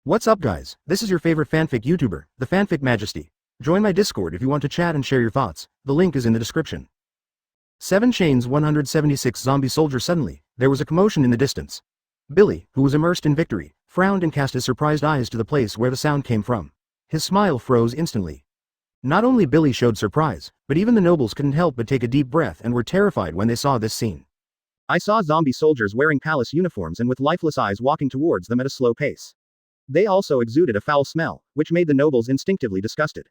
What's up guys, this is your favorite fanfic YouTuber, the Fanfic Majesty. Join my Discord if you want to chat and share your thoughts, the link is in the description. 7 Chains 176 Zombie Soldier. Suddenly, there was a commotion in the distance. Billy, who was immersed in victory, frowned and cast his surprised eyes to the place where the sound came from. His smile froze instantly. Not only Billy showed surprise, but even the nobles couldn't help but take a deep breath and were terrified when they saw this scene. I saw zombie soldiers wearing palace uniforms and with lifeless eyes walking towards them at a slow pace. They also exuded a foul smell, which made the nobles instinctively disgusted.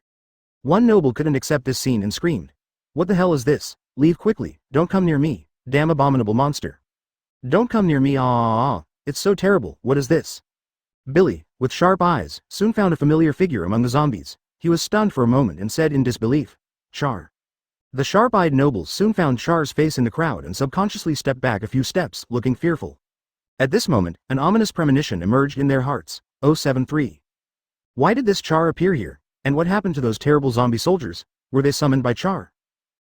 One noble couldn't accept this scene and screamed. What the hell is this? Leave quickly, don't come near me, damn abominable monster. Don't come near me, it's so terrible, what is this? Billy, with sharp eyes, soon found a familiar figure among the zombies. He was stunned for a moment and said in disbelief, Char. The sharp-eyed nobles soon found Char's face in the crowd and subconsciously stepped back a few steps, looking fearful. At this moment, an ominous premonition emerged in their hearts. 073. Why did this Char appear here? And what happened to those terrible zombie soldiers? Were they summoned by Char?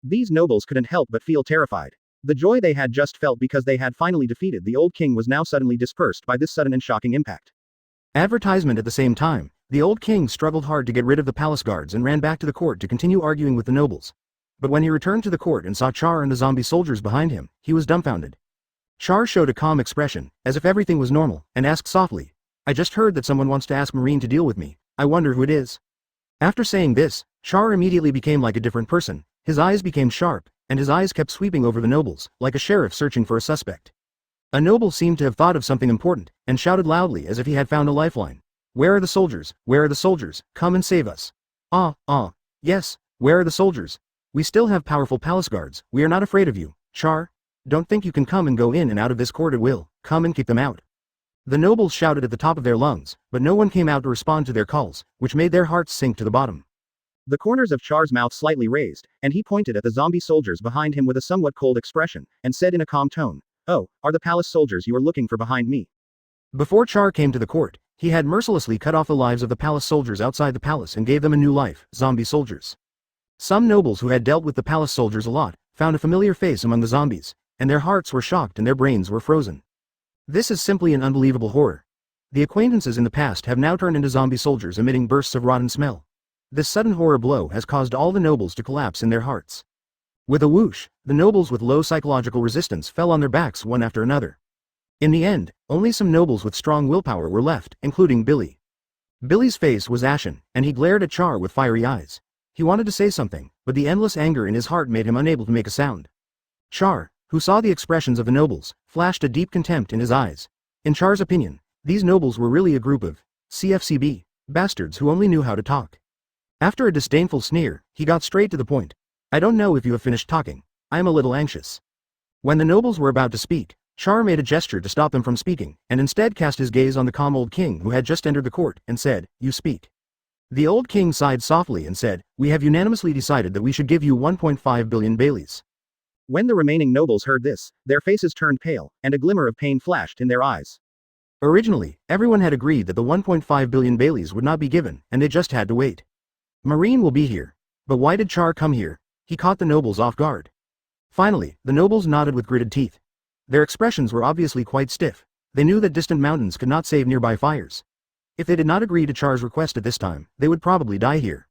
These nobles couldn't help but feel terrified. The joy they had just felt because they had finally defeated the old king was now suddenly dispersed by this sudden and shocking impact. Advertisement. At the same time, the old king struggled hard to get rid of the palace guards and ran back to the court to continue arguing with the nobles. But when he returned to the court and saw Char and the zombie soldiers behind him, he was dumbfounded. Char showed a calm expression, as if everything was normal, and asked softly, I just heard that someone wants to ask Marine to deal with me. I wonder who it is. After saying this, Char immediately became like a different person. His eyes became sharp, and his eyes kept sweeping over the nobles, like a sheriff searching for a suspect. A noble seemed to have thought of something important, and shouted loudly as if he had found a lifeline. Where are the soldiers? Where are the soldiers? Come and save us. Yes, where are the soldiers? We still have powerful palace guards, we are not afraid of you, Char. Don't think you can come and go in and out of this court at will, come and kick them out. The nobles shouted at the top of their lungs, but no one came out to respond to their calls, which made their hearts sink to the bottom. The corners of Char's mouth slightly raised, and he pointed at the zombie soldiers behind him with a somewhat cold expression, and said in a calm tone, Oh, are the palace soldiers you are looking for behind me? Before Char came to the court, he had mercilessly cut off the lives of the palace soldiers outside the palace and gave them a new life, zombie soldiers. Some nobles who had dealt with the palace soldiers a lot, found a familiar face among the zombies, and their hearts were shocked and their brains were frozen. This is simply an unbelievable horror. The acquaintances in the past have now turned into zombie soldiers emitting bursts of rotten smell. This sudden horror blow has caused all the nobles to collapse in their hearts. With a whoosh, the nobles with low psychological resistance fell on their backs one after another. In the end, only some nobles with strong willpower were left, including Billy. Billy's face was ashen, and he glared at Char with fiery eyes. He wanted to say something, but the endless anger in his heart made him unable to make a sound. Char, who saw the expressions of the nobles, flashed a deep contempt in his eyes. In Char's opinion, these nobles were really a group of CFCB bastards who only knew how to talk. After a disdainful sneer, he got straight to the point. I don't know if you have finished talking. I am a little anxious. When the nobles were about to speak, Char made a gesture to stop them from speaking, and instead cast his gaze on the calm old king who had just entered the court, and said, You speak. The old king sighed softly and said, We have unanimously decided that we should give you 1.5 billion Baileys. When the remaining nobles heard this, their faces turned pale, and a glimmer of pain flashed in their eyes. Originally, everyone had agreed that the 1.5 billion Baileys would not be given, and they just had to wait. Marine will be here. But why did Char come here? He caught the nobles off guard. Finally, the nobles nodded with gritted teeth. Their expressions were obviously quite stiff. They knew that distant mountains could not save nearby fires. If they did not agree to Char's request at this time, they would probably die here.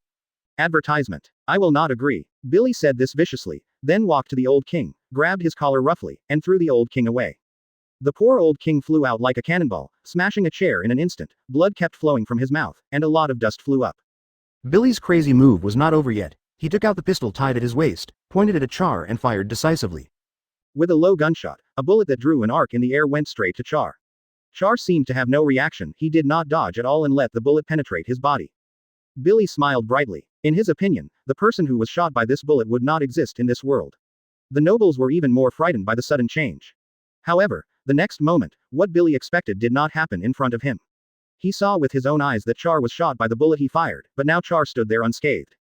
Advertisement. I will not agree. Billy said this viciously, then walked to the old king, grabbed his collar roughly, and threw the old king away. The poor old king flew out like a cannonball, smashing a chair in an instant. Blood kept flowing from his mouth, and a lot of dust flew up. Billy's crazy move was not over yet. He took out the pistol tied at his waist, pointed it at Char and fired decisively. With a low gunshot, a bullet that drew an arc in the air went straight to Char. Char seemed to have no reaction. He did not dodge at all and let the bullet penetrate his body. Billy smiled brightly. In his opinion, the person who was shot by this bullet would not exist in this world. The nobles were even more frightened by the sudden change. However, the next moment, what Billy expected did not happen in front of him. He saw with his own eyes that Char was shot by the bullet he fired, but now Char stood there unscathed.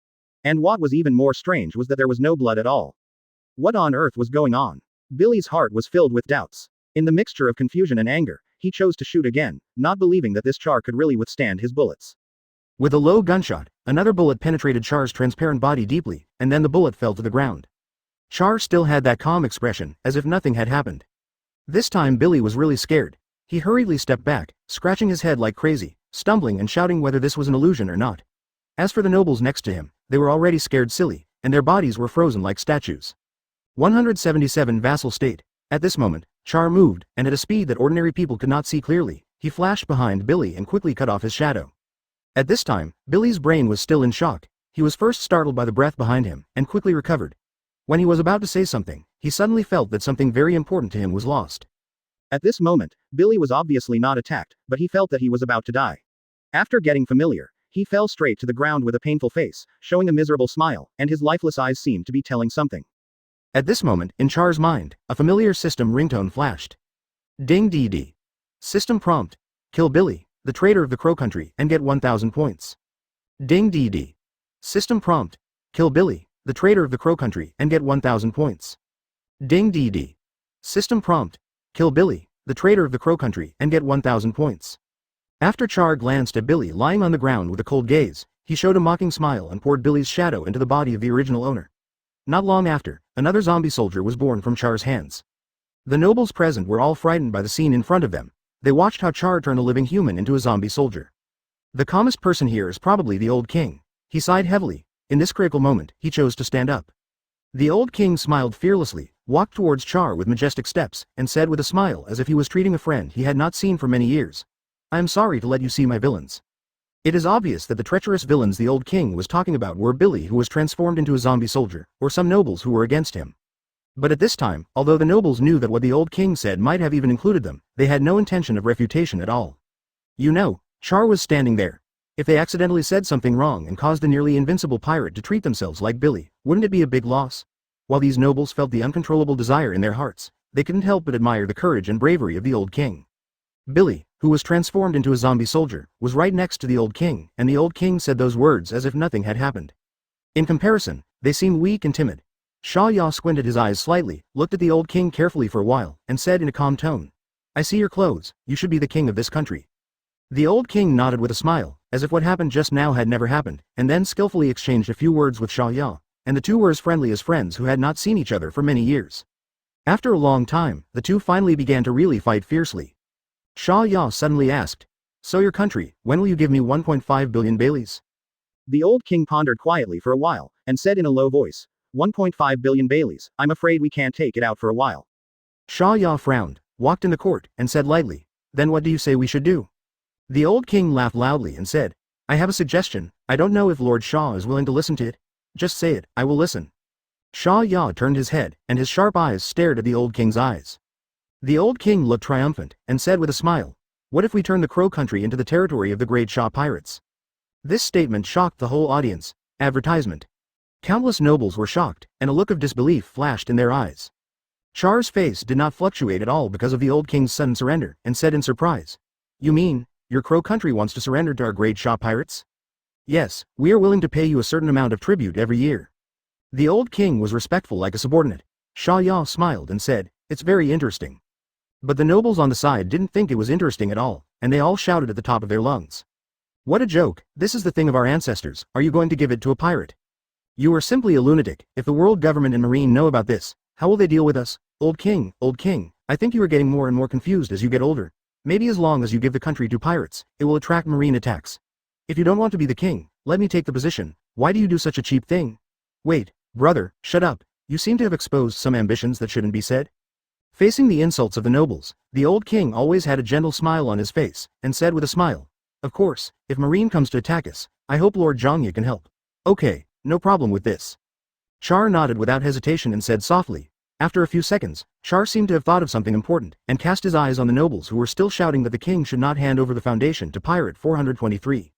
And what was even more strange was that there was no blood at all. What on earth was going on? Billy's heart was filled with doubts. In the mixture of confusion and anger, he chose to shoot again, not believing that this Char could really withstand his bullets. With a low gunshot, another bullet penetrated Char's transparent body deeply, and then the bullet fell to the ground. Char still had that calm expression, as if nothing had happened. This time Billy was really scared. He hurriedly stepped back, scratching his head like crazy, stumbling and shouting whether this was an illusion or not. As for the nobles next to him, they were already scared silly, and their bodies were frozen like statues. 177 Vassal State. At this moment, Char moved, and at a speed that ordinary people could not see clearly, he flashed behind Billy and quickly cut off his shadow. At this time, Billy's brain was still in shock. He was first startled by the breath behind him, and quickly recovered. When he was about to say something, he suddenly felt that something very important to him was lost. At this moment, Billy was obviously not attacked, but he felt that he was about to die. After getting familiar, he fell straight to the ground with a painful face, showing a miserable smile, and his lifeless eyes seemed to be telling something. At this moment, in Char's mind, a familiar system ringtone flashed. Ding dee dee. System prompt. Kill Billy, the traitor of the Crow Country, and get 1,000 points. Ding dee dee. System prompt. Kill Billy, the traitor of the Crow Country, and get 1,000 points. Ding dee dee. System prompt. Kill Billy, the traitor of the Crow Country, and get 1,000 points. After Char glanced at Billy lying on the ground with a cold gaze, he showed a mocking smile and poured Billy's shadow into the body of the original owner. Not long after, another zombie soldier was born from Char's hands. The nobles present were all frightened by the scene in front of them. They watched how Char turned a living human into a zombie soldier. The calmest person here is probably the old king. He sighed heavily. In this critical moment, he chose to stand up. The old king smiled fearlessly, walked towards Char with majestic steps, and said with a smile as if he was treating a friend he had not seen for many years, "I am sorry to let you see my villains." It is obvious that the treacherous villains the old king was talking about were Billy, who was transformed into a zombie soldier, or some nobles who were against him. But at this time, although the nobles knew that what the old king said might have even included them, they had no intention of refutation at all. You know, Char was standing there. If they accidentally said something wrong and caused a nearly invincible pirate to treat themselves like Billy, wouldn't it be a big loss? While these nobles felt the uncontrollable desire in their hearts, they couldn't help but admire the courage and bravery of the old king. Billy, who was transformed into a zombie soldier, was right next to the old king, and the old king said those words as if nothing had happened. In comparison, they seemed weak and timid. Sha Ya squinted his eyes slightly, looked at the old king carefully for a while, and said in a calm tone, "I see your clothes, you should be the king of this country." The old king nodded with a smile, as if what happened just now had never happened, and then skillfully exchanged a few words with Sha Ya, and the two were as friendly as friends who had not seen each other for many years. After a long time, the two finally began to really fight fiercely. Sha Ya suddenly asked, "So your country, when will you give me 1.5 billion Baileys?" The old king pondered quietly for a while, and said in a low voice, 1.5 billion Baileys, I'm afraid we can't take it out for a while. Sha Ya frowned, walked in the court, and said lightly, "Then what do you say we should do?" The old king laughed loudly and said, "I have a suggestion. I don't know if Lord Sha is willing to listen to it. Just say it, I will listen." Sha Ya turned his head, and his sharp eyes stared at the old king's eyes. The old king looked triumphant, and said with a smile, "What if we turn the Crow Country into the territory of the great Sha pirates?" This statement shocked the whole audience. Advertisement. Countless nobles were shocked, and a look of disbelief flashed in their eyes. Char's face did not fluctuate at all because of the old king's sudden surrender, and said in surprise, "You mean, your Crow Country wants to surrender to our great Sha pirates?" "Yes, we are willing to pay you a certain amount of tribute every year." The old king was respectful like a subordinate. Sha Ya smiled and said, "It's very interesting." But the nobles on the side didn't think it was interesting at all, and they all shouted at the top of their lungs, "What a joke, this is the thing of our ancestors, are you going to give it to a pirate? You are simply a lunatic. If the world government and marine know about this, how will they deal with us? Old king, I think you are getting more and more confused as you get older. Maybe as long as you give the country to pirates, it will attract marine attacks. If you don't want to be the king, let me take the position. Why do you do such a cheap thing?" "Wait, brother, shut up. You seem to have exposed some ambitions that shouldn't be said." Facing the insults of the nobles, the old king always had a gentle smile on his face, and said with a smile, "Of course, if marine comes to attack us, I hope Lord Zhongye can help. Okay, no problem with this." Char nodded without hesitation and said softly. After a few seconds, Char seemed to have thought of something important, and cast his eyes on the nobles who were still shouting that the king should not hand over the foundation to Pirate 423.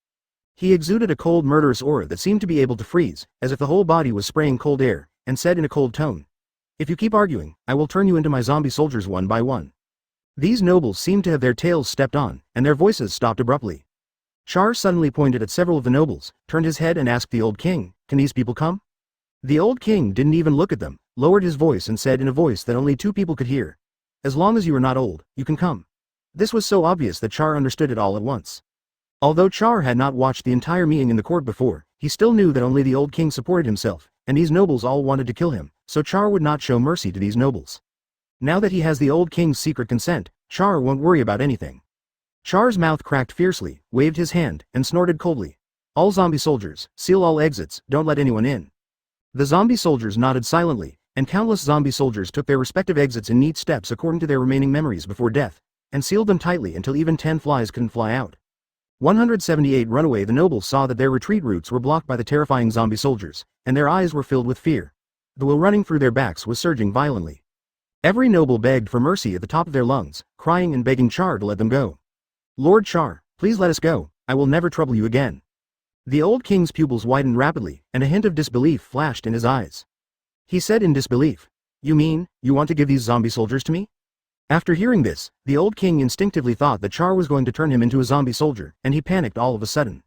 He exuded a cold murderous aura that seemed to be able to freeze, as if the whole body was spraying cold air, and said in a cold tone, "If you keep arguing, I will turn you into my zombie soldiers one by one." These nobles seemed to have their tails stepped on, and their voices stopped abruptly. Char suddenly pointed at several of the nobles, turned his head and asked the old king, "Can these people come?" The old king didn't even look at them, lowered his voice and said in a voice that only two people could hear, "As long as you are not old, you can come." This was so obvious that Char understood it all at once. Although Char had not watched the entire meeting in the court before, he still knew that only the old king supported himself, and these nobles all wanted to kill him, so Char would not show mercy to these nobles. Now that he has the old king's secret consent, Char won't worry about anything. Char's mouth cracked fiercely, waved his hand, and snorted coldly. All zombie soldiers, seal all exits, don't let anyone in. The zombie soldiers nodded silently, and countless zombie soldiers took their respective exits in neat steps according to their remaining memories before death, and sealed them tightly until even 10 flies couldn't fly out. 178 runaway. The nobles saw that their retreat routes were blocked by the terrifying zombie soldiers, and their eyes were filled with fear. The will running through their backs was surging violently. Every noble begged for mercy at the top of their lungs, crying and begging Char to let them go. Lord Char, please let us go, I will never trouble you again. The old king's pupils widened rapidly, and a hint of disbelief flashed in his eyes. He said in disbelief, "You mean, you want to give these zombie soldiers to me?" After hearing this, the old king instinctively thought that Char was going to turn him into a zombie soldier, and he panicked all of a sudden.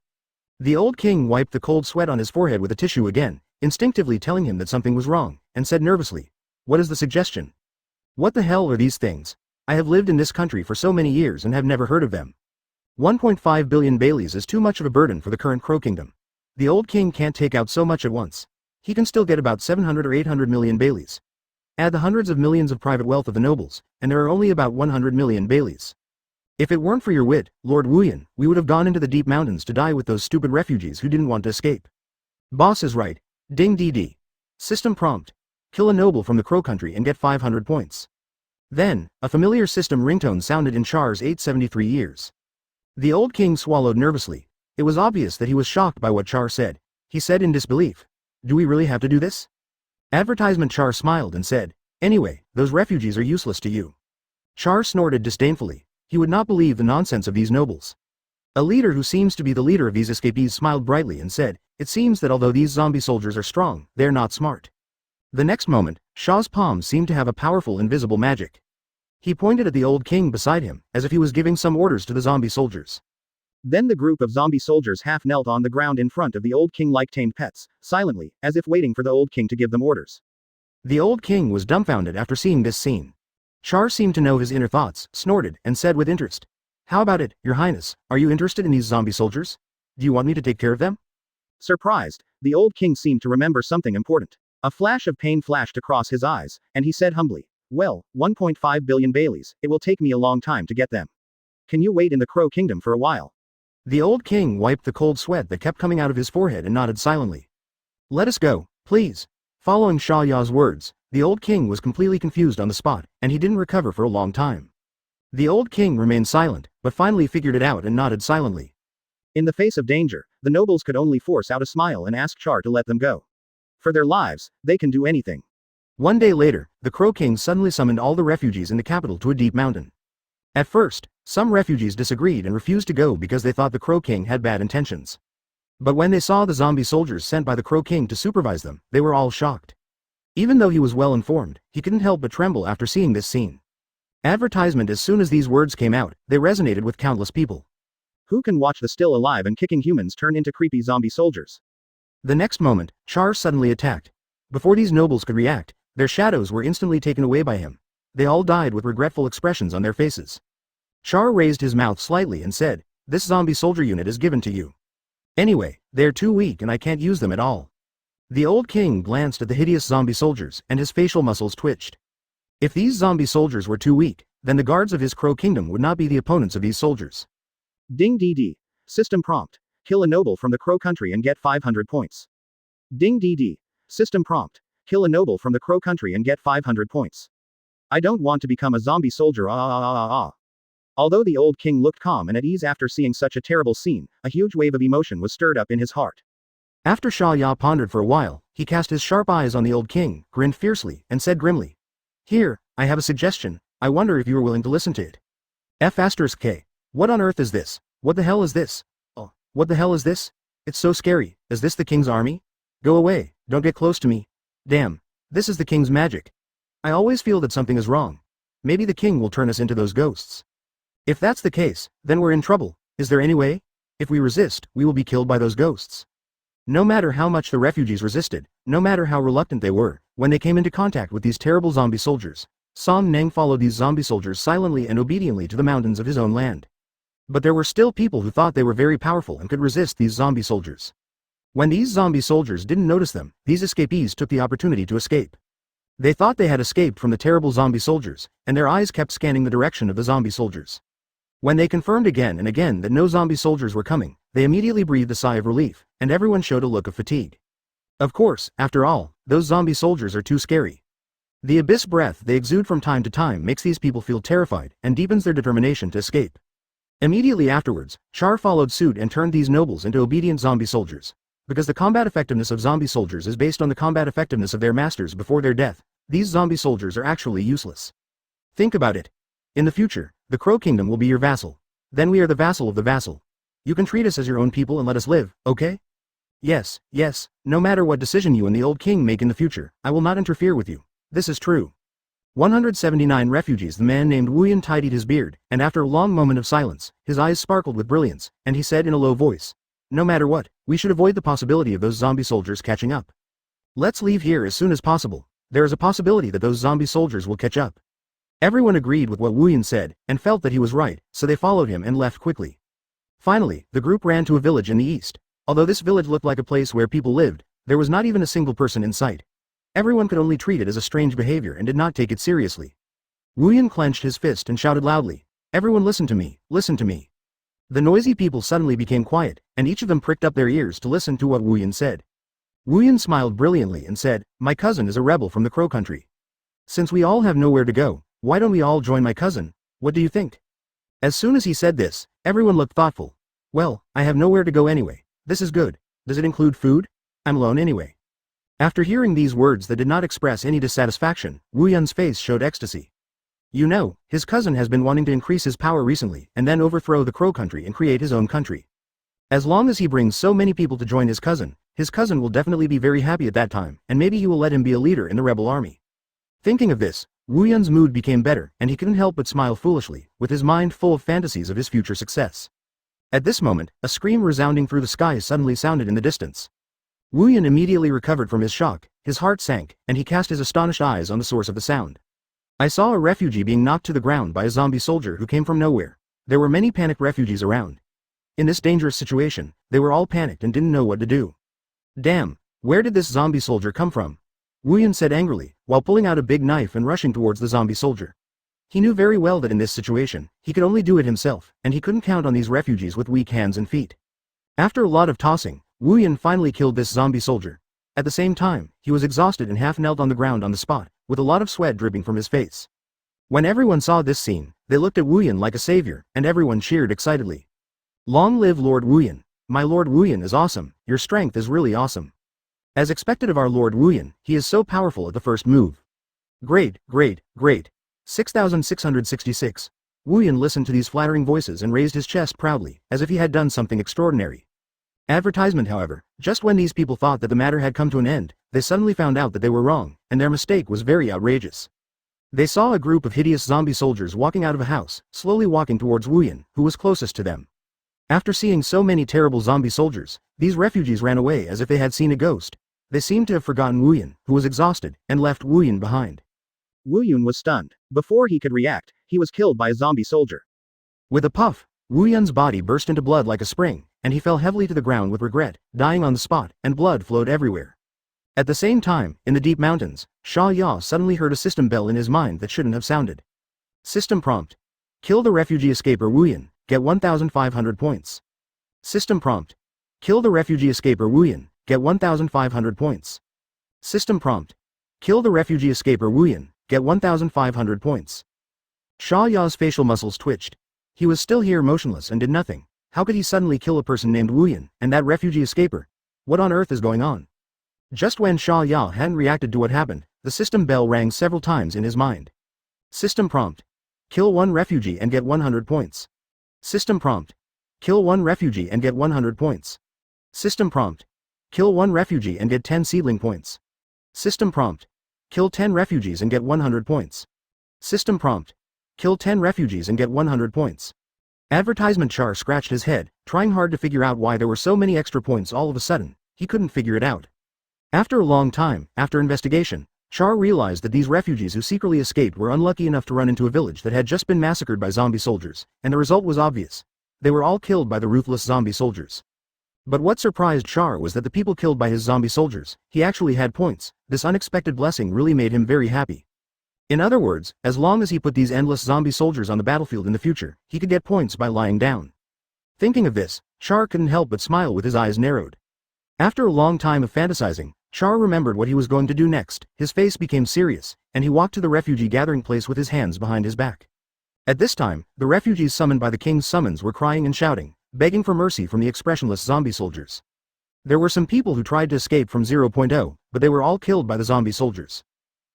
The old king wiped the cold sweat on his forehead with a tissue again, instinctively telling him that something was wrong, and said nervously, "What is the suggestion? What the hell are these things? I have lived in this country for so many years and have never heard of them. 1.5 billion Baileys is too much of a burden for the current Crow Kingdom. The old king can't take out so much at once. He can still get about 700 or 800 million Baileys. Add the hundreds of millions of private wealth of the nobles, and there are only about 100 million Baileys. If it weren't for your wit, Lord Wuyan, we would have gone into the deep mountains to die with those stupid refugees who didn't want to escape." Boss is right. Ding DD. System prompt. Kill a noble from the Crow Country and get 500 points. Then, a familiar system ringtone sounded in Char's 873 ears. The old king swallowed nervously. It was obvious that he was shocked by what Char said. He said in disbelief, "Do we really have to do this?" Advertisement. Char smiled and said, "Anyway, those refugees are useless to you." Char snorted disdainfully. He would not believe the nonsense of these nobles. A leader who seems to be the leader of these escapees smiled brightly and said, "It seems that although these zombie soldiers are strong, they're not smart." The next moment, Shaw's palm seemed to have a powerful invisible magic. He pointed at the old king beside him, as if he was giving some orders to the zombie soldiers. Then the group of zombie soldiers half knelt on the ground in front of the old king like tamed pets, silently, as if waiting for the old king to give them orders. The old king was dumbfounded after seeing this scene. Char seemed to know his inner thoughts, snorted, and said with interest, "How about it, your highness, are you interested in these zombie soldiers? Do you want me to take care of them?" Surprised, the old king seemed to remember something important. A flash of pain flashed across his eyes, and he said humbly, "Well, 1.5 billion Baileys, it will take me a long time to get them. Can you wait in the Crow Kingdom for a while?" The old king wiped the cold sweat that kept coming out of his forehead and nodded silently. "Let us go, please." Following Sha Ya's words, the old king was completely confused on the spot, and he didn't recover for a long time. The old king remained silent, but finally figured it out and nodded silently. In the face of danger, the nobles could only force out a smile and ask Char to let them go. For their lives, they can do anything. One day later, the Crow King suddenly summoned all the refugees in the capital to a deep mountain. At first, some refugees disagreed and refused to go because they thought the Crow King had bad intentions. But when they saw the zombie soldiers sent by the Crow King to supervise them, they were all shocked. Even though he was well informed, he couldn't help but tremble after seeing this scene. Advertisement. As soon as these words came out, they resonated with countless people. Who can watch the still alive and kicking humans turn into creepy zombie soldiers? The next moment, Char suddenly attacked. Before these nobles could react, their shadows were instantly taken away by him. They all died with regretful expressions on their faces. Char raised his mouth slightly and said, "This zombie soldier unit is given to you. Anyway, they're too weak and I can't use them at all." The old king glanced at the hideous zombie soldiers, and his facial muscles twitched. If these zombie soldiers were too weak, then the guards of his Crow Kingdom would not be the opponents of these soldiers. Ding DD. System prompt. Kill a noble from the Crow Country and get 500 points. Ding DD. System prompt. Kill a noble from the Crow Country and get 500 points. I don't want to become a zombie soldier. Although the old king looked calm and at ease after seeing such a terrible scene, a huge wave of emotion was stirred up in his heart. After Sha Ya pondered for a while, he cast his sharp eyes on the old king, grinned fiercely, and said grimly, "Here, I have a suggestion. I wonder if you are willing to listen to it." F***K. What on earth is this? What the hell is this? Oh, what the hell is this? It's so scary. Is this the king's army? Go away, don't get close to me. Damn, this is the king's magic. I always feel that something is wrong. Maybe the king will turn us into those ghosts. If that's the case, then we're in trouble. Is there any way? If we resist, we will be killed by those ghosts. No matter how much the refugees resisted, no matter how reluctant they were, when they came into contact with these terrible zombie soldiers, Song Neng followed these zombie soldiers silently and obediently to the mountains of his own land. But there were still people who thought they were very powerful and could resist these zombie soldiers. When these zombie soldiers didn't notice them, these escapees took the opportunity to escape. They thought they had escaped from the terrible zombie soldiers, and their eyes kept scanning the direction of the zombie soldiers. When they confirmed again and again that no zombie soldiers were coming, they immediately breathed a sigh of relief, and everyone showed a look of fatigue. Of course, after all, those zombie soldiers are too scary. The abyss breath they exude from time to time makes these people feel terrified and deepens their determination to escape. Immediately afterwards, Char followed suit and turned these nobles into obedient zombie soldiers. Because the combat effectiveness of zombie soldiers is based on the combat effectiveness of their masters before their death, these zombie soldiers are actually useless. Think about it. In the future, the Crow Kingdom will be your vassal. Then we are the vassal of the vassal. You can treat us as your own people and let us live, okay? Yes, yes, no matter what decision you and the old king make in the future, I will not interfere with you. This is true. 179 refugees. The man named Wu Yan tidied his beard, and after a long moment of silence, his eyes sparkled with brilliance, and he said in a low voice, "No matter what, we should avoid the possibility of those zombie soldiers catching up. Let's leave here as soon as possible. There is a possibility that those zombie soldiers will catch up." Everyone agreed with what Wu Yan said, and felt that he was right, so they followed him and left quickly. Finally, the group ran to a village in the east. Although this village looked like a place where people lived, there was not even a single person in sight. Everyone could only treat it as a strange behavior and did not take it seriously. Wu Yan clenched his fist and shouted loudly, "Everyone listen to me, listen to me." The noisy people suddenly became quiet, and each of them pricked up their ears to listen to what Wu Yan said. Wu Yan smiled brilliantly and said, "My cousin is a rebel from the Crow Country. Since we all have nowhere to go, why don't we all join my cousin? What do you think?" As soon as he said this, everyone looked thoughtful. "Well, I have nowhere to go anyway. This is good. Does it include food? I'm alone anyway." After hearing these words that did not express any dissatisfaction, Wu Yan's face showed ecstasy. You know, his cousin has been wanting to increase his power recently and then overthrow the Crow Country and create his own country. As long as he brings so many people to join his cousin will definitely be very happy at that time, and maybe he will let him be a leader in the rebel army. Thinking of this, Wu Yan's mood became better, and he couldn't help but smile foolishly, with his mind full of fantasies of his future success. At this moment, a scream resounding through the sky suddenly sounded in the distance. Wu Yan immediately recovered from his shock, his heart sank, and he cast his astonished eyes on the source of the sound. I saw a refugee being knocked to the ground by a zombie soldier who came from nowhere. There were many panicked refugees around. In this dangerous situation, they were all panicked and didn't know what to do. Damn, where did this zombie soldier come from? Wu Yan said angrily, while pulling out a big knife and rushing towards the zombie soldier. He knew very well that in this situation, he could only do it himself, and he couldn't count on these refugees with weak hands and feet. After a lot of tossing, Wu Yan finally killed this zombie soldier. At the same time, he was exhausted and half knelt on the ground on the spot, with a lot of sweat dripping from his face. When everyone saw this scene, they looked at Wu Yan like a savior, and everyone cheered excitedly. Long live Lord Wu Yan. My Lord Wu Yan is awesome, your strength is really awesome. As expected of our Lord Wu Yan, he is so powerful at the first move. Great, great, great. 6666. Wu Yan listened to these flattering voices and raised his chest proudly, as if he had done something extraordinary. Advertisement, however, just when these people thought that the matter had come to an end, they suddenly found out that they were wrong, and their mistake was very outrageous. They saw a group of hideous zombie soldiers walking out of a house, slowly walking towards Wu Yan, who was closest to them. After seeing so many terrible zombie soldiers, these refugees ran away as if they had seen a ghost. They seemed to have forgotten Wu Yan, who was exhausted, and left Wu Yan behind. Wu Yan was stunned. Before he could react, he was killed by a zombie soldier. With a puff, Wu Yan's body burst into blood like a spring, and he fell heavily to the ground with regret, dying on the spot, and blood flowed everywhere. At the same time, in the deep mountains, Sha Ya suddenly heard a system bell in his mind that shouldn't have sounded. System prompt. Kill the refugee escaper Wu Yan, get 1,500 points. System prompt. Kill the refugee escaper Wu Yan, get 1,500 points. System prompt. Kill the refugee escaper Wu Yan, get 1,500 points. Sha Ya's facial muscles twitched. He was still here motionless and did nothing. How could he suddenly kill a person named Wu Yan, and that refugee escaper? What on earth is going on? Just when Sha Ya hadn't reacted to what happened, the system bell rang several times in his mind. System prompt. Kill one refugee and get 100 points. System prompt. Kill one refugee and get 100 points. System prompt. Kill one refugee and get 10 seedling points. System prompt. Kill 10 refugees and get 100 points. System prompt. Kill 10 refugees and get 100 points. Advertisement Char scratched his head, trying hard to figure out why there were so many extra points all of a sudden. He couldn't figure it out. After a long time, after investigation, Char realized that these refugees who secretly escaped were unlucky enough to run into a village that had just been massacred by zombie soldiers, and the result was obvious. They were all killed by the ruthless zombie soldiers. But what surprised Char was that the people killed by his zombie soldiers, he actually had points. This unexpected blessing really made him very happy. In other words, as long as he put these endless zombie soldiers on the battlefield in the future, he could get points by lying down. Thinking of this, Char couldn't help but smile with his eyes narrowed. After a long time of fantasizing, Char remembered what he was going to do next. His face became serious, and he walked to the refugee gathering place with his hands behind his back. At this time, the refugees summoned by the king's summons were crying and shouting, begging for mercy from the expressionless zombie soldiers. There were some people who tried to escape from 0.0, but they were all killed by the zombie soldiers.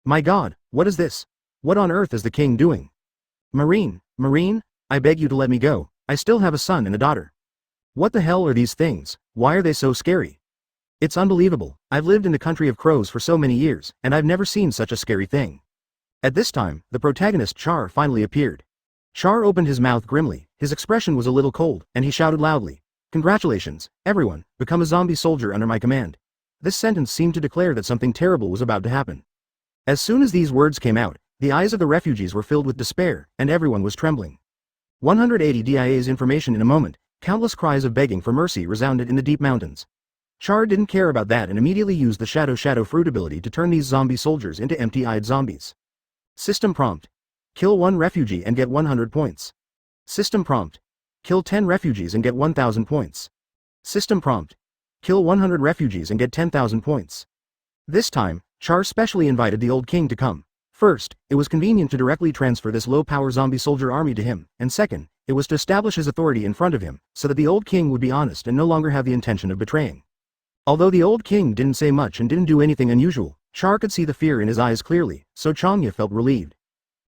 My God, what is this? What on earth is the king doing? Marine, I beg you to let me go. I still have a son and a daughter. What the hell are these things? Why are they so scary? It's unbelievable. I've lived in the country of crows for so many years, and I've never seen such a scary thing. At this time, the protagonist Char finally appeared. Char opened his mouth grimly, his expression was a little cold, and he shouted loudly, "Congratulations, everyone, become a zombie soldier under my command." This sentence seemed to declare that something terrible was about to happen. As soon as these words came out, the eyes of the refugees were filled with despair, and everyone was trembling. 180 DIA's information in a moment, countless cries of begging for mercy resounded in the deep mountains. Char didn't care about that and immediately used the Shadow Fruit ability to turn these zombie soldiers into empty-eyed zombies. System prompt. Kill 1 refugee and get 100 points. System prompt. Kill 10 refugees and get 1000 points. System prompt. Kill 100 refugees and get 10,000 points. This time, Char specially invited the old king to come. First, it was convenient to directly transfer this low-power zombie soldier army to him, and second, it was to establish his authority in front of him, so that the old king would be honest and no longer have the intention of betraying. Although the old king didn't say much and didn't do anything unusual, Char could see the fear in his eyes clearly, so Changya felt relieved.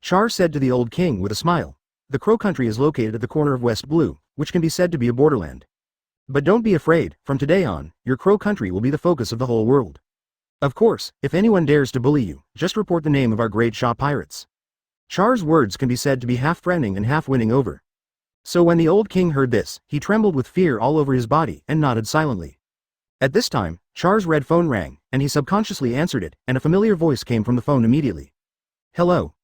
Char said to the old king with a smile, "The Crow country is located at the corner of West Blue, which can be said to be a borderland. But don't be afraid, from today on, your Crow country will be the focus of the whole world. Of course, if anyone dares to bully you, just report the name of our great Shah pirates." Char's words can be said to be half threatening and half winning over. So when the old king heard this, he trembled with fear all over his body and nodded silently. At this time, Char's red phone rang, and he subconsciously answered it, and a familiar voice came from the phone immediately. Hello,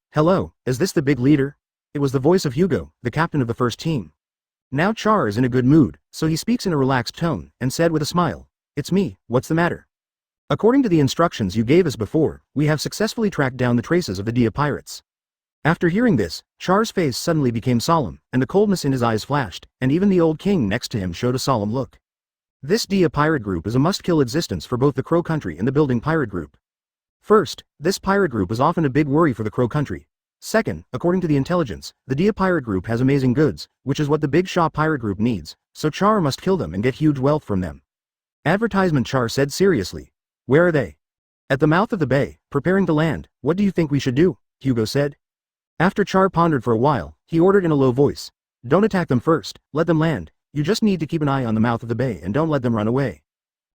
is this the big leader? It was the voice of Hugo, the captain of the first team. Now Char is in a good mood, so he speaks in a relaxed tone, and said with a smile, "It's me, what's the matter?" According to the instructions you gave us before, we have successfully tracked down the traces of the Dia pirates. After hearing this, Char's face suddenly became solemn, and the coldness in his eyes flashed, and even the old king next to him showed a solemn look. This Dia pirate group is a must-kill existence for both the Crow country and the building pirate group. First, this pirate group is often a big worry for the Crow country. Second, according to the intelligence, the Dia pirate group has amazing goods, which is what the Big Shah pirate group needs, so Char must kill them and get huge wealth from them. Advertisement, Char said seriously. Where are they? At the mouth of the bay, preparing to land. What do you think we should do? Hugo said. After Char pondered for a while, he ordered in a low voice. Don't attack them first, let them land. You just need to keep an eye on the mouth of the bay and don't let them run away.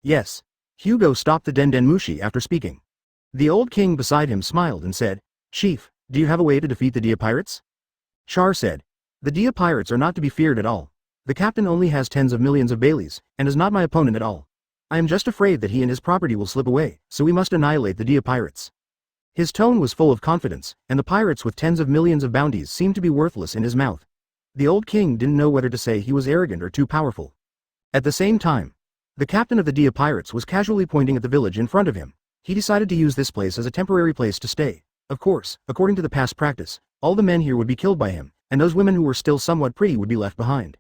Yes. Hugo stopped the Den Mushi after speaking. The old king beside him smiled and said, Chief, do you have a way to defeat the Dia pirates? Char said. The Dia pirates are not to be feared at all. The captain only has tens of millions of Baileys, and is not my opponent at all. I am just afraid that he and his property will slip away, so we must annihilate the Dia pirates. His tone was full of confidence, and the pirates with tens of millions of bounties seemed to be worthless in his mouth. The old king didn't know whether to say he was arrogant or too powerful. At the same time, the captain of the Dia pirates was casually pointing at the village in front of him. He decided to use this place as a temporary place to stay. Of course, according to the past practice, all the men here would be killed by him, and those women who were still somewhat pretty would be left behind.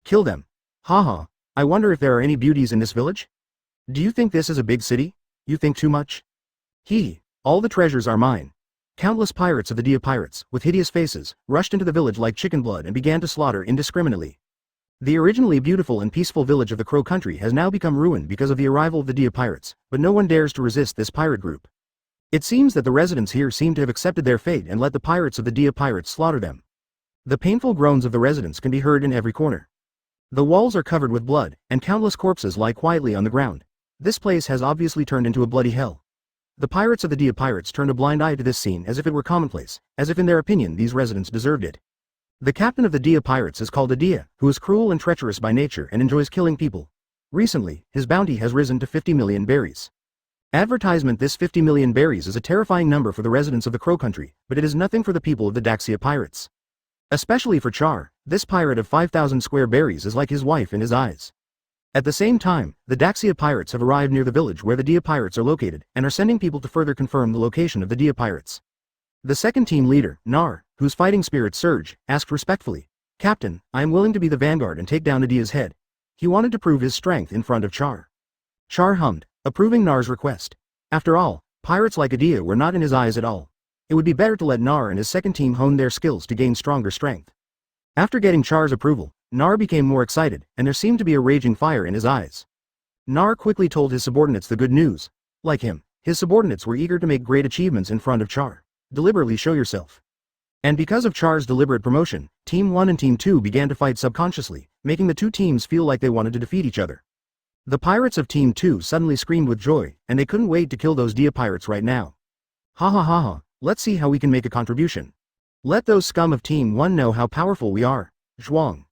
Kill them. Haha, I wonder if there are any beauties in this village? Do you think this is a big city? You think too much? All the treasures are mine. Countless pirates of the Dia pirates, with hideous faces, rushed into the village like chicken blood and began to slaughter indiscriminately. The originally beautiful and peaceful village of the Crow country has now become ruined because of the arrival of the Dia pirates, but no one dares to resist this pirate group. It seems that the residents here seem to have accepted their fate and let the pirates of the Dia pirates slaughter them. The painful groans of the residents can be heard in every corner. The walls are covered with blood, and countless corpses lie quietly on the ground. This place has obviously turned into a bloody hell. The pirates of the Dia pirates turned a blind eye to this scene as if it were commonplace, as if in their opinion these residents deserved it. The captain of the Dia pirates is called a Dia, who is cruel and treacherous by nature and enjoys killing people. Recently, his bounty has risen to 50 million berries. Advertisement. This 50 million berries is a terrifying number for the residents of the Crow country, but it is nothing for the people of the Daxia pirates. Especially for Char, this pirate of 5,000 square berries is like his wife in his eyes. At the same time, the Daxia pirates have arrived near the village where the Dia pirates are located, and are sending people to further confirm the location of the Dia pirates. The second team leader, Nar, whose fighting spirit surged, asked respectfully, "Captain, I am willing to be the vanguard and take down Adia's head." He wanted to prove his strength in front of Char. Char hummed, approving Nar's request. After all, pirates like Adia were not in his eyes at all. It would be better to let Nar and his second team hone their skills to gain stronger strength. After getting Char's approval, Nar became more excited, and there seemed to be a raging fire in his eyes. Nar quickly told his subordinates the good news. Like him, his subordinates were eager to make great achievements in front of Char. Deliberately show yourself. And because of Char's deliberate promotion, Team 1 and Team 2 began to fight subconsciously, making the two teams feel like they wanted to defeat each other. The pirates of Team 2 suddenly screamed with joy, and they couldn't wait to kill those Dia pirates right now. Ha ha ha ha, let's see how we can make a contribution. Let those scum of Team 1 know how powerful we are. Zhuang.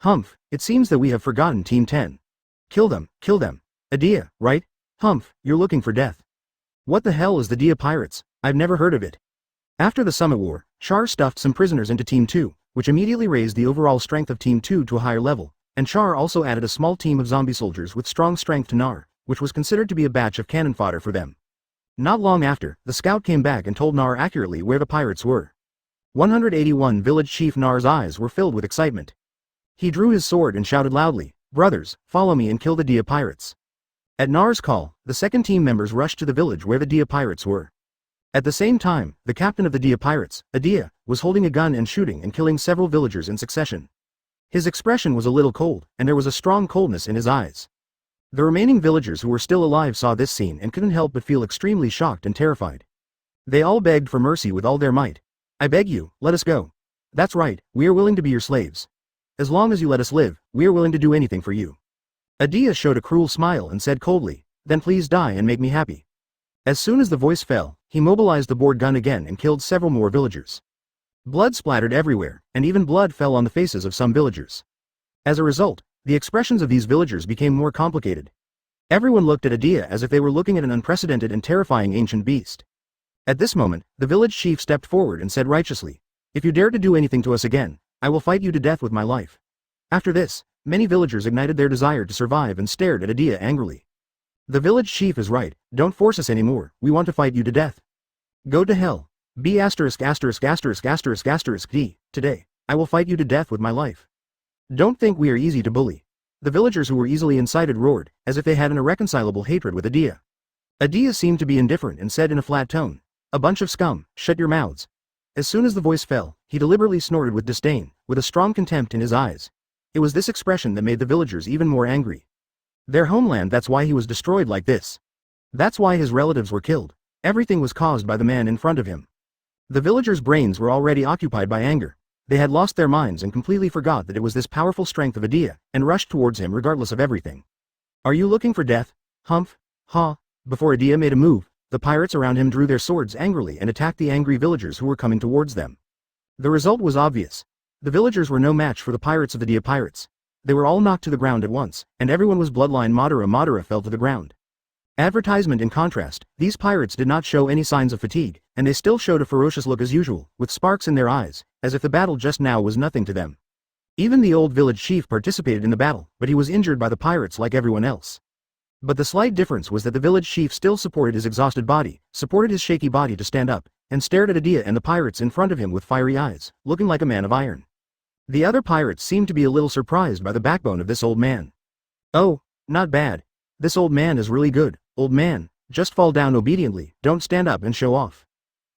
Humph, it seems that we have forgotten Team 10. Kill them, Adia, right? Humph, you're looking for death. What the hell is the Dia pirates? I've never heard of it. After the Summit War, Char stuffed some prisoners into Team 2, which immediately raised the overall strength of Team 2 to a higher level, and Char also added a small team of zombie soldiers with strong strength to Nar, which was considered to be a batch of cannon fodder for them. Not long after, the scout came back and told Nar accurately where the pirates were. 181 Village Chief Nar's eyes were filled with excitement. He drew his sword and shouted loudly, "Brothers, follow me and kill the Dia pirates." At Nar's call, the second team members rushed to the village where the Dia pirates were. At the same time, the captain of the Dia pirates, Adia, was holding a gun and shooting and killing several villagers in succession. His expression was a little cold, and there was a strong coldness in his eyes. The remaining villagers who were still alive saw this scene and couldn't help but feel extremely shocked and terrified. They all begged for mercy with all their might. "I beg you, let us go. That's right, we are willing to be your slaves. As long as you let us live, we are willing to do anything for you." Adia showed a cruel smile and said coldly, "Then please die and make me happy." As soon as the voice fell, he mobilized the board gun again and killed several more villagers. Blood splattered everywhere, and even blood fell on the faces of some villagers. As a result, the expressions of these villagers became more complicated. Everyone looked at Adia as if they were looking at an unprecedented and terrifying ancient beast. At this moment, the village chief stepped forward and said righteously, "If you dare to do anything to us again, I will fight you to death with my life." After this, many villagers ignited their desire to survive and stared at Adia angrily. "The village chief is right, don't force us anymore, we want to fight you to death. Go to hell. B***************. Today, I will fight you to death with my life. Don't think we are easy to bully." The villagers who were easily incited roared, as if they had an irreconcilable hatred with Adia. Adia seemed to be indifferent and said in a flat tone, "A bunch of scum, shut your mouths." As soon as the voice fell, he deliberately snorted with disdain, with a strong contempt in his eyes. It was this expression that made the villagers even more angry. Their homeland, that's why he was destroyed like this. That's why his relatives were killed. Everything was caused by the man in front of him. The villagers' brains were already occupied by anger. They had lost their minds and completely forgot that it was this powerful strength of Adia, and rushed towards him regardless of everything. "Are you looking for death? Humph? Ha?" Before Adia made a move, the pirates around him drew their swords angrily and attacked the angry villagers who were coming towards them. The result was obvious. The villagers were no match for the pirates of the Dia pirates. They were all knocked to the ground at once, and everyone was bloodline Madara fell to the ground. Advertisement in contrast, these pirates did not show any signs of fatigue, and they still showed a ferocious look as usual, with sparks in their eyes, as if the battle just now was nothing to them. Even the old village chief participated in the battle, but he was injured by the pirates like everyone else. But the slight difference was that the village chief still supported his exhausted body, supported his shaky body to stand up, and stared at Adia and the pirates in front of him with fiery eyes, looking like a man of iron. The other pirates seemed to be a little surprised by the backbone of this old man. "Oh, not bad. This old man is really good. Old man, just fall down obediently, don't stand up and show off.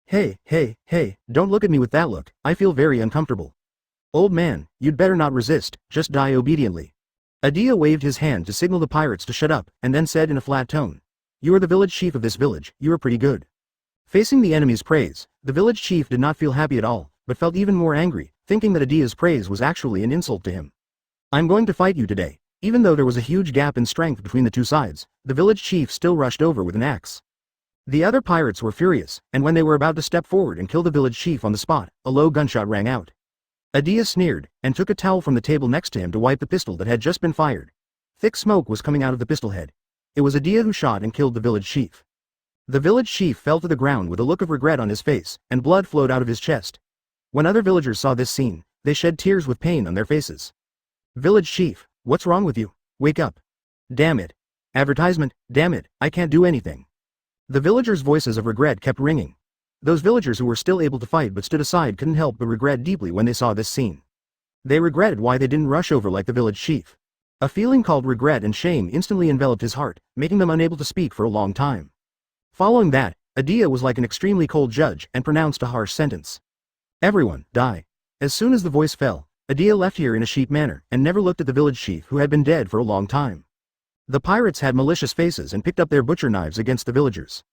Hey, don't look at me with that look, I feel very uncomfortable. Old man, you'd better not resist, just die obediently." Adia waved his hand to signal the pirates to shut up, and then said in a flat tone, "You are the village chief of this village, you are pretty good." Facing the enemy's praise, the village chief did not feel happy at all, but felt even more angry, thinking that Adia's praise was actually an insult to him. "I'm going to fight you today." Even though there was a huge gap in strength between the two sides, the village chief still rushed over with an axe. The other pirates were furious, and when they were about to step forward and kill the village chief on the spot, a low gunshot rang out. Adia sneered, and took a towel from the table next to him to wipe the pistol that had just been fired. Thick smoke was coming out of the pistol head. It was Adia who shot and killed the village chief. The village chief fell to the ground with a look of regret on his face, and blood flowed out of his chest. When other villagers saw this scene, they shed tears with pain on their faces. "Village chief, what's wrong with you? Wake up. Damn it. Advertisement, damn it, I can't do anything." The villagers' voices of regret kept ringing. Those villagers who were still able to fight but stood aside couldn't help but regret deeply when they saw this scene. They regretted why they didn't rush over like the village chief. A feeling called regret and shame instantly enveloped his heart, making them unable to speak for a long time. Following that, Adia was like an extremely cold judge and pronounced a harsh sentence. Everyone, die. As soon as the voice fell, Adia left here in a sheep manner and never looked at the village chief who had been dead for a long time. The pirates had malicious faces and picked up their butcher knives against the villagers.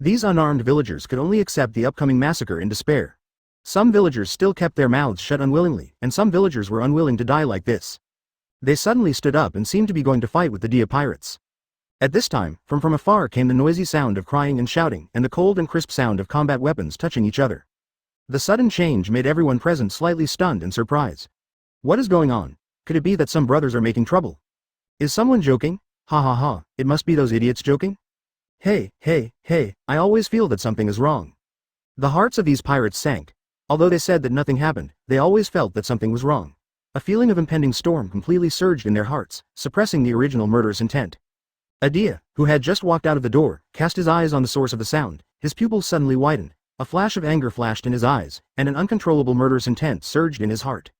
These unarmed villagers could only accept the upcoming massacre in despair. Some villagers still kept their mouths shut unwillingly, and some villagers were unwilling to die like this. They suddenly stood up and seemed to be going to fight with the Dia pirates. At this time, from afar came the noisy sound of crying and shouting and the cold and crisp sound of combat weapons touching each other. The sudden change made everyone present slightly stunned and surprised. What is going on? Could it be that some brothers are making trouble? Is someone joking? Ha ha ha, it must be those idiots joking? Hey, I always feel that something is wrong. The hearts of these pirates sank. Although they said that nothing happened, they always felt that something was wrong. A feeling of impending storm completely surged in their hearts, suppressing the original murderous intent. Adia, who had just walked out of the door, cast his eyes on the source of the sound. His pupils suddenly widened, a flash of anger flashed in his eyes, and an uncontrollable murderous intent surged in his heart.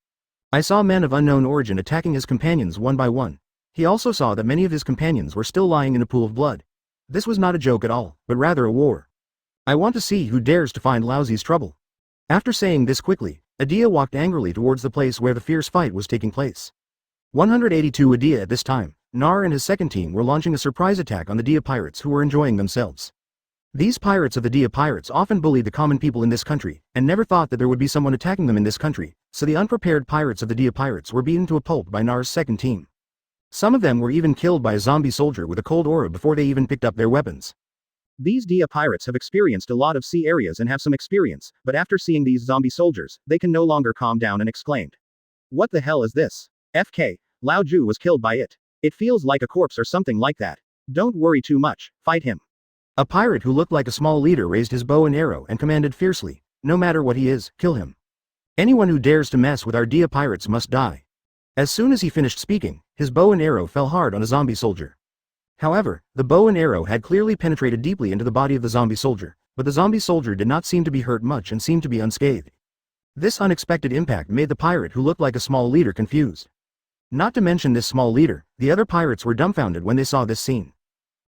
I saw men of unknown origin attacking his companions one by one. He also saw that many of his companions were still lying in a pool of blood. This was not a joke at all, but rather a war. I want to see who dares to find Laozi's trouble. After saying this quickly, Adia walked angrily towards the place where the fierce fight was taking place. 182 Adia at this time, Nar and his second team were launching a surprise attack on the Dia pirates who were enjoying themselves. These pirates of the Dia pirates often bullied the common people in this country, and never thought that there would be someone attacking them in this country, so the unprepared pirates of the Dia pirates were beaten to a pulp by Nar's second team. Some of them were even killed by a zombie soldier with a cold aura before they even picked up their weapons. These Dia pirates have experienced a lot of sea areas and have some experience, but after seeing these zombie soldiers, they can no longer calm down and exclaimed. What the hell is this? FK, Lao Ju was killed by it. It feels like a corpse or something like that. Don't worry too much, fight him. A pirate who looked like a small leader raised his bow and arrow and commanded fiercely, no matter what he is, kill him. Anyone who dares to mess with our Dia pirates must die. As soon as he finished speaking, his bow and arrow fell hard on a zombie soldier. However, the bow and arrow had clearly penetrated deeply into the body of the zombie soldier, but the zombie soldier did not seem to be hurt much and seemed to be unscathed. This unexpected impact made the pirate who looked like a small leader confused. Not to mention this small leader, the other pirates were dumbfounded when they saw this scene.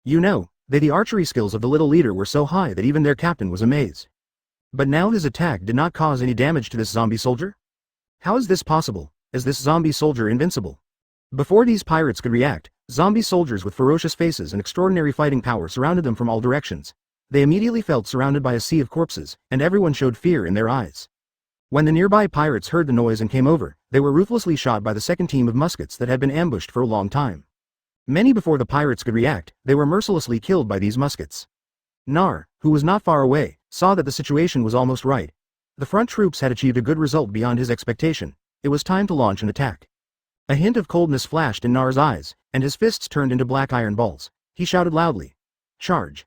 The archery skills of the little leader were so high that even their captain was amazed. But now his attack did not cause any damage to this zombie soldier? How is this possible? Is this zombie soldier invincible? Before these pirates could react, zombie soldiers with ferocious faces and extraordinary fighting power surrounded them from all directions. They immediately felt surrounded by a sea of corpses, and everyone showed fear in their eyes. When the nearby pirates heard the noise and came over, they were ruthlessly shot by the second team of muskets that had been ambushed for a long time. Many before the pirates could react, they were mercilessly killed by these muskets. Nar, who was not far away, saw that the situation was almost right. The front troops had achieved a good result beyond his expectation. It was time to launch an attack. A hint of coldness flashed in Nar's eyes, and his fists turned into black iron balls. He shouted loudly, "Charge!"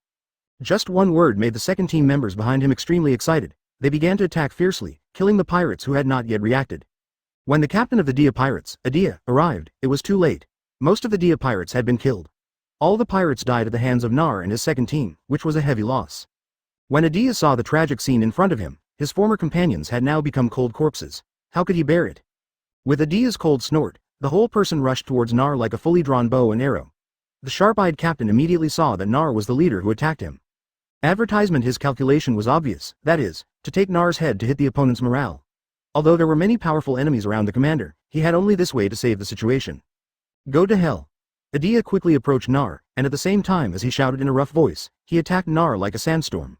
Just one word made the second team members behind him extremely excited. They began to attack fiercely, killing the pirates who had not yet reacted. When the captain of the Dia pirates, Adia, arrived, it was too late. Most of the Dia pirates had been killed. All the pirates died at the hands of Nar and his second team, which was a heavy loss. When Adia saw the tragic scene in front of him, his former companions had now become cold corpses. How could he bear it? With Adia's cold snort, the whole person rushed towards Nar like a fully drawn bow and arrow. The sharp-eyed captain immediately saw that Nar was the leader who attacked him. His calculation was obvious, that is, to take Nar's head to hit the opponent's morale. Although there were many powerful enemies around the commander, he had only this way to save the situation. Go to hell. Adia quickly approached Nar, and at the same time as he shouted in a rough voice, he attacked Nar like a sandstorm.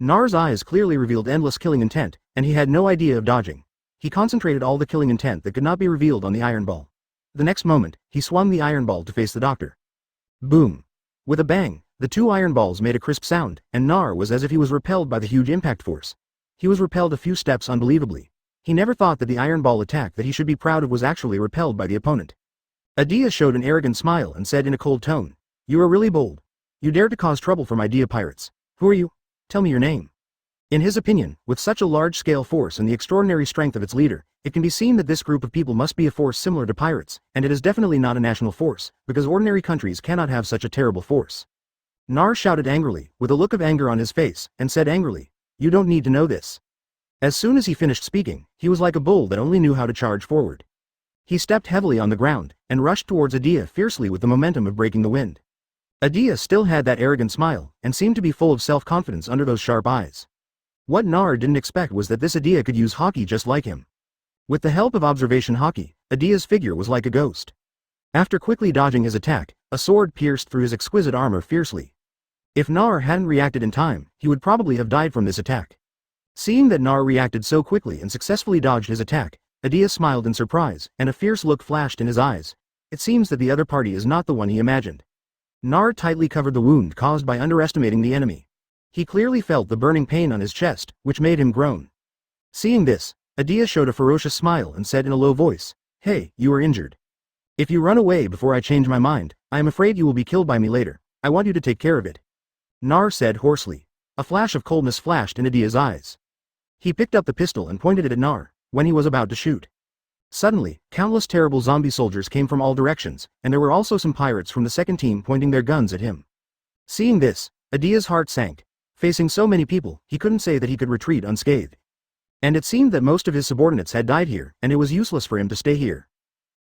Nar's eyes clearly revealed endless killing intent, and he had no idea of dodging. He concentrated all the killing intent that could not be revealed on the iron ball. The next moment, he swung the iron ball to face the doctor. Boom. With a bang, the two iron balls made a crisp sound, and Nar was as if he was repelled by the huge impact force. He was repelled a few steps unbelievably. He never thought that the iron ball attack that he should be proud of was actually repelled by the opponent. Adia showed an arrogant smile and said in a cold tone, "You are really bold. You dared to cause trouble for my Dia pirates. Who are you? Tell me your name." In his opinion, with such a large-scale force and the extraordinary strength of its leader, it can be seen that this group of people must be a force similar to pirates, and it is definitely not a national force, because ordinary countries cannot have such a terrible force. Nar shouted angrily, with a look of anger on his face, and said angrily, You don't need to know this. As soon as he finished speaking, he was like a bull that only knew how to charge forward. He stepped heavily on the ground, and rushed towards Adia fiercely with the momentum of breaking the wind. Adia still had that arrogant smile, and seemed to be full of self-confidence under those sharp eyes. What Nar didn't expect was that this Adia could use Haki just like him. With the help of observation Haki, Adia's figure was like a ghost. After quickly dodging his attack, a sword pierced through his exquisite armor fiercely. If Nar hadn't reacted in time, he would probably have died from this attack. Seeing that Nar reacted so quickly and successfully dodged his attack, Adia smiled in surprise, and a fierce look flashed in his eyes. It seems that the other party is not the one he imagined. Nar tightly covered the wound caused by underestimating the enemy. He clearly felt the burning pain on his chest, which made him groan. Seeing this, Adia showed a ferocious smile and said in a low voice, "Hey, you are injured. If you run away before I change my mind, I am afraid you will be killed by me later. I want you to take care of it." Nar said hoarsely. A flash of coldness flashed in Adia's eyes. He picked up the pistol and pointed it at Nar, when he was about to shoot. Suddenly, countless terrible zombie soldiers came from all directions, and there were also some pirates from the second team pointing their guns at him. Seeing this, Adia's heart sank. Facing so many people, he couldn't say that he could retreat unscathed. And it seemed that most of his subordinates had died here, and it was useless for him to stay here.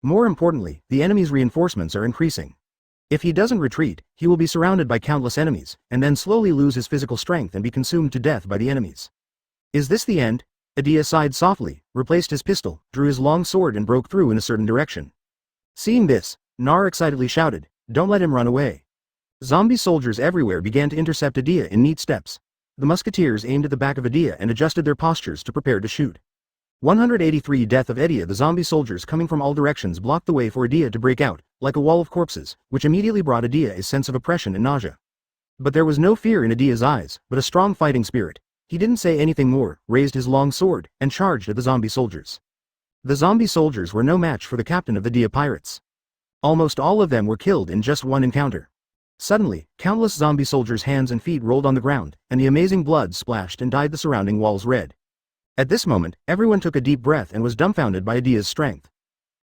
More importantly, the enemy's reinforcements are increasing. If he doesn't retreat, he will be surrounded by countless enemies, and then slowly lose his physical strength and be consumed to death by the enemies. Is this the end? Adia sighed softly, replaced his pistol, drew his long sword and broke through in a certain direction. Seeing this, Nar excitedly shouted, "Don't let him run away." Zombie soldiers everywhere began to intercept Adia in neat steps. The musketeers aimed at the back of Adia and adjusted their postures to prepare to shoot. 183 Death of Adia. The zombie soldiers coming from all directions blocked the way for Adia to break out, like a wall of corpses, which immediately brought Adia a sense of oppression and nausea. But there was no fear in Adia's eyes, but a strong fighting spirit. He didn't say anything more, raised his long sword, and charged at the zombie soldiers. The zombie soldiers were no match for the captain of the Adia pirates. Almost all of them were killed in just one encounter. Suddenly, countless zombie soldiers' hands and feet rolled on the ground, and the amazing blood splashed and dyed the surrounding walls red. At this moment, everyone took a deep breath and was dumbfounded by Adia's strength.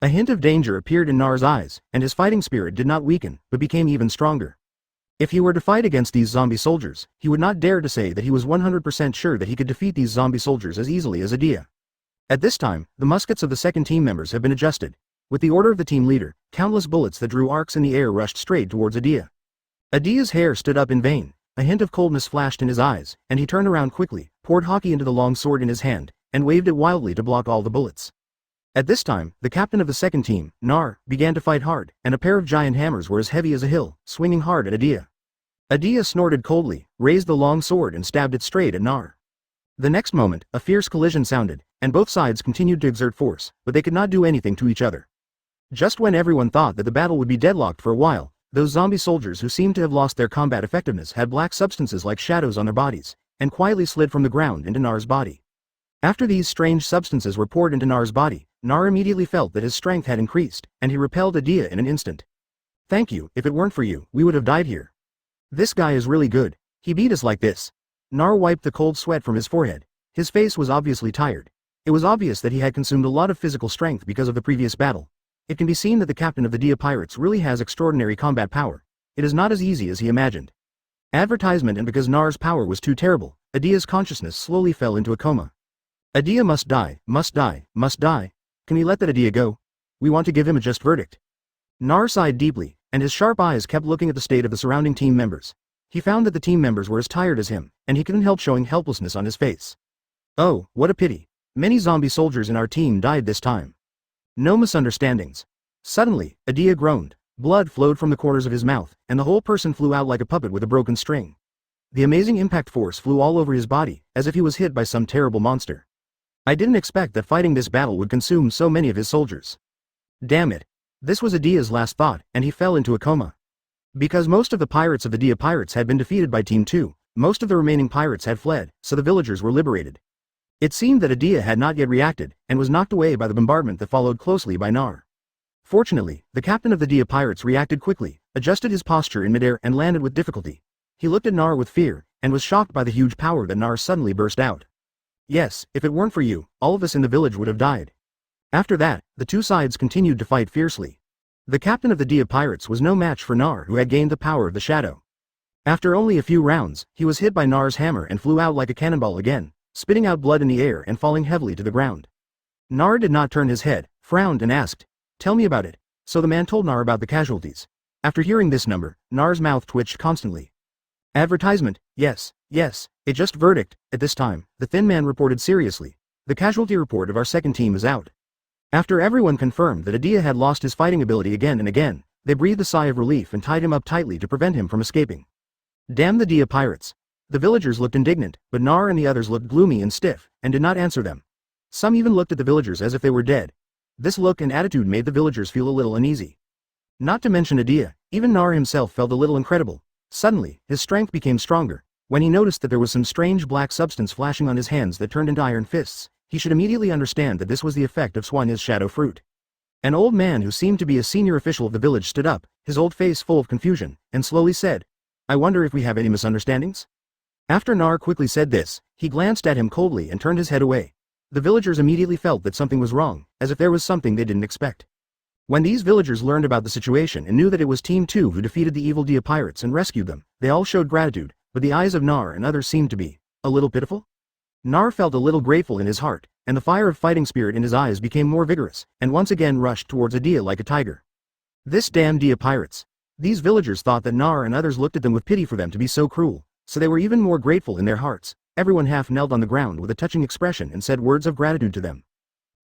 A hint of danger appeared in Nar's eyes, and his fighting spirit did not weaken, but became even stronger. If he were to fight against these zombie soldiers, he would not dare to say that he was 100% sure that he could defeat these zombie soldiers as easily as Adia. At this time, the muskets of the second team members have been adjusted. With the order of the team leader, countless bullets that drew arcs in the air rushed straight towards Adia. Adia's hair stood up in vain, a hint of coldness flashed in his eyes, and he turned around quickly, poured Haki into the long sword in his hand, and waved it wildly to block all the bullets. At this time, the captain of the second team, Nar, began to fight hard, and a pair of giant hammers were as heavy as a hill, swinging hard at Adia. Adia snorted coldly, raised the long sword and stabbed it straight at Nar. The next moment, a fierce collision sounded, and both sides continued to exert force, but they could not do anything to each other. Just when everyone thought that the battle would be deadlocked for a while, those zombie soldiers who seemed to have lost their combat effectiveness had black substances like shadows on their bodies, and quietly slid from the ground into Nar's body. After these strange substances were poured into Nar's body, Nar immediately felt that his strength had increased, and he repelled Adia in an instant. "Thank you, if it weren't for you, we would have died here. This guy is really good. He beat us like this." Nar wiped the cold sweat from his forehead. His face was obviously tired. It was obvious that he had consumed a lot of physical strength because of the previous battle. It can be seen that the captain of the Adia pirates really has extraordinary combat power. It is not as easy as he imagined. Advertisement. And because Nar's power was too terrible, Adia's consciousness slowly fell into a coma. "Adia must die, must die, must die. Can we let that Adia go? We want to give him a just verdict." Nar sighed deeply, and his sharp eyes kept looking at the state of the surrounding team members. He found that the team members were as tired as him, and he couldn't help showing helplessness on his face. "Oh, what a pity. Many zombie soldiers in our team died this time. No misunderstandings." Suddenly, Adia groaned. Blood flowed from the corners of his mouth, and the whole person flew out like a puppet with a broken string. The amazing impact force flew all over his body, as if he was hit by some terrible monster. "I didn't expect that fighting this battle would consume so many of his soldiers. Damn it." This was Adia's last thought, and he fell into a coma. Because most of the pirates of the Adia pirates had been defeated by Team 2, most of the remaining pirates had fled, so the villagers were liberated. It seemed that Adia had not yet reacted, and was knocked away by the bombardment that followed closely by Nar. Fortunately, the captain of the Adia pirates reacted quickly, adjusted his posture in midair and landed with difficulty. He looked at Nar with fear, and was shocked by the huge power that Nar suddenly burst out. "Yes, if it weren't for you, all of us in the village would have died." After that, the two sides continued to fight fiercely. The captain of the Adia pirates was no match for Nar, who had gained the power of the shadow. After only a few rounds, he was hit by Nar's hammer and flew out like a cannonball again, spitting out blood in the air and falling heavily to the ground. Nar did not turn his head, frowned and asked, "Tell me about it." So the man told Nar about the casualties. After hearing this number, Nar's mouth twitched constantly. Advertisement, yes, it just verdict. At this time, the thin man reported seriously. The casualty report of our second team is out. After everyone confirmed that Adia had lost his fighting ability again and again, they breathed a sigh of relief and tied him up tightly to prevent him from escaping. Damn the Dia pirates. The villagers looked indignant, but Nar and the others looked gloomy and stiff, and did not answer them. Some even looked at the villagers as if they were dead. This look and attitude made the villagers feel a little uneasy. Not to mention Adia, even Nar himself felt a little incredible. Suddenly, his strength became stronger. When he noticed that there was some strange black substance flashing on his hands that turned into iron fists, he should immediately understand that this was the effect of Swanya's shadow fruit. An old man who seemed to be a senior official of the village stood up, his old face full of confusion, and slowly said, "I wonder if we have any misunderstandings?" After Nar quickly said this, he glanced at him coldly and turned his head away. The villagers immediately felt that something was wrong, as if there was something they didn't expect. When these villagers learned about the situation and knew that it was Team 2 who defeated the evil Dia pirates and rescued them, they all showed gratitude, but the eyes of Nar and others seemed to be a little pitiful. Nar felt a little grateful in his heart, and the fire of fighting spirit in his eyes became more vigorous, and once again rushed towards Adia like a tiger. This damn Dia pirates. These villagers thought that Nar and others looked at them with pity for them to be so cruel, so they were even more grateful in their hearts. Everyone half knelt on the ground with a touching expression and said words of gratitude to them.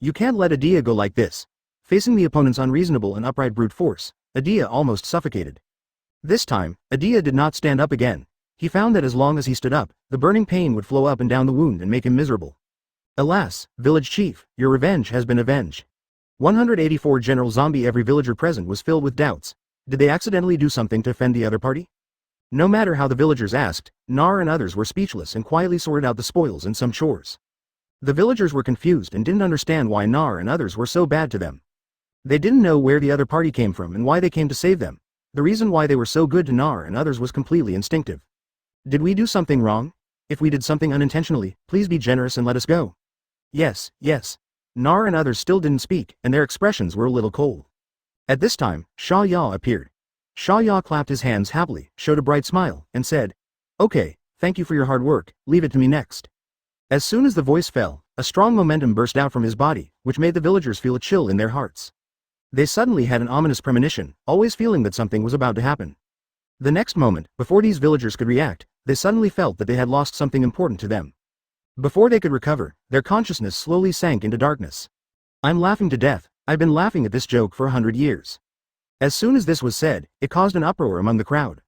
You can't let Adia go like this. Facing the opponent's unreasonable and upright brute force, Adia almost suffocated. This time, Adia did not stand up again. He found that as long as he stood up, the burning pain would flow up and down the wound and make him miserable. Alas, village chief, your revenge has been avenged. 184 General Zombie. Every villager present was filled with doubts. Did they accidentally do something to offend the other party? No matter how the villagers asked, Nar and others were speechless and quietly sorted out the spoils and some chores. The villagers were confused and didn't understand why Nar and others were so bad to them. They didn't know where the other party came from and why they came to save them. The reason why they were so good to Nar and others was completely instinctive. Did we do something wrong? If we did something unintentionally, please be generous and let us go. Yes. Nar and others still didn't speak, and their expressions were a little cold. At this time, Sha Ya appeared. Sha Ya clapped his hands happily, showed a bright smile, and said, "Okay, thank you for your hard work, leave it to me next." As soon as the voice fell, a strong momentum burst out from his body, which made the villagers feel a chill in their hearts. They suddenly had an ominous premonition, always feeling that something was about to happen. The next moment, before these villagers could react, they suddenly felt that they had lost something important to them. Before they could recover, their consciousness slowly sank into darkness. I'm laughing to death. I've been laughing at this joke for 100 years. As soon as this was said, it caused an uproar among the crowd.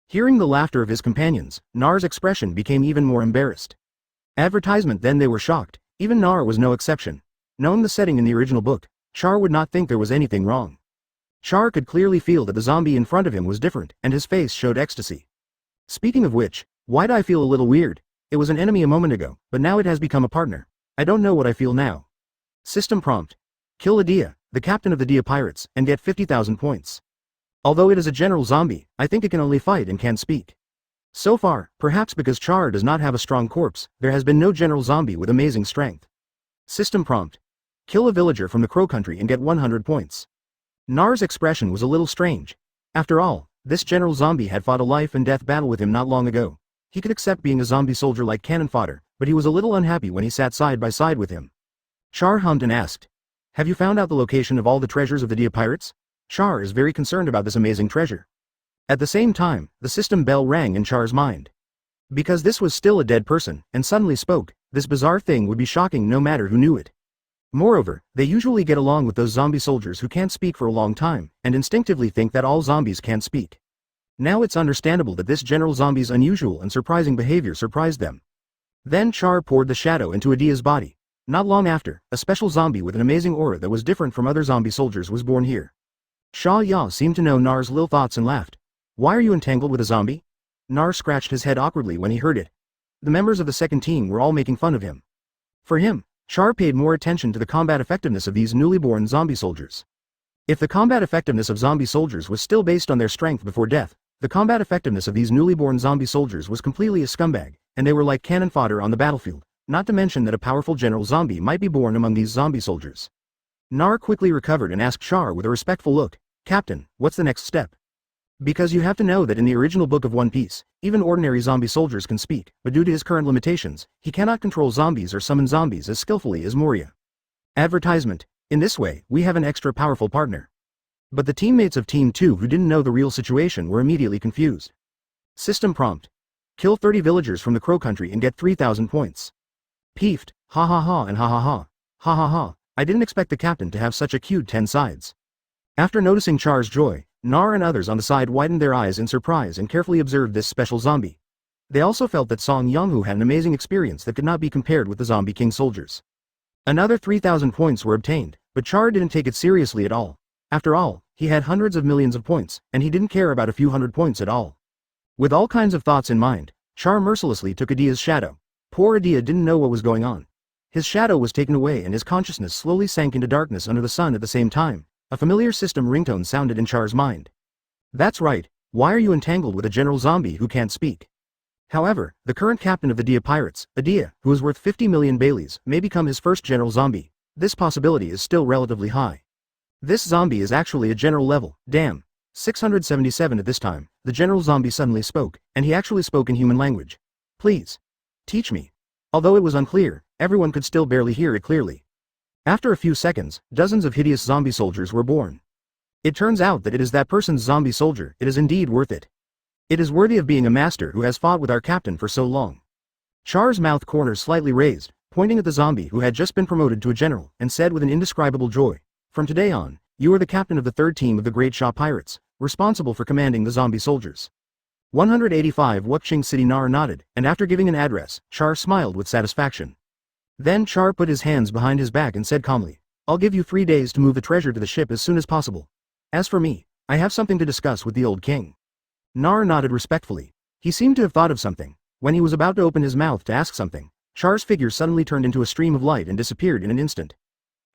Hearing the laughter of his companions, Nar's expression became even more embarrassed. Advertisement. Then they were shocked. Even Nar was no exception. Knowing the setting in the original book, Char would not think there was anything wrong. Char could clearly feel that the zombie in front of him was different, and his face showed ecstasy. Speaking of which, why'd I feel a little weird? It was an enemy a moment ago, but now it has become a partner. I don't know what I feel now. System prompt. Kill Adia, the captain of the Dia pirates, and get 50,000 points. Although it is a general zombie, I think it can only fight and can't speak. So far, perhaps because Char does not have a strong corpse, there has been no general zombie with amazing strength. System prompt. Kill a villager from the Crow Country and get 100 points. Nar's expression was a little strange. After all, this general zombie had fought a life and death battle with him not long ago. He could accept being a zombie soldier like cannon fodder, but he was a little unhappy when he sat side by side with him. Char hummed and asked, "Have you found out the location of all the treasures of the Dia pirates?" Char is very concerned about this amazing treasure. At the same time, the system bell rang in Char's mind. Because this was still a dead person, and suddenly spoke, this bizarre thing would be shocking no matter who knew it. Moreover, they usually get along with those zombie soldiers who can't speak for a long time, and instinctively think that all zombies can't speak. Now it's understandable that this general zombie's unusual and surprising behavior surprised them. Then Char poured the shadow into Adia's body. Not long after, a special zombie with an amazing aura that was different from other zombie soldiers was born here. Sha Ya seemed to know Nar's little thoughts and laughed. "Why are you entangled with a zombie?" Nar scratched his head awkwardly when he heard it. The members of the second team were all making fun of him. For him, Char paid more attention to the combat effectiveness of these newly born zombie soldiers. If the combat effectiveness of zombie soldiers was still based on their strength before death, the combat effectiveness of these newly born zombie soldiers was completely a scumbag, and they were like cannon fodder on the battlefield, not to mention that a powerful general zombie might be born among these zombie soldiers. Nar quickly recovered and asked Char with a respectful look, "Captain, what's the next step?" Because you have to know that in the original book of One Piece, even ordinary zombie soldiers can speak, but due to his current limitations, he cannot control zombies or summon zombies as skillfully as Moria. Advertisement. In this way, we have an extra powerful partner. But the teammates of Team 2 who didn't know the real situation were immediately confused. System prompt. Kill 30 villagers from the Crow Country and get 3,000 points. Peeved, ha ha ha and ha ha ha. Ha ha ha, I didn't expect the captain to have such a cute 10 sides. After noticing Char's joy, Nar and others on the side widened their eyes in surprise and carefully observed this special zombie. They also felt that Song Yonghu had an amazing experience that could not be compared with the Zombie King soldiers. Another 3,000 points were obtained, but Char didn't take it seriously at all. After all, he had hundreds of millions of points, and he didn't care about a few hundred points at all. With all kinds of thoughts in mind, Char mercilessly took Adia's shadow. Poor Adia didn't know what was going on. His shadow was taken away and his consciousness slowly sank into darkness under the sun at the same time. A familiar system ringtone sounded in Char's mind. That's right, why are you entangled with a general zombie who can't speak? However, the current captain of the Dia Pirates, Adia, who is worth 50 million Baileys, may become his first general zombie. This possibility is still relatively high. This zombie is actually a general level, damn. 677 at this time, the general zombie suddenly spoke, and he actually spoke in human language. Please. Teach me. Although it was unclear, everyone could still barely hear it clearly. After a few seconds, dozens of hideous zombie soldiers were born. It turns out that it is that person's zombie soldier, it is indeed worth it. It is worthy of being a master who has fought with our captain for so long. Char's mouth corners slightly raised, pointing at the zombie who had just been promoted to a general, and said with an indescribable joy, from today on, you are the captain of the third team of the Great Sha Pirates, responsible for commanding the zombie soldiers. 185 Wuxing City. Nar nodded, and after giving an address, Char smiled with satisfaction. Then Char put his hands behind his back and said calmly, I'll give you 3 days to move the treasure to the ship as soon as possible. As for me, I have something to discuss with the old king. Nar nodded respectfully. He seemed to have thought of something. When he was about to open his mouth to ask something, Char's figure suddenly turned into a stream of light and disappeared in an instant.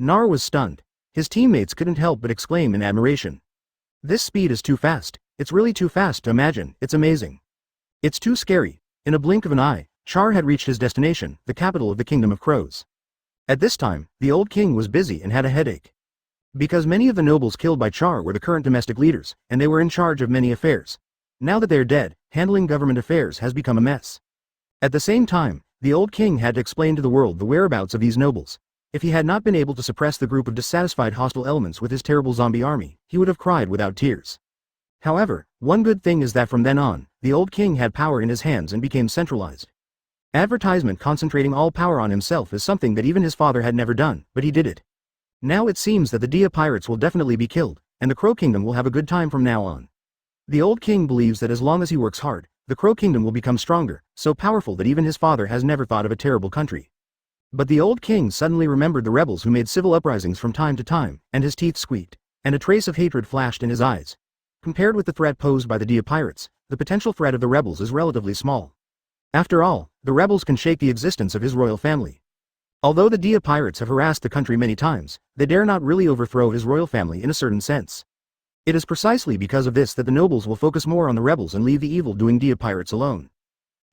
Nar was stunned. His teammates couldn't help but exclaim in admiration. This speed is too fast. It's really too fast to imagine. It's amazing. It's too scary. In a blink of an eye, Char had reached his destination, the capital of the Kingdom of Crows. At this time, the old king was busy and had a headache. Because many of the nobles killed by Char were the current domestic leaders, and they were in charge of many affairs. Now that they're dead, handling government affairs has become a mess. At the same time, the old king had to explain to the world the whereabouts of these nobles. If he had not been able to suppress the group of dissatisfied hostile elements with his terrible zombie army, he would have cried without tears. However, one good thing is that from then on, the old king had power in his hands and became centralized. Advertisement concentrating all power on himself is something that even his father had never done, but he did it. Now it seems that the Dia pirates will definitely be killed, and the Crow Kingdom will have a good time from now on. The old king believes that as long as he works hard, the Crow Kingdom will become stronger, so powerful that even his father has never thought of a terrible country. But the old king suddenly remembered the rebels who made civil uprisings from time to time, and his teeth squeaked, and a trace of hatred flashed in his eyes. Compared with the threat posed by the Dia pirates, the potential threat of the rebels is relatively small. After all, the rebels can shake the existence of his royal family. Although the Dia pirates have harassed the country many times, they dare not really overthrow his royal family in a certain sense. It is precisely because of this that the nobles will focus more on the rebels and leave the evil-doing Dia pirates alone.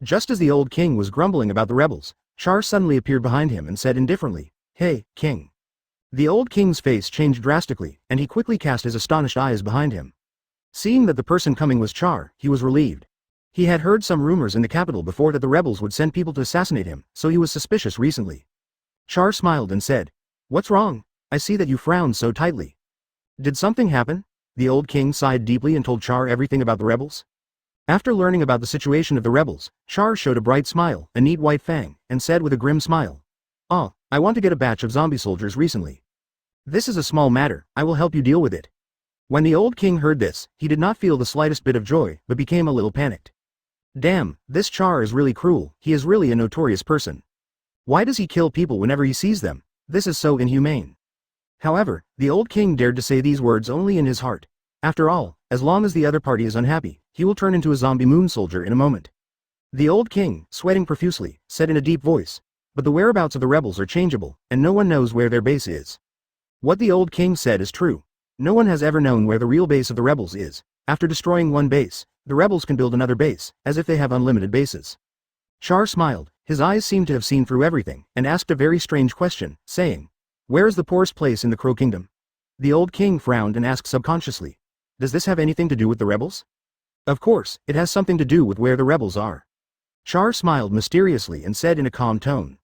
Just as the old king was grumbling about the rebels, Char suddenly appeared behind him and said indifferently, "Hey, king." The old king's face changed drastically, and he quickly cast his astonished eyes behind him. Seeing that the person coming was Char, he was relieved. He had heard some rumors in the capital before that the rebels would send people to assassinate him, so he was suspicious recently. Char smiled and said, "What's wrong? I see that you frowned so tightly. Did something happen?" The old king sighed deeply and told Char everything about the rebels. After learning about the situation of the rebels, Char showed a bright smile, a neat white fang, and said with a grim smile, "Oh, I want to get a batch of zombie soldiers recently. This is a small matter, I will help you deal with it." When the old king heard this, he did not feel the slightest bit of joy, but became a little panicked. Damn, this Char is really cruel, he is really a notorious person. Why does he kill people whenever he sees them? This is so inhumane. However, the old king dared to say these words only in his heart. After all, as long as the other party is unhappy, he will turn into a zombie moon soldier in a moment. The old king, sweating profusely, said in a deep voice, "But the whereabouts of the rebels are changeable, and no one knows where their base is." What the old king said is true. No one has ever known where the real base of the rebels is. After destroying one base, the rebels can build another base, as if they have unlimited bases. Char smiled, his eyes seemed to have seen through everything, and asked a very strange question, saying, "Where is the poorest place in the Crow Kingdom?" The old king frowned and asked subconsciously, "Does this have anything to do with the rebels?" Of course, it has something to do with where the rebels are. Char smiled mysteriously and said in a calm tone.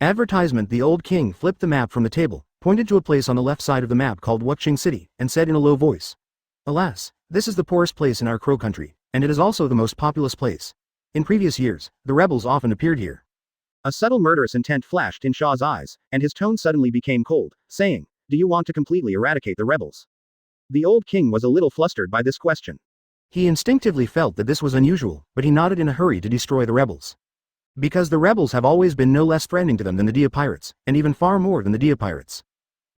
Advertisement. The old king flipped the map from the table, pointed to a place on the left side of the map called Wuqing City, and said in a low voice. Alas, this is the poorest place in our Crow country, and it is also the most populous place. In previous years, the rebels often appeared here. A subtle murderous intent flashed in Shaw's eyes, and his tone suddenly became cold, saying, "Do you want to completely eradicate the rebels?" The old king was a little flustered by this question. He instinctively felt that this was unusual, but he nodded in a hurry to destroy the rebels. Because the rebels have always been no less threatening to them than the Dia Pirates, and even far more than the Dia Pirates.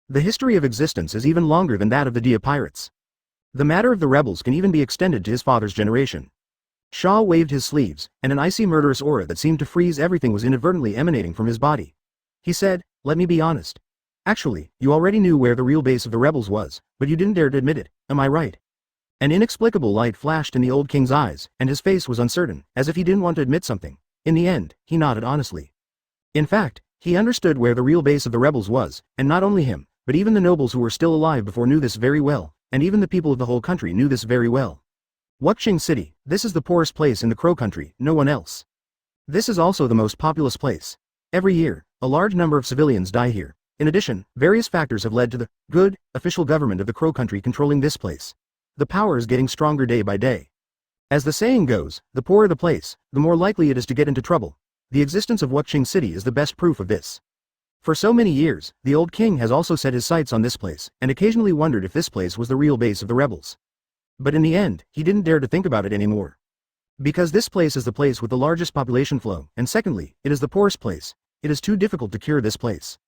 The history of existence is even longer than that of the Dia Pirates. The matter of the rebels can even be extended to his father's generation. Shaw waved his sleeves, and an icy murderous aura that seemed to freeze everything was inadvertently emanating from his body. He said, "Let me be honest. Actually, you already knew where the real base of the rebels was, but you didn't dare to admit it, am I right?" An inexplicable light flashed in the old king's eyes, and his face was uncertain, as if he didn't want to admit something. In the end, he nodded honestly. In fact, he understood where the real base of the rebels was, and not only him, but even the nobles who were still alive before knew this very well, and even the people of the whole country knew this very well. Wuqing City, this is the poorest place in the Crow country, no one else. This is also the most populous place. Every year, a large number of civilians die here. In addition, various factors have led to the good, official government of the Crow country controlling this place. The power is getting stronger day by day. As the saying goes, the poorer the place, the more likely it is to get into trouble. The existence of Wuqing City is the best proof of this. For so many years, the old king has also set his sights on this place, and occasionally wondered if this place was the real base of the rebels. But in the end, he didn't dare to think about it anymore. Because this place is the place with the largest population flow, and secondly, it is the poorest place, it is too difficult to cure this place.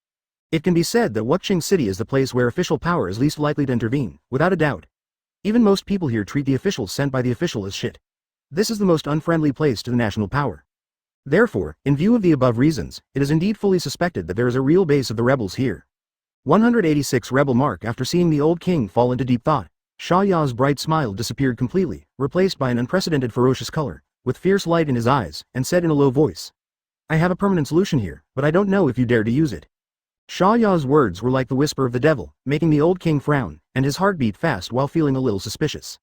It can be said that Wuqing City is the place where official power is least likely to intervene, without a doubt. Even most people here treat the officials sent by the official as shit. This is the most unfriendly place to the national power. Therefore, in view of the above reasons, it is indeed fully suspected that there is a real base of the rebels here. 186 Rebel Mark. After seeing the old king fall into deep thought, Sha Ya's bright smile disappeared completely, replaced by an unprecedented ferocious color, with fierce light in his eyes, and said in a low voice. "I have a permanent solution here, but I don't know if you dare to use it." Sha Ya's words were like the whisper of the devil, making the old king frown, and his heart beat fast while feeling a little suspicious.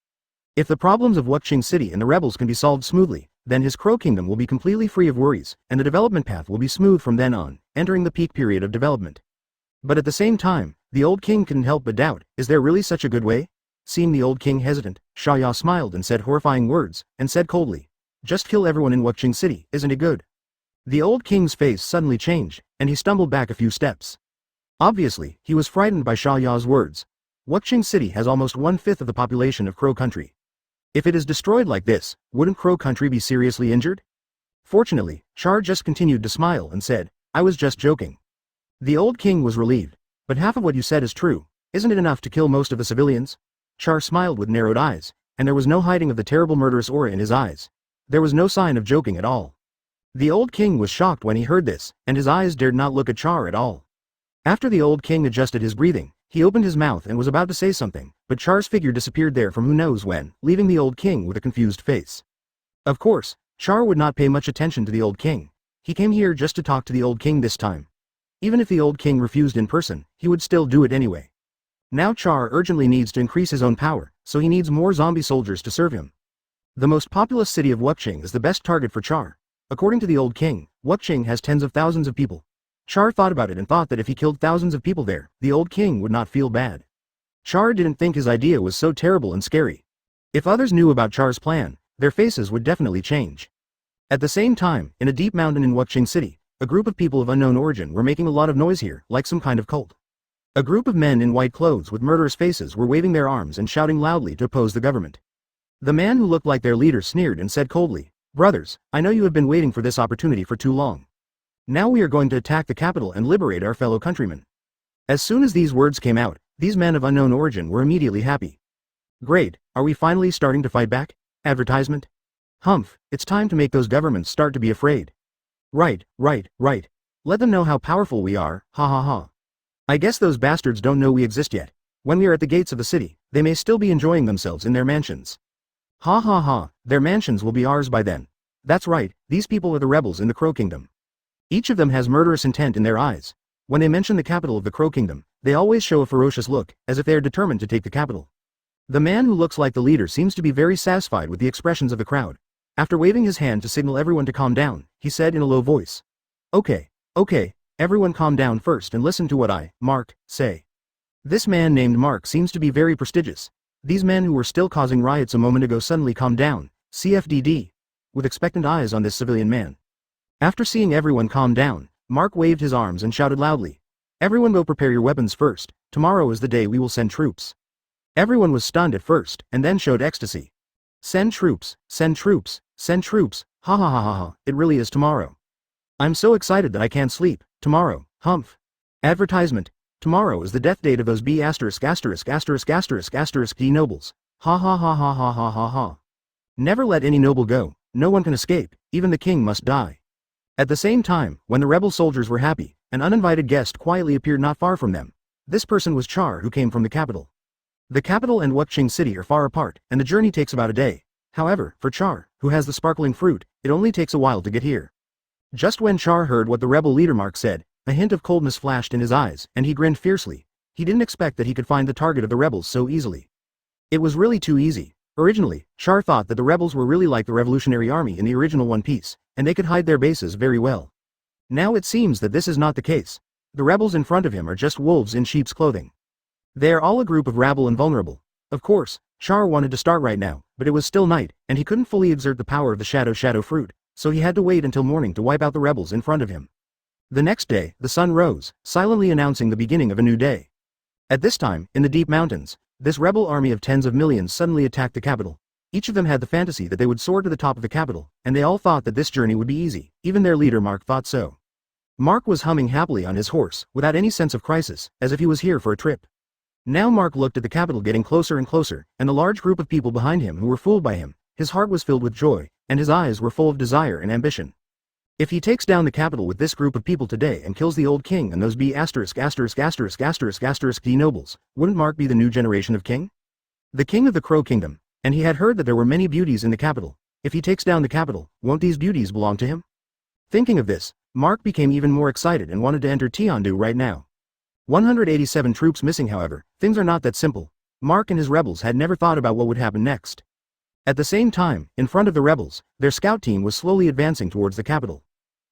If the problems of Wuqing City and the rebels can be solved smoothly, then his Crow Kingdom will be completely free of worries, and the development path will be smooth from then on, entering the peak period of development. But at the same time, the old king couldn't help but doubt, is there really such a good way? Seeing the old king hesitant, Sha Ya smiled and said horrifying words, and said coldly, "Just kill everyone in Wuqing City, isn't it good?" The old king's face suddenly changed, and he stumbled back a few steps. Obviously, he was frightened by Sha Ya's words. Wuqing City has almost 1/5 of the population of Crow Country. If it is destroyed like this, wouldn't Crow Country be seriously injured? Fortunately, Char just continued to smile and said, "I was just joking." The old king was relieved. "But half of what you said is true. Isn't it enough to kill most of the civilians?" Char smiled with narrowed eyes, and there was no hiding of the terrible murderous aura in his eyes. There was no sign of joking at all. The old king was shocked when he heard this, and his eyes dared not look at Char at all. After the old king adjusted his breathing, he opened his mouth and was about to say something, but Char's figure disappeared there from who knows when, leaving the old king with a confused face. Of course, Char would not pay much attention to the old king. He came here just to talk to the old king this time. Even if the old king refused in person, he would still do it anyway. Now Char urgently needs to increase his own power, so he needs more zombie soldiers to serve him. The most populous city of Wuqing is the best target for Char. According to the old king, Wuqing has tens of thousands of people. Char thought about it and thought that if he killed thousands of people there, the old king would not feel bad. Char didn't think his idea was so terrible and scary. If others knew about Char's plan, their faces would definitely change. At the same time, in a deep mountain in Wuqing City, a group of people of unknown origin were making a lot of noise here, like some kind of cult. A group of men in white clothes with murderous faces were waving their arms and shouting loudly to oppose the government. The man who looked like their leader sneered and said coldly, "Brothers, I know you have been waiting for this opportunity for too long. Now we are going to attack the capital and liberate our fellow countrymen." As soon as these words came out, these men of unknown origin were immediately happy. "Great, are we finally starting to fight back? Advertisement? Humph, it's time to make those governments start to be afraid. Right. Let them know how powerful we are, ha ha ha. I guess those bastards don't know we exist yet. When we are at the gates of the city, they may still be enjoying themselves in their mansions. Ha ha ha, their mansions will be ours by then. That's right, these people are the rebels in the Crow Kingdom. Each of them has murderous intent in their eyes. When they mention the capital of the Crow Kingdom, they always show a ferocious look, as if they are determined to take the capital. The man who looks like the leader seems to be very satisfied with the expressions of the crowd. After waving his hand to signal everyone to calm down, he said in a low voice. Okay, everyone calm down first and listen to what I, Mark, say. This man named Mark seems to be very prestigious. These men who were still causing riots a moment ago suddenly calmed down, CFDD, with expectant eyes on this civilian man. After seeing everyone calm down, Mark waved his arms and shouted loudly. Everyone go prepare your weapons first, tomorrow is the day we will send troops. Everyone was stunned at first, and then showed ecstasy. Send troops, send troops, send troops, ha ha ha ha ha, it really is tomorrow. I'm so excited that I can't sleep, tomorrow, humph. Advertisement, tomorrow is the death date of those B**************** D nobles, ha ha ha ha ha ha ha ha. Never let any noble go, no one can escape, even the king must die. At the same time, when the rebel soldiers were happy, an uninvited guest quietly appeared not far from them. This person was Char, who came from the capital. The capital and Wuqing city are far apart, and the journey takes about a day. However, for Char, who has the sparkling fruit, it only takes a while to get here. Just when Char heard what the rebel leader Mark said, a hint of coldness flashed in his eyes, and he grinned fiercely. He didn't expect that he could find the target of the rebels so easily. It was really too easy. Originally, Char thought that the rebels were really like the Revolutionary Army in the original One Piece, and they could hide their bases very well. Now it seems that this is not the case. The rebels in front of him are just wolves in sheep's clothing. They are all a group of rabble and vulnerable. Of course, Char wanted to start right now, but it was still night, and he couldn't fully exert the power of the shadow fruit, so he had to wait until morning to wipe out the rebels in front of him. The next day, the sun rose, silently announcing the beginning of a new day. At this time, in the deep mountains, this rebel army of tens of millions suddenly attacked the capital. Each of them had the fantasy that they would soar to the top of the capital, and they all thought that this journey would be easy, even their leader Mark thought so. Mark was humming happily on his horse, without any sense of crisis, as if he was here for a trip. Now Mark looked at the capital getting closer and closer, and the large group of people behind him who were fooled by him. His heart was filled with joy, and his eyes were full of desire and ambition. If he takes down the capital with this group of people today and kills the old king and those D nobles, wouldn't Mark be the new generation of king? The king of the Crow Kingdom, and he had heard that there were many beauties in the capital. If he takes down the capital, won't these beauties belong to him? Thinking of this, Mark became even more excited and wanted to enter Tiandu right now. 187 troops missing. However, things are not that simple. Mark and his rebels had never thought about what would happen next. At the same time, in front of the rebels, their scout team was slowly advancing towards the capital.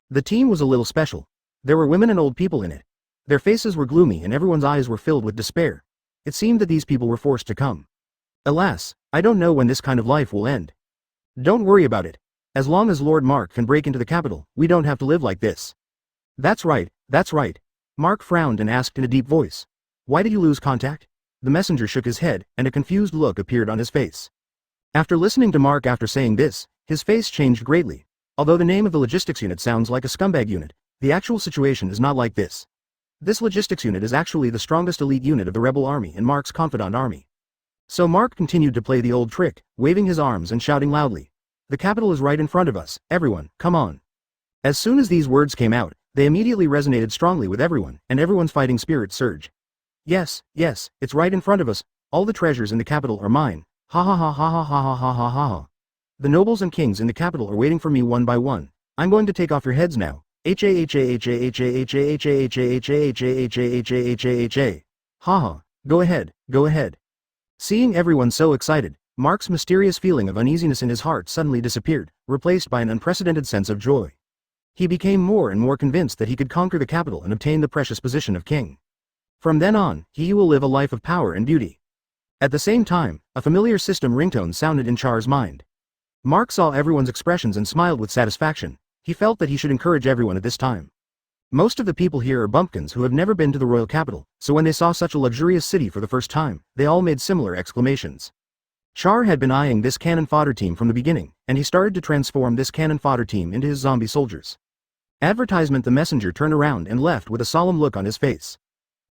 The team was a little special. There were women and old people in it. Their faces were gloomy and everyone's eyes were filled with despair. It seemed that these people were forced to come. Alas, I don't know when this kind of life will end. Don't worry about it. As long as Lord Mark can break into the capital, we don't have to live like this. That's right, that's right. Mark frowned and asked in a deep voice. Why did you lose contact? The messenger shook his head, and a confused look appeared on his face. After listening to Mark after saying this, his face changed greatly. Although the name of the logistics unit sounds like a scumbag unit, the actual situation is not like this. This logistics unit is actually the strongest elite unit of the rebel army and Mark's confidant army. So Mark continued to play the old trick, waving his arms and shouting loudly. The capital is right in front of us, everyone, come on. As soon as these words came out, they immediately resonated strongly with everyone, and everyone's fighting spirit surged. Yes, it's right in front of us, all the treasures in the capital are mine, ha ha ha ha ha ha ha ha ha ha. The nobles and kings in the capital are waiting for me one by one. I'm going to take off your heads now. Haha, go ahead. Seeing everyone so excited, Mark's mysterious feeling of uneasiness in his heart suddenly disappeared, replaced by an unprecedented sense of joy. He became more and more convinced that he could conquer the capital and obtain the precious position of king. From then on, he will live a life of power and beauty. At the same time, a familiar system ringtone sounded in Char's mind. Mark saw everyone's expressions and smiled with satisfaction. He felt that he should encourage everyone at this time. Most of the people here are bumpkins who have never been to the royal capital, so when they saw such a luxurious city for the first time, they all made similar exclamations. Char had been eyeing this cannon fodder team from the beginning, and he started to transform this cannon fodder team into his zombie soldiers. Advertisement. The messenger turned around and left with a solemn look on his face.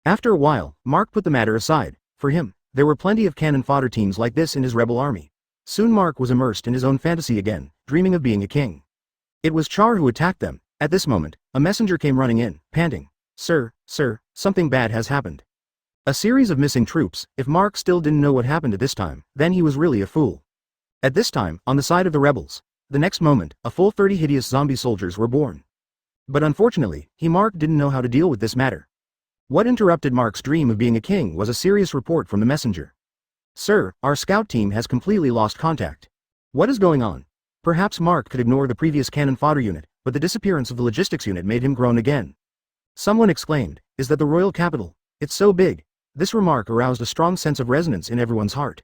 After a while, Mark put the matter aside. For him, there were plenty of cannon fodder teams like this in his rebel army. Soon Mark was immersed in his own fantasy again, dreaming of being a king. It was Char who attacked them. At this moment, a messenger came running in, panting. Sir, something bad has happened. A series of missing troops. If Mark still didn't know what happened at this time, then he was really a fool. At this time, on the side of the rebels, the next moment, a full 30 hideous zombie soldiers were born. But unfortunately, Mark didn't know how to deal with this matter. What interrupted Mark's dream of being a king was a serious report from the messenger. Sir, our scout team has completely lost contact. What is going on? Perhaps Mark could ignore the previous cannon fodder unit, but the disappearance of the logistics unit made him groan again. Someone exclaimed, "Is that the royal capital? It's so big." This remark aroused a strong sense of resonance in everyone's heart.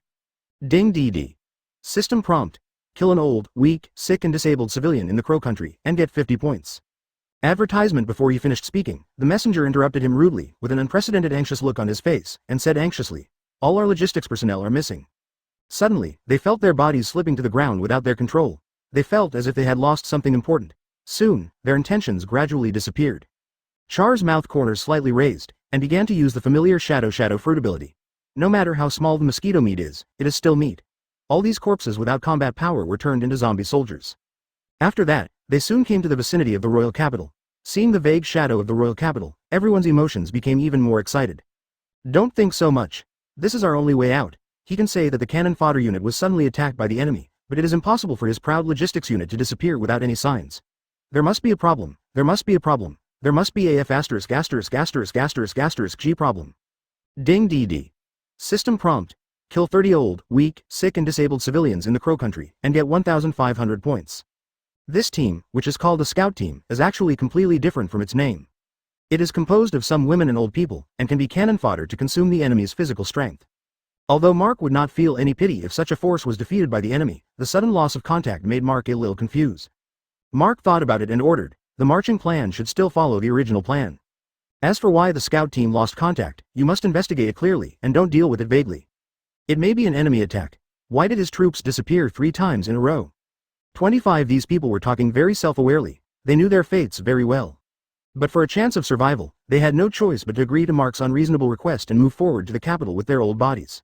Ding DD. System prompt. Kill an old, weak, sick and disabled civilian in the Crow Country, and get 50 points. Advertisement. Before he finished speaking, the messenger interrupted him rudely, with an unprecedented anxious look on his face, and said anxiously, "All our logistics personnel are missing." Suddenly, they felt their bodies slipping to the ground without their control. They felt as if they had lost something important. Soon, their intentions gradually disappeared. Char's mouth corners slightly raised, and began to use the familiar shadow fruit ability. No matter how small the mosquito meat is, it is still meat. All these corpses without combat power were turned into zombie soldiers. After that, they soon came to the vicinity of the royal capital. Seeing the vague shadow of the royal capital, everyone's emotions became even more excited. Don't think so much. This is our only way out. He can say that the cannon fodder unit was suddenly attacked by the enemy, but it is impossible for his proud logistics unit to disappear without any signs. There must be a problem. There must be a problem. There must be a G problem. Ding DD. System prompt. Kill 30 old, weak, sick and disabled civilians in the Crow Country, and get 1,500 points. This team, which is called a scout team, is actually completely different from its name. It is composed of some women and old people, and can be cannon fodder to consume the enemy's physical strength. Although Mark would not feel any pity if such a force was defeated by the enemy, the sudden loss of contact made Mark a little confused. Mark thought about it and ordered, the marching plan should still follow the original plan. As for why the scout team lost contact, you must investigate it clearly and don't deal with it vaguely. It may be an enemy attack. Why did his troops disappear 3 times in a row? 25. These people were talking very self-awarely. They knew their fates very well. But for a chance of survival, they had no choice but to agree to Mark's unreasonable request and move forward to the capital with their old bodies.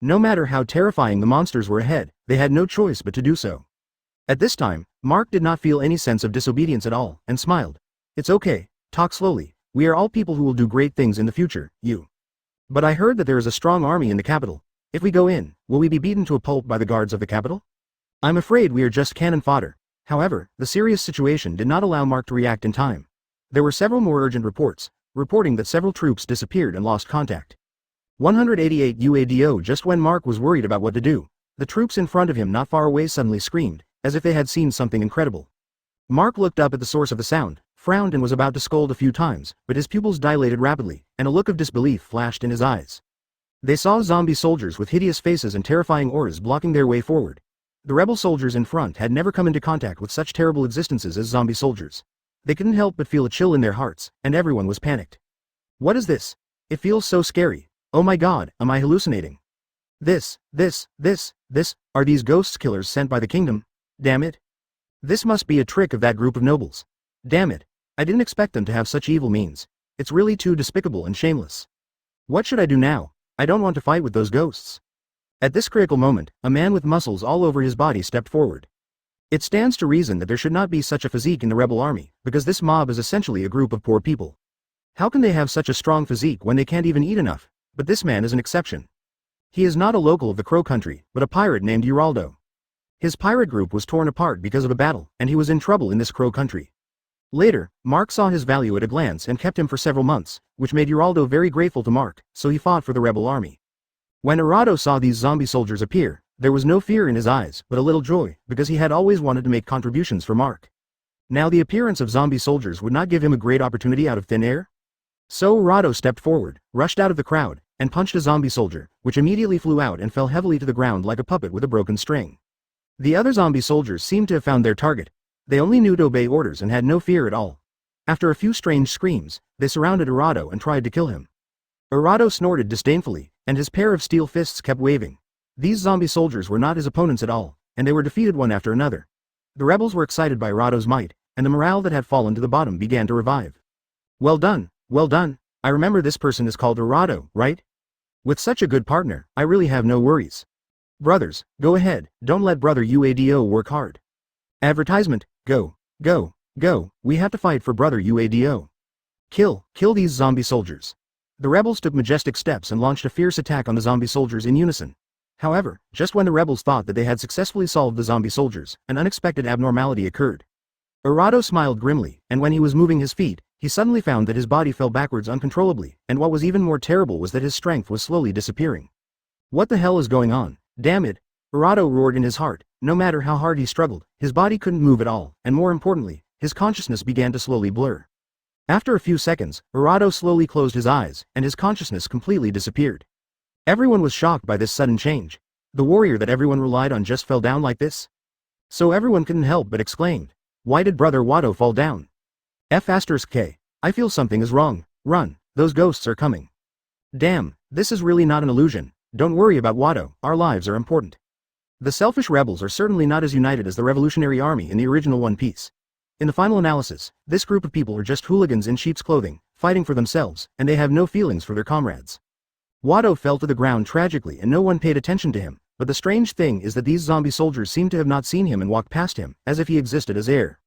No matter how terrifying the monsters were ahead, they had no choice but to do so. At this time, Mark did not feel any sense of disobedience at all, and smiled. It's okay, talk slowly, we are all people who will do great things in the future, you. But I heard that there is a strong army in the capital. If we go in, will we be beaten to a pulp by the guards of the capital? I'm afraid we are just cannon fodder. However, the serious situation did not allow Mark to react in time. There were several more urgent reports, reporting that several troops disappeared and lost contact. 188 UADO. Just when Mark was worried about what to do, the troops in front of him not far away suddenly screamed, as if they had seen something incredible. Mark looked up at the source of the sound, frowned and was about to scold a few times, but his pupils dilated rapidly, and a look of disbelief flashed in his eyes. They saw zombie soldiers with hideous faces and terrifying auras blocking their way forward. The rebel soldiers in front had never come into contact with such terrible existences as zombie soldiers. They couldn't help but feel a chill in their hearts, and everyone was panicked. What is this? It feels so scary. Oh my god, am I hallucinating? This, are these ghosts killers sent by the kingdom? Damn it. This must be a trick of that group of nobles. Damn it. I didn't expect them to have such evil means. It's really too despicable and shameless. What should I do now? I don't want to fight with those ghosts. At this critical moment, a man with muscles all over his body stepped forward. It stands to reason that there should not be such a physique in the rebel army, because this mob is essentially a group of poor people. How can they have such a strong physique when they can't even eat enough? But this man is an exception. He is not a local of the Crow Country, but a pirate named Geraldo. His pirate group was torn apart because of a battle, and he was in trouble in this Crow Country. Later, Mark saw his value at a glance and kept him for several months, which made Geraldo very grateful to Mark, so he fought for the rebel army. When Geraldo saw these zombie soldiers appear, there was no fear in his eyes, but a little joy, because he had always wanted to make contributions for Mark. Now the appearance of zombie soldiers would not give him a great opportunity out of thin air? So Geraldo stepped forward, rushed out of the crowd, and punched a zombie soldier, which immediately flew out and fell heavily to the ground like a puppet with a broken string. The other zombie soldiers seemed to have found their target. They only knew to obey orders and had no fear at all. After a few strange screams, they surrounded Geraldo and tried to kill him. Geraldo snorted disdainfully, and his pair of steel fists kept waving. These zombie soldiers were not his opponents at all, and they were defeated one after another. The rebels were excited by Geraldo's might, and the morale that had fallen to the bottom began to revive. Well done, well done. I remember this person is called Geraldo, right? With such a good partner, I really have no worries. Brothers, go ahead, don't let brother UADO work hard. Advertisement, go, we have to fight for brother UADO. Kill these zombie soldiers. The rebels took majestic steps and launched a fierce attack on the zombie soldiers in unison. However, just when the rebels thought that they had successfully solved the zombie soldiers, an unexpected abnormality occurred. Geraldo smiled grimly, and when he was moving his feet, he suddenly found that his body fell backwards uncontrollably, and what was even more terrible was that his strength was slowly disappearing. What the hell is going on? Damn it! Arado roared in his heart. No matter how hard he struggled, his body couldn't move at all, and more importantly, his consciousness began to slowly blur. After a few seconds, Arado slowly closed his eyes, and his consciousness completely disappeared. Everyone was shocked by this sudden change. The warrior that everyone relied on just fell down like this? So everyone couldn't help but exclaimed. Why did Brother Wado fall down? F***K. I feel something is wrong. Run, those ghosts are coming. Damn, this is really not an illusion. Don't worry about Wado, our lives are important. The selfish rebels are certainly not as united as the Revolutionary Army in the original One Piece. In the final analysis, this group of people are just hooligans in sheep's clothing, fighting for themselves, and they have no feelings for their comrades. Wado fell to the ground tragically and no one paid attention to him, but the strange thing is that these zombie soldiers seem to have not seen him and walked past him, as if he existed as air.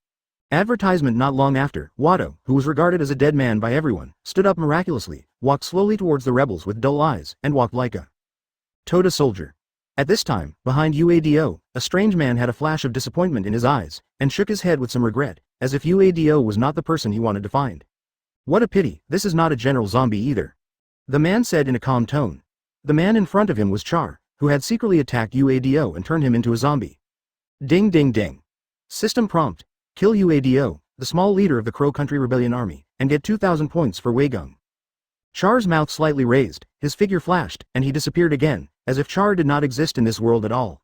Advertisement. Not long after, Wado, who was regarded as a dead man by everyone, stood up miraculously, walked slowly towards the rebels with dull eyes, and walked like a Toda soldier. At this time, behind Uado, a strange man had a flash of disappointment in his eyes, and shook his head with some regret, as if Uado was not the person he wanted to find. What a pity, this is not a general zombie either. The man said in a calm tone. The man in front of him was Char, who had secretly attacked Uado and turned him into a zombie. Ding ding ding. System prompt. Kill Uado, the small leader of the Crow Country Rebellion Army, and get 2,000 points for Weigung. Char's mouth slightly raised, his figure flashed, and he disappeared again, as if Char did not exist in this world at all.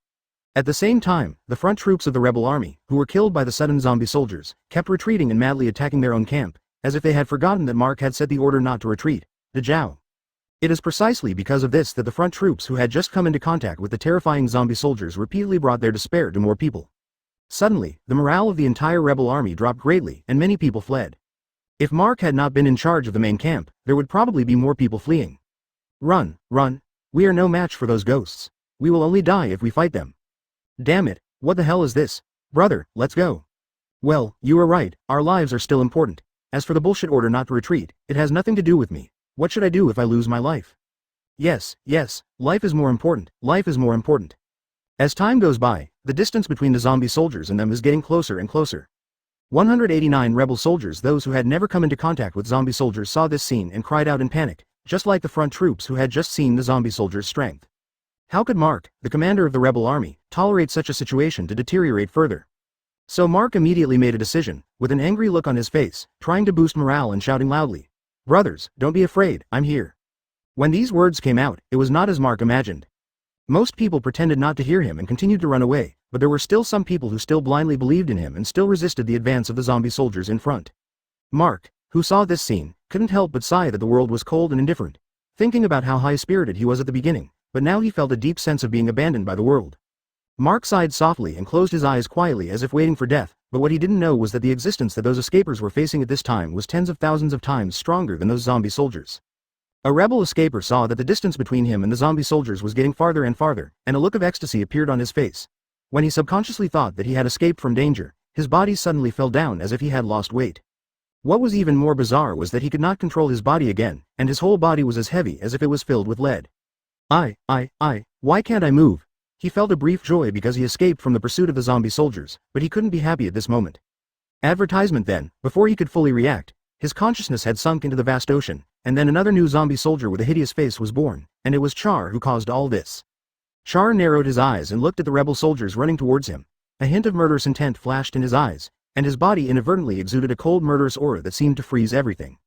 At the same time, the front troops of the rebel army, who were killed by the sudden zombie soldiers, kept retreating and madly attacking their own camp, as if they had forgotten that Mark had set the order not to retreat. The Jiao. It is precisely because of this that the front troops who had just come into contact with the terrifying zombie soldiers repeatedly brought their despair to more people. Suddenly, the morale of the entire rebel army dropped greatly and many people fled. If Mark had not been in charge of the main camp, there would probably be more people fleeing. Run, run. We are no match for those ghosts. We will only die if we fight them. Damn it, what the hell is this? Brother, let's go. Well, you are right, our lives are still important. As for the bullshit order not to retreat, it has nothing to do with me. What should I do if I lose my life? Yes, life is more important, life is more important. As time goes by, the distance between the zombie soldiers and them is getting closer and closer. 189 rebel soldiers. Those who had never come into contact with zombie soldiers saw this scene and cried out in panic, just like the front troops who had just seen the zombie soldiers' strength. How could Mark, the commander of the rebel army, tolerate such a situation to deteriorate further? So Mark immediately made a decision, with an angry look on his face, trying to boost morale and shouting loudly, "Brothers, don't be afraid, I'm here." When these words came out, it was not as Mark imagined. Most people pretended not to hear him and continued to run away, but there were still some people who still blindly believed in him and still resisted the advance of the zombie soldiers in front. Mark, who saw this scene, couldn't help but sigh that the world was cold and indifferent, thinking about how high-spirited he was at the beginning, but now he felt a deep sense of being abandoned by the world. Mark sighed softly and closed his eyes quietly as if waiting for death, but what he didn't know was that the existence that those escapers were facing at this time was tens of thousands of times stronger than those zombie soldiers. A rebel escaper saw that the distance between him and the zombie soldiers was getting farther and farther, and a look of ecstasy appeared on his face. When he subconsciously thought that he had escaped from danger, his body suddenly fell down as if he had lost weight. What was even more bizarre was that he could not control his body again, and his whole body was as heavy as if it was filled with lead. Why can't I move? He felt a brief joy because he escaped from the pursuit of the zombie soldiers, but he couldn't be happy at this moment. Advertisement then, before he could fully react, his consciousness had sunk into the vast ocean, and then another new zombie soldier with a hideous face was born, and it was Char who caused all this. Char narrowed his eyes and looked at the rebel soldiers running towards him. A hint of murderous intent flashed in his eyes, and his body inadvertently exuded a cold murderous aura that seemed to freeze everything.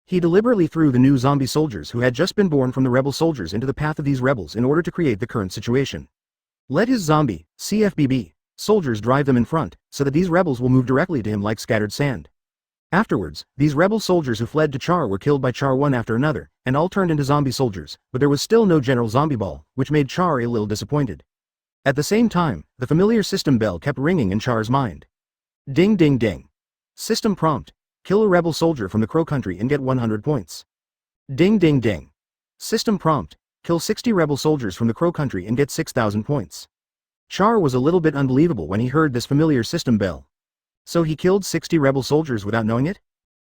He deliberately threw the new zombie soldiers who had just been born from the rebel soldiers into the path of these rebels in order to create the current situation. Let his zombie, CFBB, soldiers drive them in front, so that these rebels will move directly to him like scattered sand. Afterwards, these rebel soldiers who fled to Char were killed by Char one after another, and all turned into zombie soldiers, but there was still no general zombie ball, which made Char a little disappointed. At the same time, the familiar system bell kept ringing in Char's mind. Ding ding ding. System prompt. Kill a rebel soldier from the Crow Country and get 100 points. Ding ding ding. System prompt. Kill 60 rebel soldiers from the Crow Country and get 6,000 points. Char was a little bit unbelievable when he heard this familiar system bell. So he killed 60 rebel soldiers without knowing it?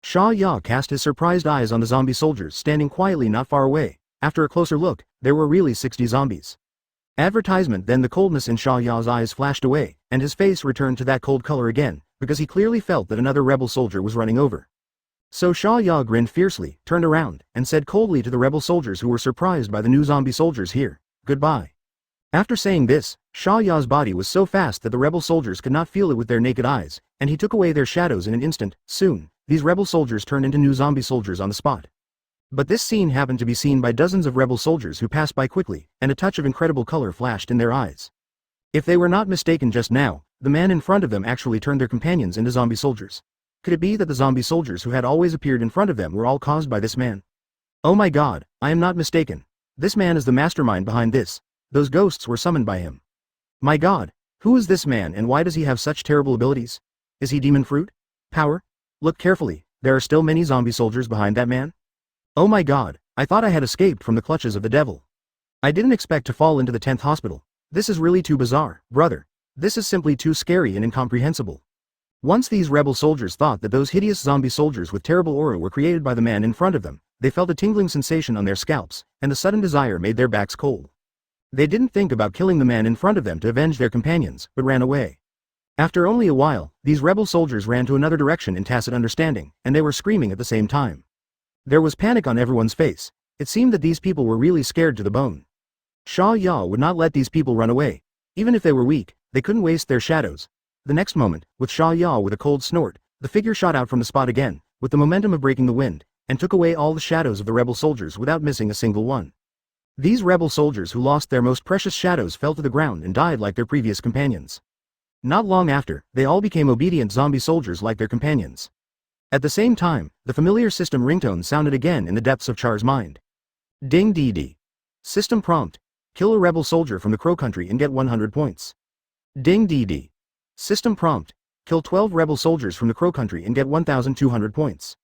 Sha Ya cast his surprised eyes on the zombie soldiers standing quietly not far away. After a closer look, there were really 60 zombies. Advertisement. Then the coldness in Sha Ya's eyes flashed away, and his face returned to that cold color again, because he clearly felt that another rebel soldier was running over. So Sha Ya grinned fiercely, turned around, and said coldly to the rebel soldiers who were surprised by the new zombie soldiers here, goodbye. After saying this, Sha Ya's body was so fast that the rebel soldiers could not feel it with their naked eyes, and he took away their shadows in an instant. Soon, these rebel soldiers turned into new zombie soldiers on the spot. But this scene happened to be seen by dozens of rebel soldiers who passed by quickly, and a touch of incredible color flashed in their eyes. If they were not mistaken just now, the man in front of them actually turned their companions into zombie soldiers. Could it be that the zombie soldiers who had always appeared in front of them were all caused by this man? Oh my god, I am not mistaken. This man is the mastermind behind this. Those ghosts were summoned by him. My god, who is this man and why does he have such terrible abilities? Is he demon fruit? Power? Look carefully, there are still many zombie soldiers behind that man. Oh my god, I thought I had escaped from the clutches of the devil. I didn't expect to fall into the 10th hospital. This is really too bizarre, brother. This is simply too scary and incomprehensible. Once these rebel soldiers thought that those hideous zombie soldiers with terrible aura were created by the man in front of them, they felt a tingling sensation on their scalps, and the sudden desire made their backs cold. They didn't think about killing the man in front of them to avenge their companions, but ran away. After only a while, these rebel soldiers ran to another direction in tacit understanding, and they were screaming at the same time. There was panic on everyone's face. It seemed that these people were really scared to the bone. Sha Ya would not let these people run away. Even if they were weak, they couldn't waste their shadows. The next moment, with Sha Ya with a cold snort, the figure shot out from the spot again, with the momentum of breaking the wind, and took away all the shadows of the rebel soldiers without missing a single one. These rebel soldiers who lost their most precious shadows fell to the ground and died like their previous companions. Not long after, they all became obedient zombie soldiers like their companions. At the same time, the familiar system ringtone sounded again in the depths of Char's mind. Ding dee dee. System prompt. Kill a rebel soldier from the Crow Country and get 100 points. Ding dee dee. System prompt. Kill 12 rebel soldiers from the Crow Country and get 1,200 points.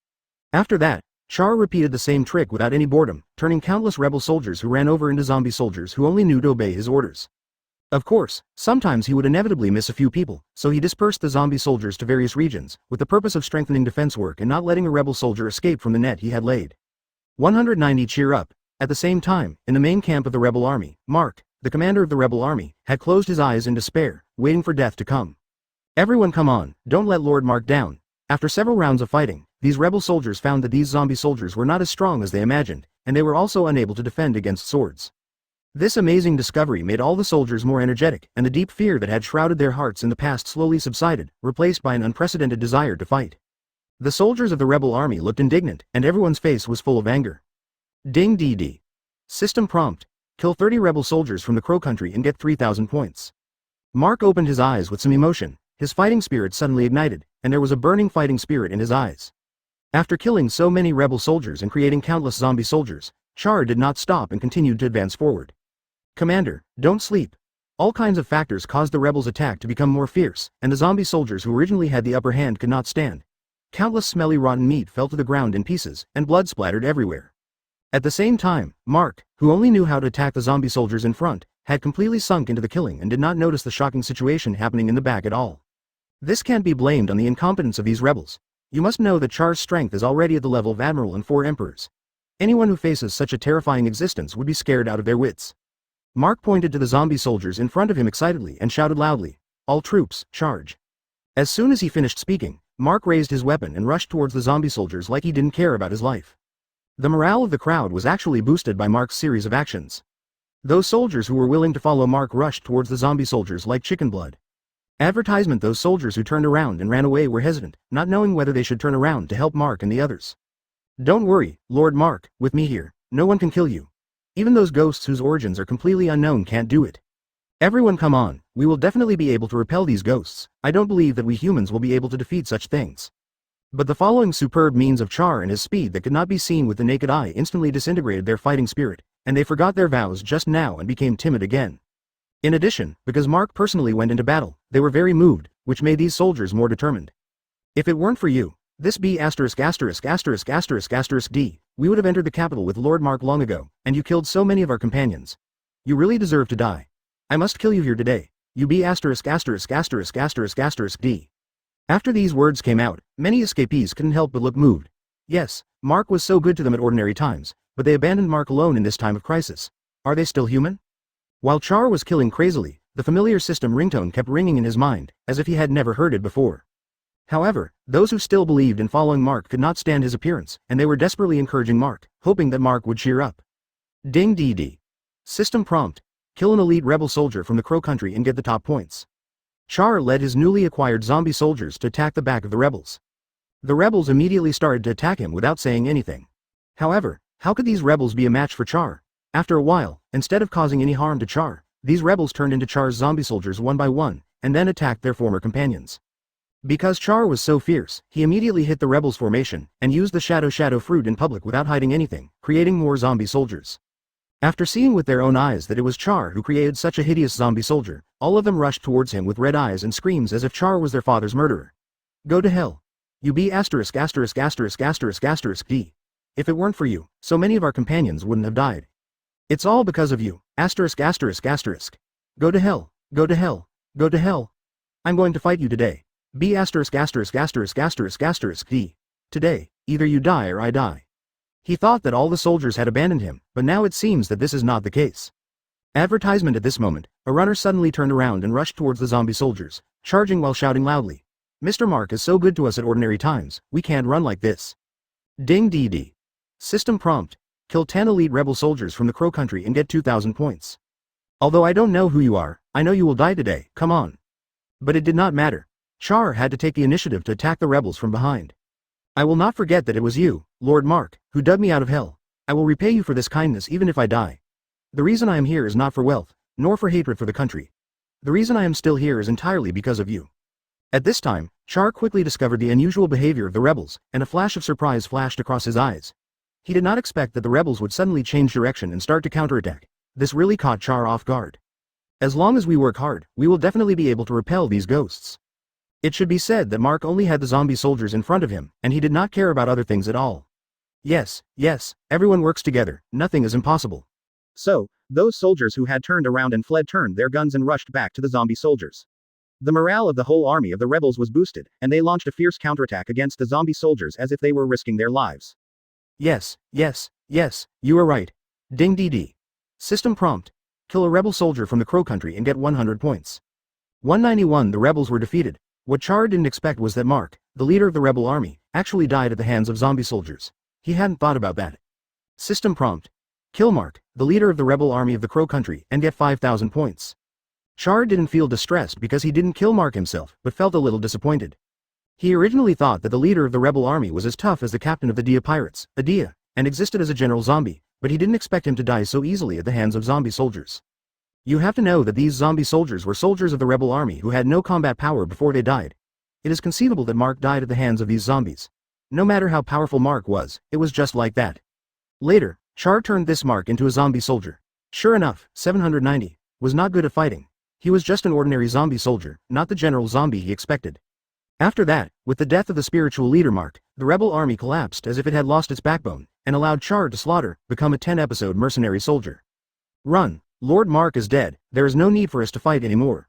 After that, Char repeated the same trick without any boredom, turning countless rebel soldiers who ran over into zombie soldiers who only knew to obey his orders. Of course, sometimes he would inevitably miss a few people, so he dispersed the zombie soldiers to various regions, with the purpose of strengthening defense work and not letting a rebel soldier escape from the net he had laid. 190 cheer up. At the same time, in the main camp of the rebel army, Mark, the commander of the rebel army, had closed his eyes in despair, waiting for death to come. Everyone come on, don't let Lord Mark down. After several rounds of fighting, these rebel soldiers found that these zombie soldiers were not as strong as they imagined, and they were also unable to defend against swords. This amazing discovery made all the soldiers more energetic, and the deep fear that had shrouded their hearts in the past slowly subsided, replaced by an unprecedented desire to fight. The soldiers of the rebel army looked indignant, and everyone's face was full of anger. Ding dee dee. System prompt. Kill 30 rebel soldiers from the Crow Country and get 3,000 points. Mark opened his eyes with some emotion, his fighting spirit suddenly ignited, and there was a burning fighting spirit in his eyes. After killing so many rebel soldiers and creating countless zombie soldiers, Char did not stop and continued to advance forward. Commander, don't sleep. All kinds of factors caused the rebels' attack to become more fierce, and the zombie soldiers who originally had the upper hand could not stand. Countless smelly rotten meat fell to the ground in pieces, and blood splattered everywhere. At the same time, Mark, who only knew how to attack the zombie soldiers in front, had completely sunk into the killing and did not notice the shocking situation happening in the back at all. This can't be blamed on the incompetence of these rebels. You must know that Char's strength is already at the level of Admiral and 4 Emperors. Anyone who faces such a terrifying existence would be scared out of their wits. Mark pointed to the zombie soldiers in front of him excitedly and shouted loudly, "All troops, charge." As soon as he finished speaking, Mark raised his weapon and rushed towards the zombie soldiers like he didn't care about his life. The morale of the crowd was actually boosted by Mark's series of actions. Those soldiers who were willing to follow Mark rushed towards the zombie soldiers like chicken blood. Advertisement: those soldiers who turned around and ran away were hesitant, not knowing whether they should turn around to help Mark and the others. Don't worry, Lord Mark, with me here, no one can kill you. Even those ghosts whose origins are completely unknown can't do it. Everyone come on, we will definitely be able to repel these ghosts. I don't believe that we humans will be able to defeat such things. But the following superb means of Char and his speed that could not be seen with the naked eye instantly disintegrated their fighting spirit, and they forgot their vows just now and became timid again. In addition, because Mark personally went into battle, they were very moved, which made these soldiers more determined. If it weren't for you, this B******************** D, we would have entered the capital with Lord Mark long ago, and you killed so many of our companions. You really deserve to die. I must kill you here today. You B**************** D. After these words came out, many escapees couldn't help but look moved. Yes, Mark was so good to them at ordinary times, but they abandoned Mark alone in this time of crisis. Are they still human? While Char was killing crazily, the familiar system ringtone kept ringing in his mind, as if he had never heard it before. However, those who still believed in following Mark could not stand his appearance, and they were desperately encouraging Mark, hoping that Mark would cheer up. Ding dee dee. System prompt. kill an elite rebel soldier from the Crow country and get the top points. Char led his newly acquired zombie soldiers to attack the back of the rebels. The rebels immediately started to attack him without saying anything. However, how could these rebels be a match for Char? After a while, instead of causing any harm to Char, these rebels turned into Char's zombie soldiers one by one, and then attacked their former companions. Because Char was so fierce, he immediately hit the rebels' formation, and used the shadow fruit in public without hiding anything, creating more zombie soldiers. After seeing with their own eyes that it was Char who created such a hideous zombie soldier, all of them rushed towards him with red eyes and screams as if Char was their father's murderer. Go to hell. You be ******************. D. If it weren't for you, so many of our companions wouldn't have died. It's all because of you, **********. Go to hell, go to hell, go to hell. I'm going to fight you today. B************. D. Today, either you die or I die. He thought that all the soldiers had abandoned him, but now it seems that this is not the case. Advertisement at this moment, a runner suddenly turned around and rushed towards the zombie soldiers, charging while shouting loudly. Mr. Mark is so good to us at ordinary times, we can't run like this. Ding DD. System prompt. Kill 10 elite rebel soldiers from the Crow country and get 2,000 points. Although I don't know who you are, I know you will die today, come on. But it did not matter. Char had to take the initiative to attack the rebels from behind. I will not forget that it was you, Lord Mark, who dug me out of hell. I will repay you for this kindness even if I die. The reason I am here is not for wealth, nor for hatred for the country. The reason I am still here is entirely because of you. At this time, Char quickly discovered the unusual behavior of the rebels, and a flash of surprise flashed across his eyes. He did not expect that the rebels would suddenly change direction and start to counterattack. This really caught Char off guard. As long as we work hard, we will definitely be able to repel these ghosts. It should be said that Mark only had the zombie soldiers in front of him, and he did not care about other things at all. Yes, everyone works together, nothing is impossible. So, those soldiers who had turned around and fled turned their guns and rushed back to the zombie soldiers. The morale of the whole army of the rebels was boosted, and they launched a fierce counterattack against the zombie soldiers as if they were risking their lives. Yes, you are right. Ding DD. System prompt. Kill a rebel soldier from the Crow country and get 100 points. 191 The rebels were defeated. What Char didn't expect was that Mark, the leader of the rebel army, actually died at the hands of zombie soldiers. He hadn't thought about that. System prompt. Kill Mark, the leader of the rebel army of the Crow country, and get 5,000 points. Char didn't feel distressed because he didn't kill Mark himself, but felt a little disappointed. He originally thought that the leader of the rebel army was as tough as the captain of the Dia pirates, Adia, and existed as a general zombie, but he didn't expect him to die so easily at the hands of zombie soldiers. You have to know that these zombie soldiers were soldiers of the rebel army who had no combat power before they died. It is conceivable that Mark died at the hands of these zombies. No matter how powerful Mark was, it was just like that. Later, Char turned this Mark into a zombie soldier. Sure enough, 790, was not good at fighting. He was just an ordinary zombie soldier, not the general zombie he expected. After that, with the death of the spiritual leader Mark, the rebel army collapsed as if it had lost its backbone, and allowed Char to slaughter, become a 10-episode mercenary soldier. Run. Lord Mark is dead, there is no need for us to fight anymore.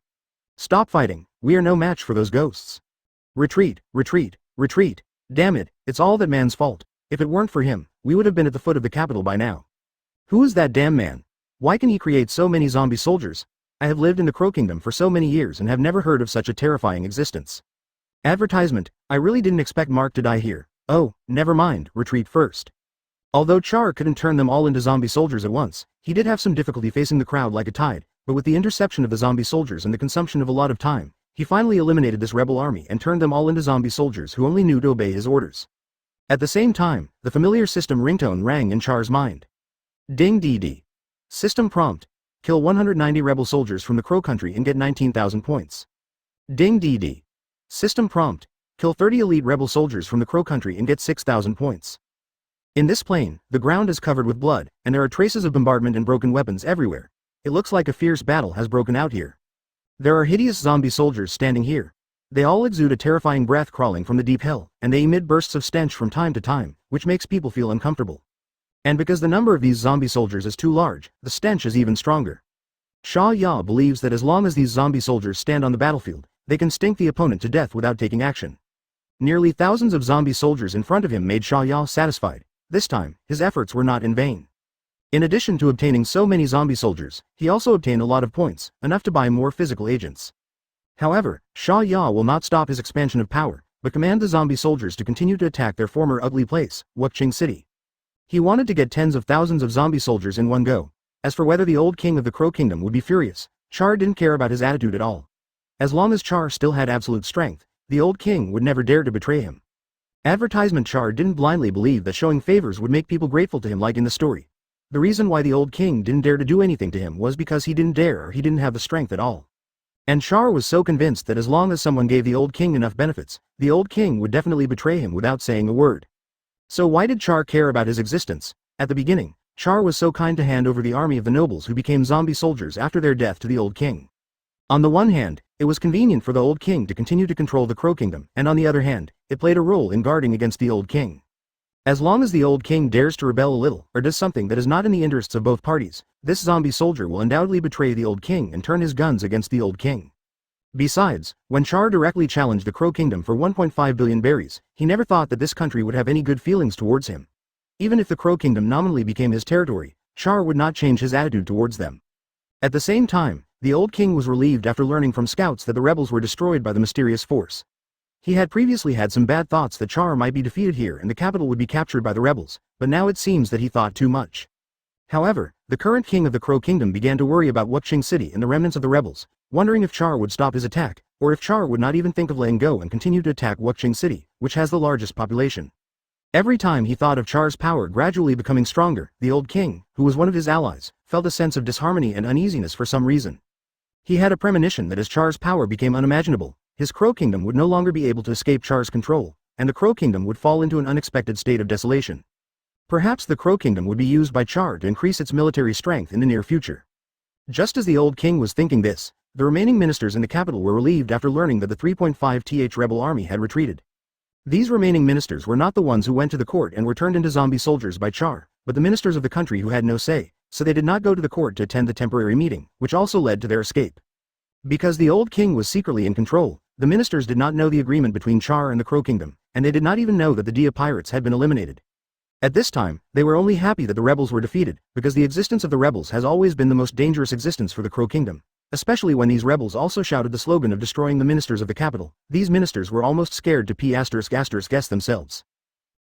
Stop fighting, we are no match for those ghosts. Retreat. Damn it, it's all that man's fault. If it weren't for him, we would have been at the foot of the capital by now. Who is that damn man? Why can he create so many zombie soldiers? I have lived in the Crow Kingdom for so many years and have never heard of such a terrifying existence. Advertisement, I really didn't expect Mark to die here. Oh, never mind, retreat first. Although Char couldn't turn them all into zombie soldiers at once, he did have some difficulty facing the crowd like a tide, but with the interception of the zombie soldiers and the consumption of a lot of time, he finally eliminated this rebel army and turned them all into zombie soldiers who only knew to obey his orders. At the same time, the familiar system ringtone rang in Char's mind. Ding DD. System prompt. Kill 190 rebel soldiers from the Crow country and get 19,000 points. Ding DD. System prompt. Kill 30 elite rebel soldiers from the Crow country and get 6,000 points. In this plain, the ground is covered with blood, and there are traces of bombardment and broken weapons everywhere. It looks like a fierce battle has broken out here. There are hideous zombie soldiers standing here. They all exude a terrifying breath crawling from the deep hell, and they emit bursts of stench from time to time, which makes people feel uncomfortable. And because the number of these zombie soldiers is too large, the stench is even stronger. Sha Ya believes that as long as these zombie soldiers stand on the battlefield, they can stink the opponent to death without taking action. Nearly thousands of zombie soldiers in front of him made Sha Ya satisfied. This time, his efforts were not in vain. In addition to obtaining so many zombie soldiers, he also obtained a lot of points, enough to buy more physical agents. However, Sha Ya will not stop his expansion of power, but command the zombie soldiers to continue to attack their former ugly place, Wuqing City. He wanted to get tens of thousands of zombie soldiers in one go. As for whether the old king of the Crow Kingdom would be furious, Char didn't care about his attitude at all. As long as Char still had absolute strength, the old king would never dare to betray him. Advertisement Char didn't blindly believe that showing favors would make people grateful to him like in the story. The reason why the old king didn't dare to do anything to him was because he didn't dare or he didn't have the strength at all. And Char was so convinced that as long as someone gave the old king enough benefits, the old king would definitely betray him without saying a word. So why did Char care about his existence? At the beginning, Char was so kind to hand over the army of the nobles who became zombie soldiers after their death to the old king. On the one hand, it was convenient for the old king to continue to control the Crow Kingdom, and on the other hand, it played a role in guarding against the old king. As long as the old king dares to rebel a little, or does something that is not in the interests of both parties, this zombie soldier will undoubtedly betray the old king and turn his guns against the old king. Besides, when Char directly challenged the Crow Kingdom for 1.5 billion berries, he never thought that this country would have any good feelings towards him. Even if the Crow Kingdom nominally became his territory, Char would not change his attitude towards them. At the same time, the old king was relieved after learning from scouts that the rebels were destroyed by the mysterious force. He had previously had some bad thoughts that Char might be defeated here and the capital would be captured by the rebels, but now it seems that he thought too much. However, the current king of the Crow Kingdom began to worry about Wuching City and the remnants of the rebels, wondering if Char would stop his attack, or if Char would not even think of letting go and continue to attack Wuching City, which has the largest population. Every time he thought of Char's power gradually becoming stronger, the old king, who was one of his allies, felt a sense of disharmony and uneasiness for some reason. He had a premonition that as Char's power became unimaginable, his Crow Kingdom would no longer be able to escape Char's control, and the Crow Kingdom would fall into an unexpected state of desolation. Perhaps the Crow Kingdom would be used by Char to increase its military strength in the near future. Just as the old king was thinking this, the remaining ministers in the capital were relieved after learning that the 3.5th rebel army had retreated. These remaining ministers were not the ones who went to the court and were turned into zombie soldiers by Char, but the ministers of the country who had no say, so they did not go to the court to attend the temporary meeting, which also led to their escape. Because the old king was secretly in control, the ministers did not know the agreement between Char and the Crow Kingdom, and they did not even know that the Dia pirates had been eliminated. At this time, they were only happy that the rebels were defeated, because the existence of the rebels has always been the most dangerous existence for the Crow Kingdom. Especially when these rebels also shouted the slogan of destroying the ministers of the capital, these ministers were almost scared to guess themselves.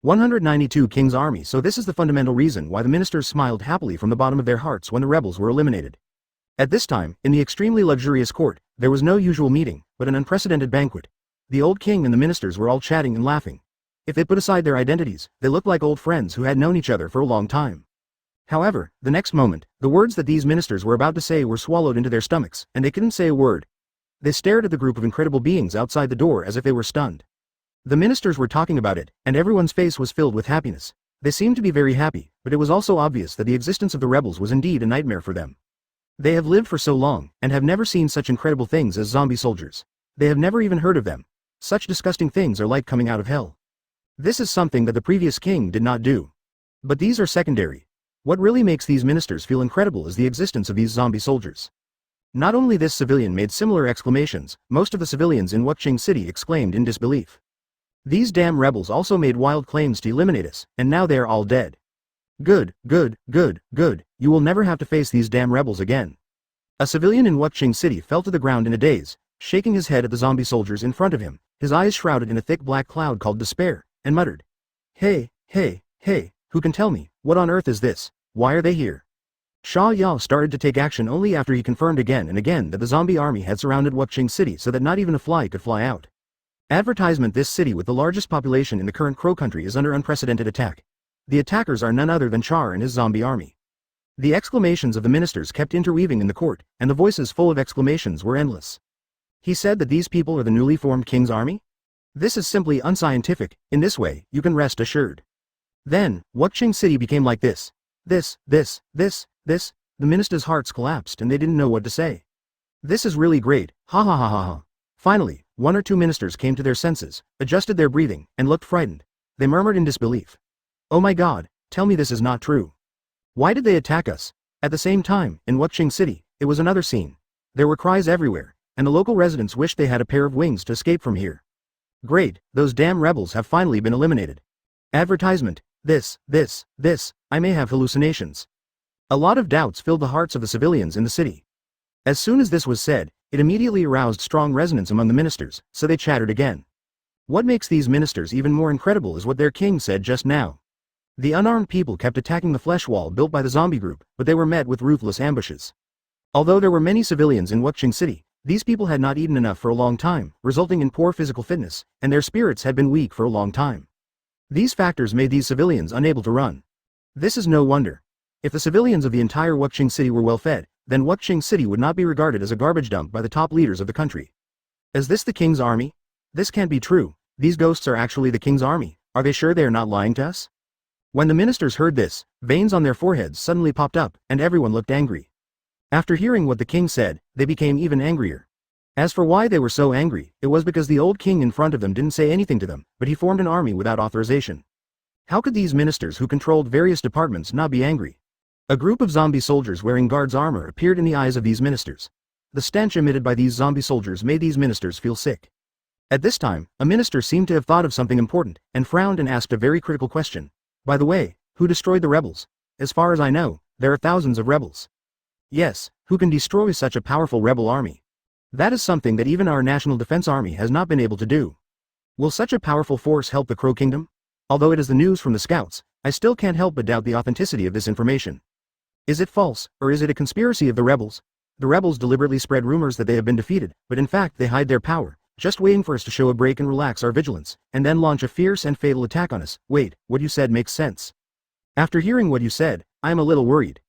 192 King's army. So this is the fundamental reason why the ministers smiled happily from the bottom of their hearts when the rebels were eliminated. At this time, in the extremely luxurious court, there was no usual meeting, but an unprecedented banquet. The old king and the ministers were all chatting and laughing. If they put aside their identities, they looked like old friends who had known each other for a long time. However, the next moment, the words that these ministers were about to say were swallowed into their stomachs, and they couldn't say a word. They stared at the group of incredible beings outside the door as if they were stunned. The ministers were talking about it, and everyone's face was filled with happiness. They seemed to be very happy, but it was also obvious that the existence of the rebels was indeed a nightmare for them. They have lived for so long, and have never seen such incredible things as zombie soldiers. They have never even heard of them. Such disgusting things are like coming out of hell. This is something that the previous king did not do. But these are secondary. What really makes these ministers feel incredible is the existence of these zombie soldiers. Not only this civilian made similar exclamations, most of the civilians in Wuching City exclaimed in disbelief. These damn rebels also made wild claims to eliminate us, and now they are all dead. Good, good, good, good, you will never have to face these damn rebels again. A civilian in Wuching City fell to the ground in a daze, shaking his head at the zombie soldiers in front of him, his eyes shrouded in a thick black cloud called despair, and muttered. Hey, hey, hey, who can tell me, what on earth is this? Why are they here? Sha Yao started to take action only after he confirmed again and again that the zombie army had surrounded Wuching City so that not even a fly could fly out. Advertisement: this city with the largest population in the current Crow country is under unprecedented attack. The attackers are none other than Char and his zombie army. The exclamations of the ministers kept interweaving in the court, and the voices full of exclamations were endless. He said that these people are the newly formed king's army? This is simply unscientific. In this way, you can rest assured. Then, Wuching City became like this. The ministers' hearts collapsed and they didn't know what to say. This is really great, ha ha ha ha ha. Finally, one or two ministers came to their senses, adjusted their breathing, and looked frightened. They murmured in disbelief. Oh my god, tell me this is not true. Why did they attack us? At the same time, in Wuching City, it was another scene. There were cries everywhere, and the local residents wished they had a pair of wings to escape from here. Great, those damn rebels have finally been eliminated. Advertisement: I may have hallucinations. A lot of doubts filled the hearts of the civilians in the city. As soon as this was said, it immediately aroused strong resonance among the ministers, so they chattered again. What makes these ministers even more incredible is what their king said just now. The unarmed people kept attacking the flesh wall built by the zombie group, but they were met with ruthless ambushes. Although there were many civilians in Wuxing City, these people had not eaten enough for a long time, resulting in poor physical fitness, and their spirits had been weak for a long time. These factors made these civilians unable to run. This is no wonder. If the civilians of the entire Wuxing City were well fed, then Wuxing City would not be regarded as a garbage dump by the top leaders of the country. Is this the king's army? This can't be true. These ghosts are actually the king's army. Are they sure they are not lying to us? When the ministers heard this, veins on their foreheads suddenly popped up, and everyone looked angry. After hearing what the king said, they became even angrier. As for why they were so angry, it was because the old king in front of them didn't say anything to them, but he formed an army without authorization. How could these ministers who controlled various departments not be angry? A group of zombie soldiers wearing guards' armor appeared in the eyes of these ministers. The stench emitted by these zombie soldiers made these ministers feel sick. At this time, a minister seemed to have thought of something important, and frowned and asked a very critical question. By the way, who destroyed the rebels? As far as I know, there are thousands of rebels. Yes, who can destroy such a powerful rebel army? That is something that even our National Defense Army has not been able to do. Will such a powerful force help the Crow Kingdom? Although it is the news from the scouts, I still can't help but doubt the authenticity of this information. Is it false, or is it a conspiracy of the rebels? The rebels deliberately spread rumors that they have been defeated, but in fact they hide their power, just waiting for us to show a break and relax our vigilance, and then launch a fierce and fatal attack on us. Wait, what you said makes sense. After hearing what you said, I am a little worried.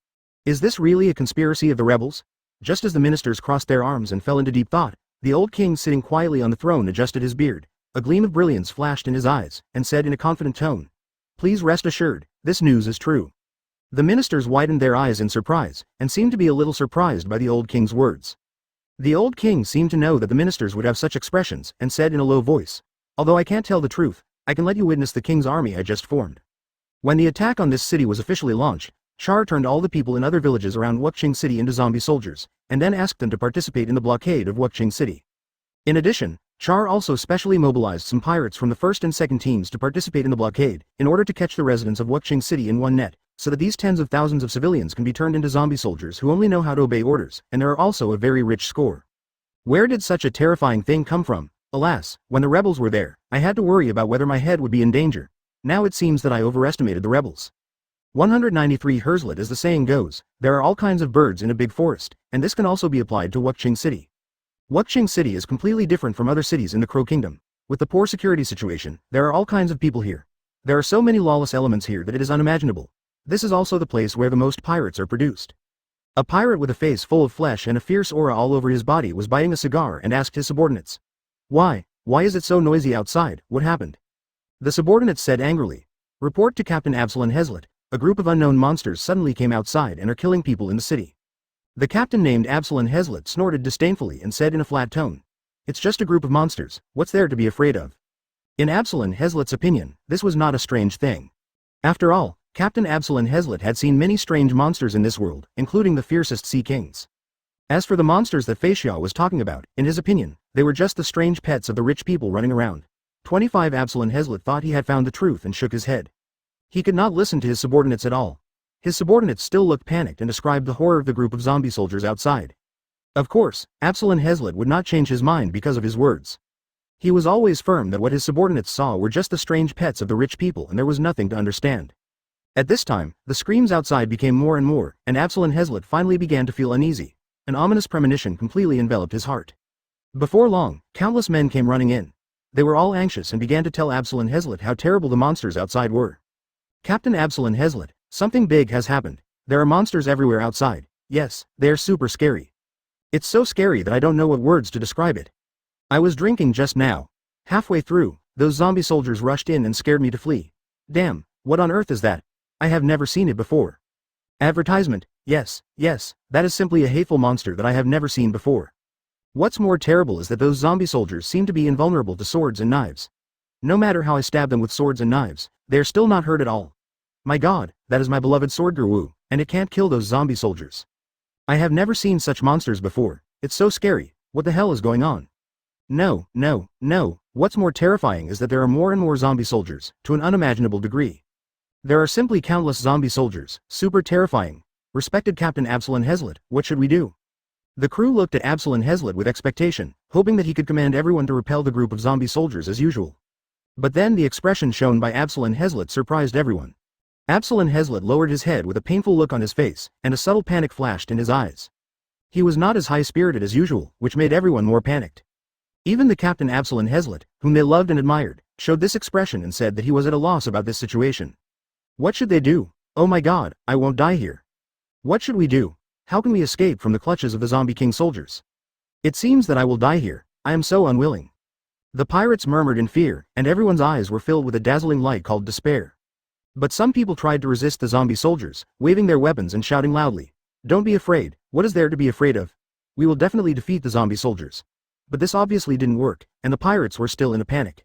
Is this really a conspiracy of the rebels? Just as the ministers crossed their arms and fell into deep thought, the old king sitting quietly on the throne adjusted his beard. A gleam of brilliance flashed in his eyes, and said in a confident tone, "Please rest assured, this news is true." The ministers widened their eyes in surprise, and seemed to be a little surprised by the old king's words. The old king seemed to know that the ministers would have such expressions, and said in a low voice, "Although I can't tell the truth, I can let you witness the king's army I just formed." When the attack on this city was officially launched, Char turned all the people in other villages around Wuxing City into zombie soldiers, and then asked them to participate in the blockade of Wuxing City. In addition, Char also specially mobilized some pirates from the first and second teams to participate in the blockade, in order to catch the residents of Wuxing City in one net, so that these tens of thousands of civilians can be turned into zombie soldiers who only know how to obey orders, and there are also a very rich score. Where did such a terrifying thing come from? Alas, when the rebels were there, I had to worry about whether my head would be in danger. Now it seems that I overestimated the rebels. 193 Herzlet, as the saying goes, there are all kinds of birds in a big forest, and this can also be applied to Wuxing City. Wuxing City is completely different from other cities in the Crow Kingdom. With the poor security situation, there are all kinds of people here. There are so many lawless elements here that it is unimaginable. This is also the place where the most pirates are produced. A pirate with a face full of flesh and a fierce aura all over his body was biting a cigar and asked his subordinates, Why is it so noisy outside? What happened?" The subordinates said angrily, "Report to Captain Absalon Hezlet. A group of unknown monsters suddenly came outside and are killing people in the city." The captain named Absalon Hezlet snorted disdainfully and said in a flat tone, "It's just a group of monsters, what's there to be afraid of?" In Absalon Hezlet's opinion, this was not a strange thing. After all, Captain Absalon Hezlet had seen many strange monsters in this world, including the fiercest sea kings. As for the monsters that Faixia was talking about, in his opinion, they were just the strange pets of the rich people running around. 25 Absalon Hezlet thought he had found the truth and shook his head. He could not listen to his subordinates at all. His subordinates still looked panicked and described the horror of the group of zombie soldiers outside. Of course, Absalon Hezlet would not change his mind because of his words. He was always firm that what his subordinates saw were just the strange pets of the rich people and there was nothing to understand. At this time, the screams outside became more and more, and Absalon Hezlet finally began to feel uneasy. An ominous premonition completely enveloped his heart. Before long, countless men came running in. They were all anxious and began to tell Absalon Hezlet how terrible the monsters outside were. "Captain Absalon Hezlet, something big has happened. There are monsters everywhere outside. Yes, they are super scary. It's so scary that I don't know what words to describe it. I was drinking just now. Halfway through, those zombie soldiers rushed in and scared me to flee. Damn, what on earth is that? I have never seen it before. Advertisement, yes, that is simply a hateful monster that I have never seen before. What's more terrible is that those zombie soldiers seem to be invulnerable to swords and knives. No matter how I stab them with swords and knives, they are still not hurt at all. My god, that is my beloved sword Gurwu, and it can't kill those zombie soldiers. I have never seen such monsters before. It's so scary. What the hell is going on? No. What's more terrifying is that there are more and more zombie soldiers, to an unimaginable degree. There are simply countless zombie soldiers, super terrifying. Respected Captain Absalon Hezlet, what should we do?" The crew looked at Absalon Hezlet with expectation, hoping that he could command everyone to repel the group of zombie soldiers as usual. But then the expression shown by Absalon Hezlet surprised everyone. Absalon Hezlet lowered his head with a painful look on his face, and a subtle panic flashed in his eyes. He was not as high-spirited as usual, which made everyone more panicked. Even the captain Absalon Hezlet, whom they loved and admired, showed this expression and said that he was at a loss about this situation. What should they do? Oh my god, I won't die here. What should we do? How can we escape from the clutches of the Zombie King soldiers? It seems that I will die here, I am so unwilling. The pirates murmured in fear, and everyone's eyes were filled with a dazzling light called despair. But some people tried to resist the zombie soldiers, waving their weapons and shouting loudly. Don't be afraid, what is there to be afraid of? We will definitely defeat the zombie soldiers. But this obviously didn't work, and the pirates were still in a panic.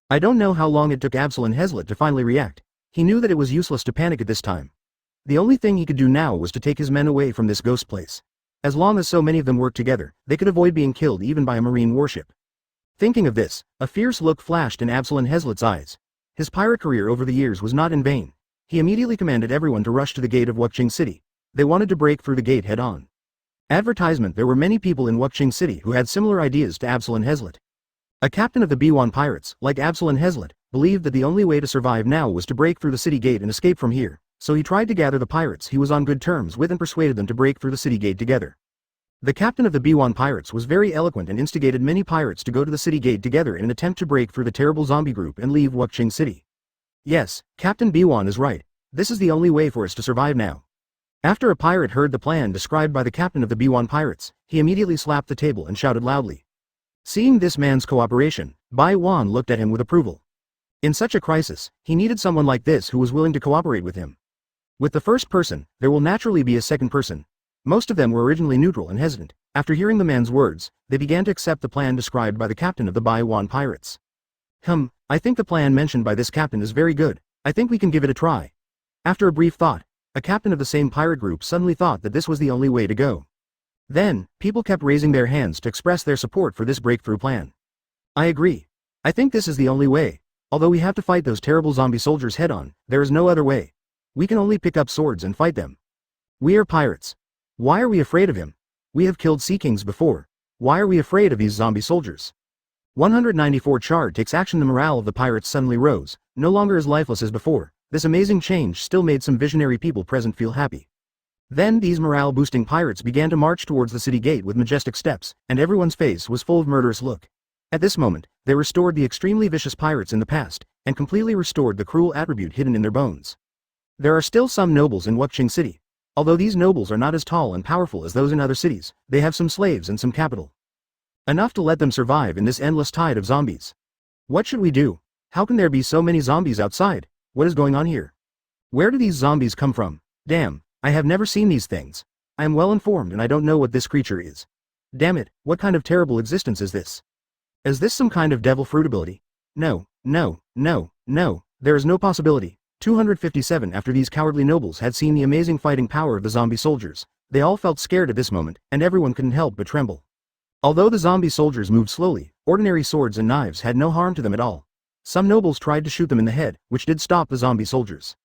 I don't know how long it took Absalon Hezlet to finally react. He knew that it was useless to panic at this time. The only thing he could do now was to take his men away from this ghost place. As long as so many of them worked together, they could avoid being killed even by a marine warship. Thinking of this, a fierce look flashed in Absalon Hezlet's eyes. His pirate career over the years was not in vain. He immediately commanded everyone to rush to the gate of Wuqing City. They wanted to break through the gate head-on. Advertisement: there were many people in Wuqing City who had similar ideas to Absalon Hezlet. A captain of the B1 pirates, like Absalon Hezlet, believed that the only way to survive now was to break through the city gate and escape from here, so he tried to gather the pirates he was on good terms with and persuaded them to break through the city gate together. The captain of the B1 pirates was very eloquent and instigated many pirates to go to the city gate together in an attempt to break through the terrible zombie group and leave Wuqing City. Yes, Captain B1 is right. This is the only way for us to survive now. After a pirate heard the plan described by the captain of the B1 pirates, he immediately slapped the table and shouted loudly. Seeing this man's cooperation, Bai Wan looked at him with approval. In such a crisis, he needed someone like this who was willing to cooperate with him. With the first person, there will naturally be a second person. Most of them were originally neutral and hesitant. After hearing the man's words, they began to accept the plan described by the captain of the Bai Wan pirates. I think the plan mentioned by this captain is very good. I think we can give it a try. After a brief thought, a captain of the same pirate group suddenly thought that this was the only way to go. Then, people kept raising their hands to express their support for this breakthrough plan. I agree. I think this is the only way. Although we have to fight those terrible zombie soldiers head-on, there is no other way. We can only pick up swords and fight them. We are pirates. Why are we afraid of him? We have killed sea kings before. Why are we afraid of these zombie soldiers? 194 Char takes action. The morale of the pirates suddenly rose, no longer as lifeless as before. This amazing change still made some visionary people present feel happy. Then these morale-boosting pirates began to march towards the city gate with majestic steps, and everyone's face was full of murderous look. At this moment, they restored the extremely vicious pirates in the past, and completely restored the cruel attribute hidden in their bones. There are still some nobles in Wuqing City. Although these nobles are not as tall and powerful as those in other cities, they have some slaves and some capital. Enough to let them survive in this endless tide of zombies. What should we do? How can there be so many zombies outside? What is going on here? Where do these zombies come from? Damn, I have never seen these things. I am well informed and I don't know what this creature is. Damn it, what kind of terrible existence is this? Is this some kind of devil fruit ability? No, no, no, no, there is no possibility. 257 After these cowardly nobles had seen the amazing fighting power of the zombie soldiers, they all felt scared at this moment, and everyone couldn't help but tremble. Although the zombie soldiers moved slowly, ordinary swords and knives had no harm to them at all. Some nobles tried to shoot them in the head, which did stop the zombie soldiers.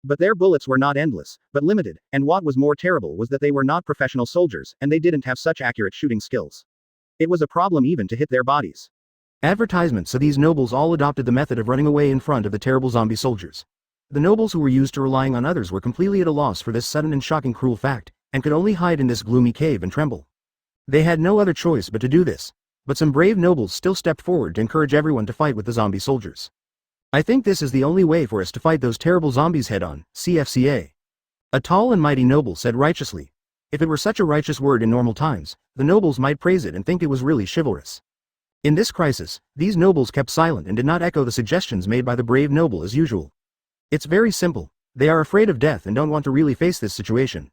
But their bullets were not endless, but limited, and what was more terrible was that they were not professional soldiers and they didn't have such accurate shooting skills. It was a problem even to hit their bodies. Advertisement: so these nobles all adopted the method of running away in front of the terrible zombie soldiers. The nobles who were used to relying on others were completely at a loss for this sudden and shocking cruel fact, and could only hide in this gloomy cave and tremble. They had no other choice but to do this. But some brave nobles still stepped forward to encourage everyone to fight with the zombie soldiers. I think this is the only way for us to fight those terrible zombies head-on, CFCA. A tall and mighty noble said righteously. If it were such a righteous word in normal times, the nobles might praise it and think it was really chivalrous. In this crisis, these nobles kept silent and did not echo the suggestions made by the brave noble as usual. It's very simple. They are afraid of death and don't want to really face this situation.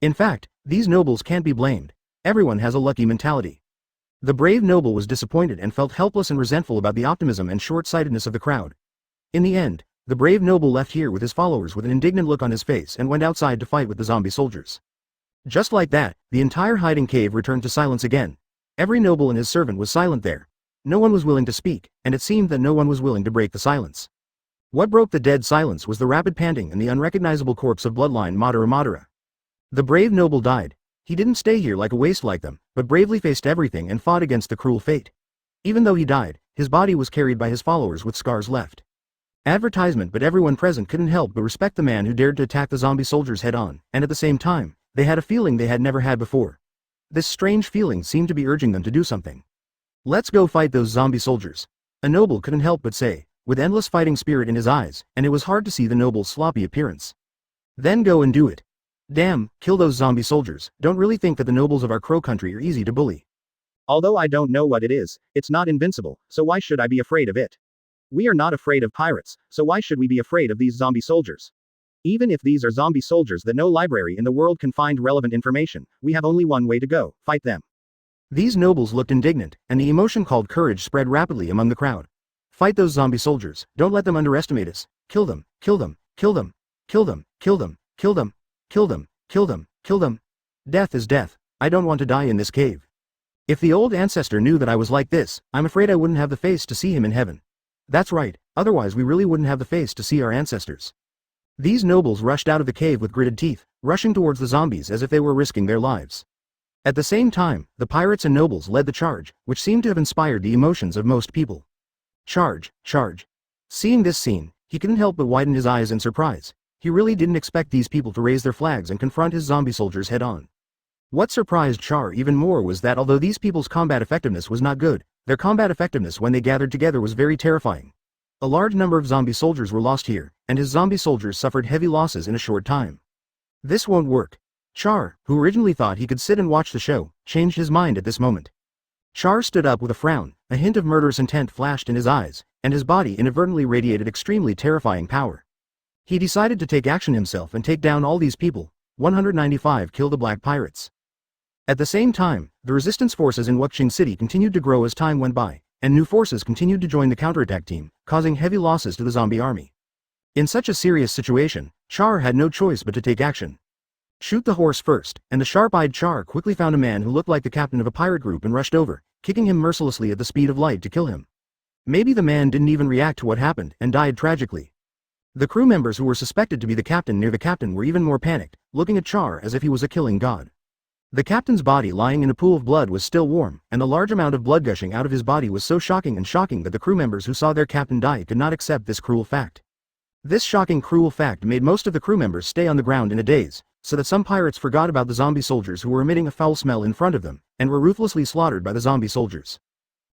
In fact, these nobles can't be blamed. Everyone has a lucky mentality. The brave noble was disappointed and felt helpless and resentful about the optimism and short-sightedness of the crowd. In the end, the brave noble left here with his followers with an indignant look on his face and went outside to fight with the zombie soldiers. Just like that, the entire hiding cave returned to silence again. Every noble and his servant was silent there. No one was willing to speak, and it seemed that no one was willing to break the silence. What broke the dead silence was the rapid panting and the unrecognizable corpse of bloodline Madara Madara. The brave noble died. He didn't stay here like a waste like them, but bravely faced everything and fought against the cruel fate. Even though he died, his body was carried by his followers with scars left. Advertisement, but everyone present couldn't help but respect the man who dared to attack the zombie soldiers head-on, and at the same time, they had a feeling they had never had before. This strange feeling seemed to be urging them to do something. Let's go fight those zombie soldiers. A noble couldn't help but say, with endless fighting spirit in his eyes, and it was hard to see the noble's sloppy appearance. Then go and do it. Damn, kill those zombie soldiers. Don't really think that the nobles of our crow country are easy to bully. Although I don't know what it is, it's not invincible, so why should I be afraid of it? We are not afraid of pirates, so why should we be afraid of these zombie soldiers? Even if these are zombie soldiers that no library in the world can find relevant information, we have only one way to go: fight them. These nobles looked indignant, and the emotion called courage spread rapidly among the crowd. Fight those zombie soldiers, don't let them underestimate us. Kill them, kill them, kill them, kill them, kill them, kill them, kill them, kill them, kill them. Death is death. I don't want to die in this cave. If the old ancestor knew that I was like this, I'm afraid I wouldn't have the face to see him in heaven. That's right, otherwise we really wouldn't have the face to see our ancestors. These nobles rushed out of the cave with gritted teeth, rushing towards the zombies as if they were risking their lives. At the same time, the pirates and nobles led the charge, which seemed to have inspired the emotions of most people. Charge, charge. Seeing this scene, he couldn't help but widen his eyes in surprise. He really didn't expect these people to raise their flags and confront his zombie soldiers head-on. What surprised Char even more was that although these people's combat effectiveness was not good, their combat effectiveness when they gathered together was very terrifying. A large number of zombie soldiers were lost here, and his zombie soldiers suffered heavy losses in a short time. This won't work. Char, who originally thought he could sit and watch the show, changed his mind at this moment. Char stood up with a frown, a hint of murderous intent flashed in his eyes, and his body inadvertently radiated extremely terrifying power. He decided to take action himself and take down all these people. 195 kill the black pirates. At the same time, the resistance forces in Wuxing City continued to grow as time went by, and new forces continued to join the counterattack team, causing heavy losses to the zombie army. In such a serious situation, Char had no choice but to take action. Shoot the horse first, and the sharp-eyed Char quickly found a man who looked like the captain of a pirate group and rushed over, kicking him mercilessly at the speed of light to kill him. Maybe the man didn't even react to what happened and died tragically. The crew members who were suspected to be the captain near the captain were even more panicked, looking at Char as if he was a killing god. The captain's body lying in a pool of blood was still warm, and the large amount of blood gushing out of his body was so shocking that the crew members who saw their captain die could not accept this cruel fact. This shocking cruel fact made most of the crew members stay on the ground in a daze, so that some pirates forgot about the zombie soldiers who were emitting a foul smell in front of them, and were ruthlessly slaughtered by the zombie soldiers.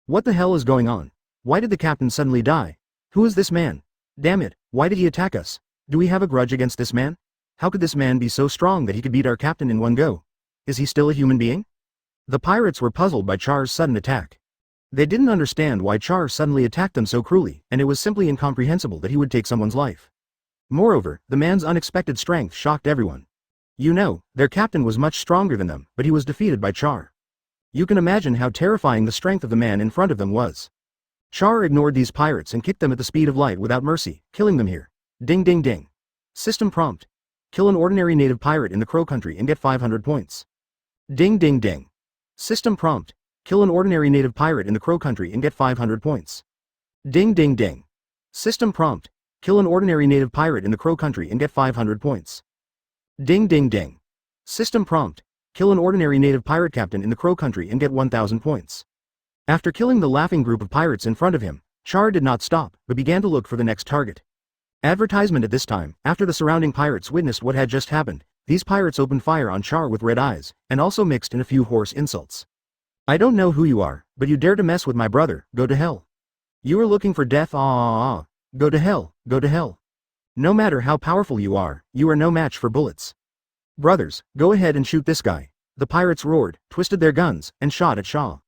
What the hell is going on? Why did the captain suddenly die? Who is this man? Damn it, why did he attack us? Do we have a grudge against this man? How could this man be so strong that he could beat our captain in one go? Is he still a human being? The pirates were puzzled by Char's sudden attack. They didn't understand why Char suddenly attacked them so cruelly, and it was simply incomprehensible that he would take someone's life. Moreover, the man's unexpected strength shocked everyone. You know, their captain was much stronger than them, but he was defeated by Char. You can imagine how terrifying the strength of the man in front of them was. Char ignored these pirates and kicked them at the speed of light without mercy, killing them here. Ding ding ding. System prompt. Kill an ordinary native pirate in the Crow Country and get 500 points. Ding ding ding. System prompt. Kill an ordinary native pirate in the Crow Country and get 500 points. Ding ding ding. System prompt. Kill an ordinary native pirate in the Crow Country and get 500 points. Ding ding ding. System prompt. Kill an ordinary native pirate captain in the Crow Country and get 1000 points. After killing the laughing group of pirates in front of him, Char did not stop, but began to look for the next target. Advertisement at this time, after the surrounding pirates witnessed what had just happened, these pirates opened fire on Char with red eyes, and also mixed in a few hoarse insults. I don't know who you are, but you dare to mess with my brother, go to hell. You are looking for death, go to hell, go to hell. No matter how powerful you are no match for bullets. Brothers, go ahead and shoot this guy. The pirates roared, twisted their guns, and shot at Shaw.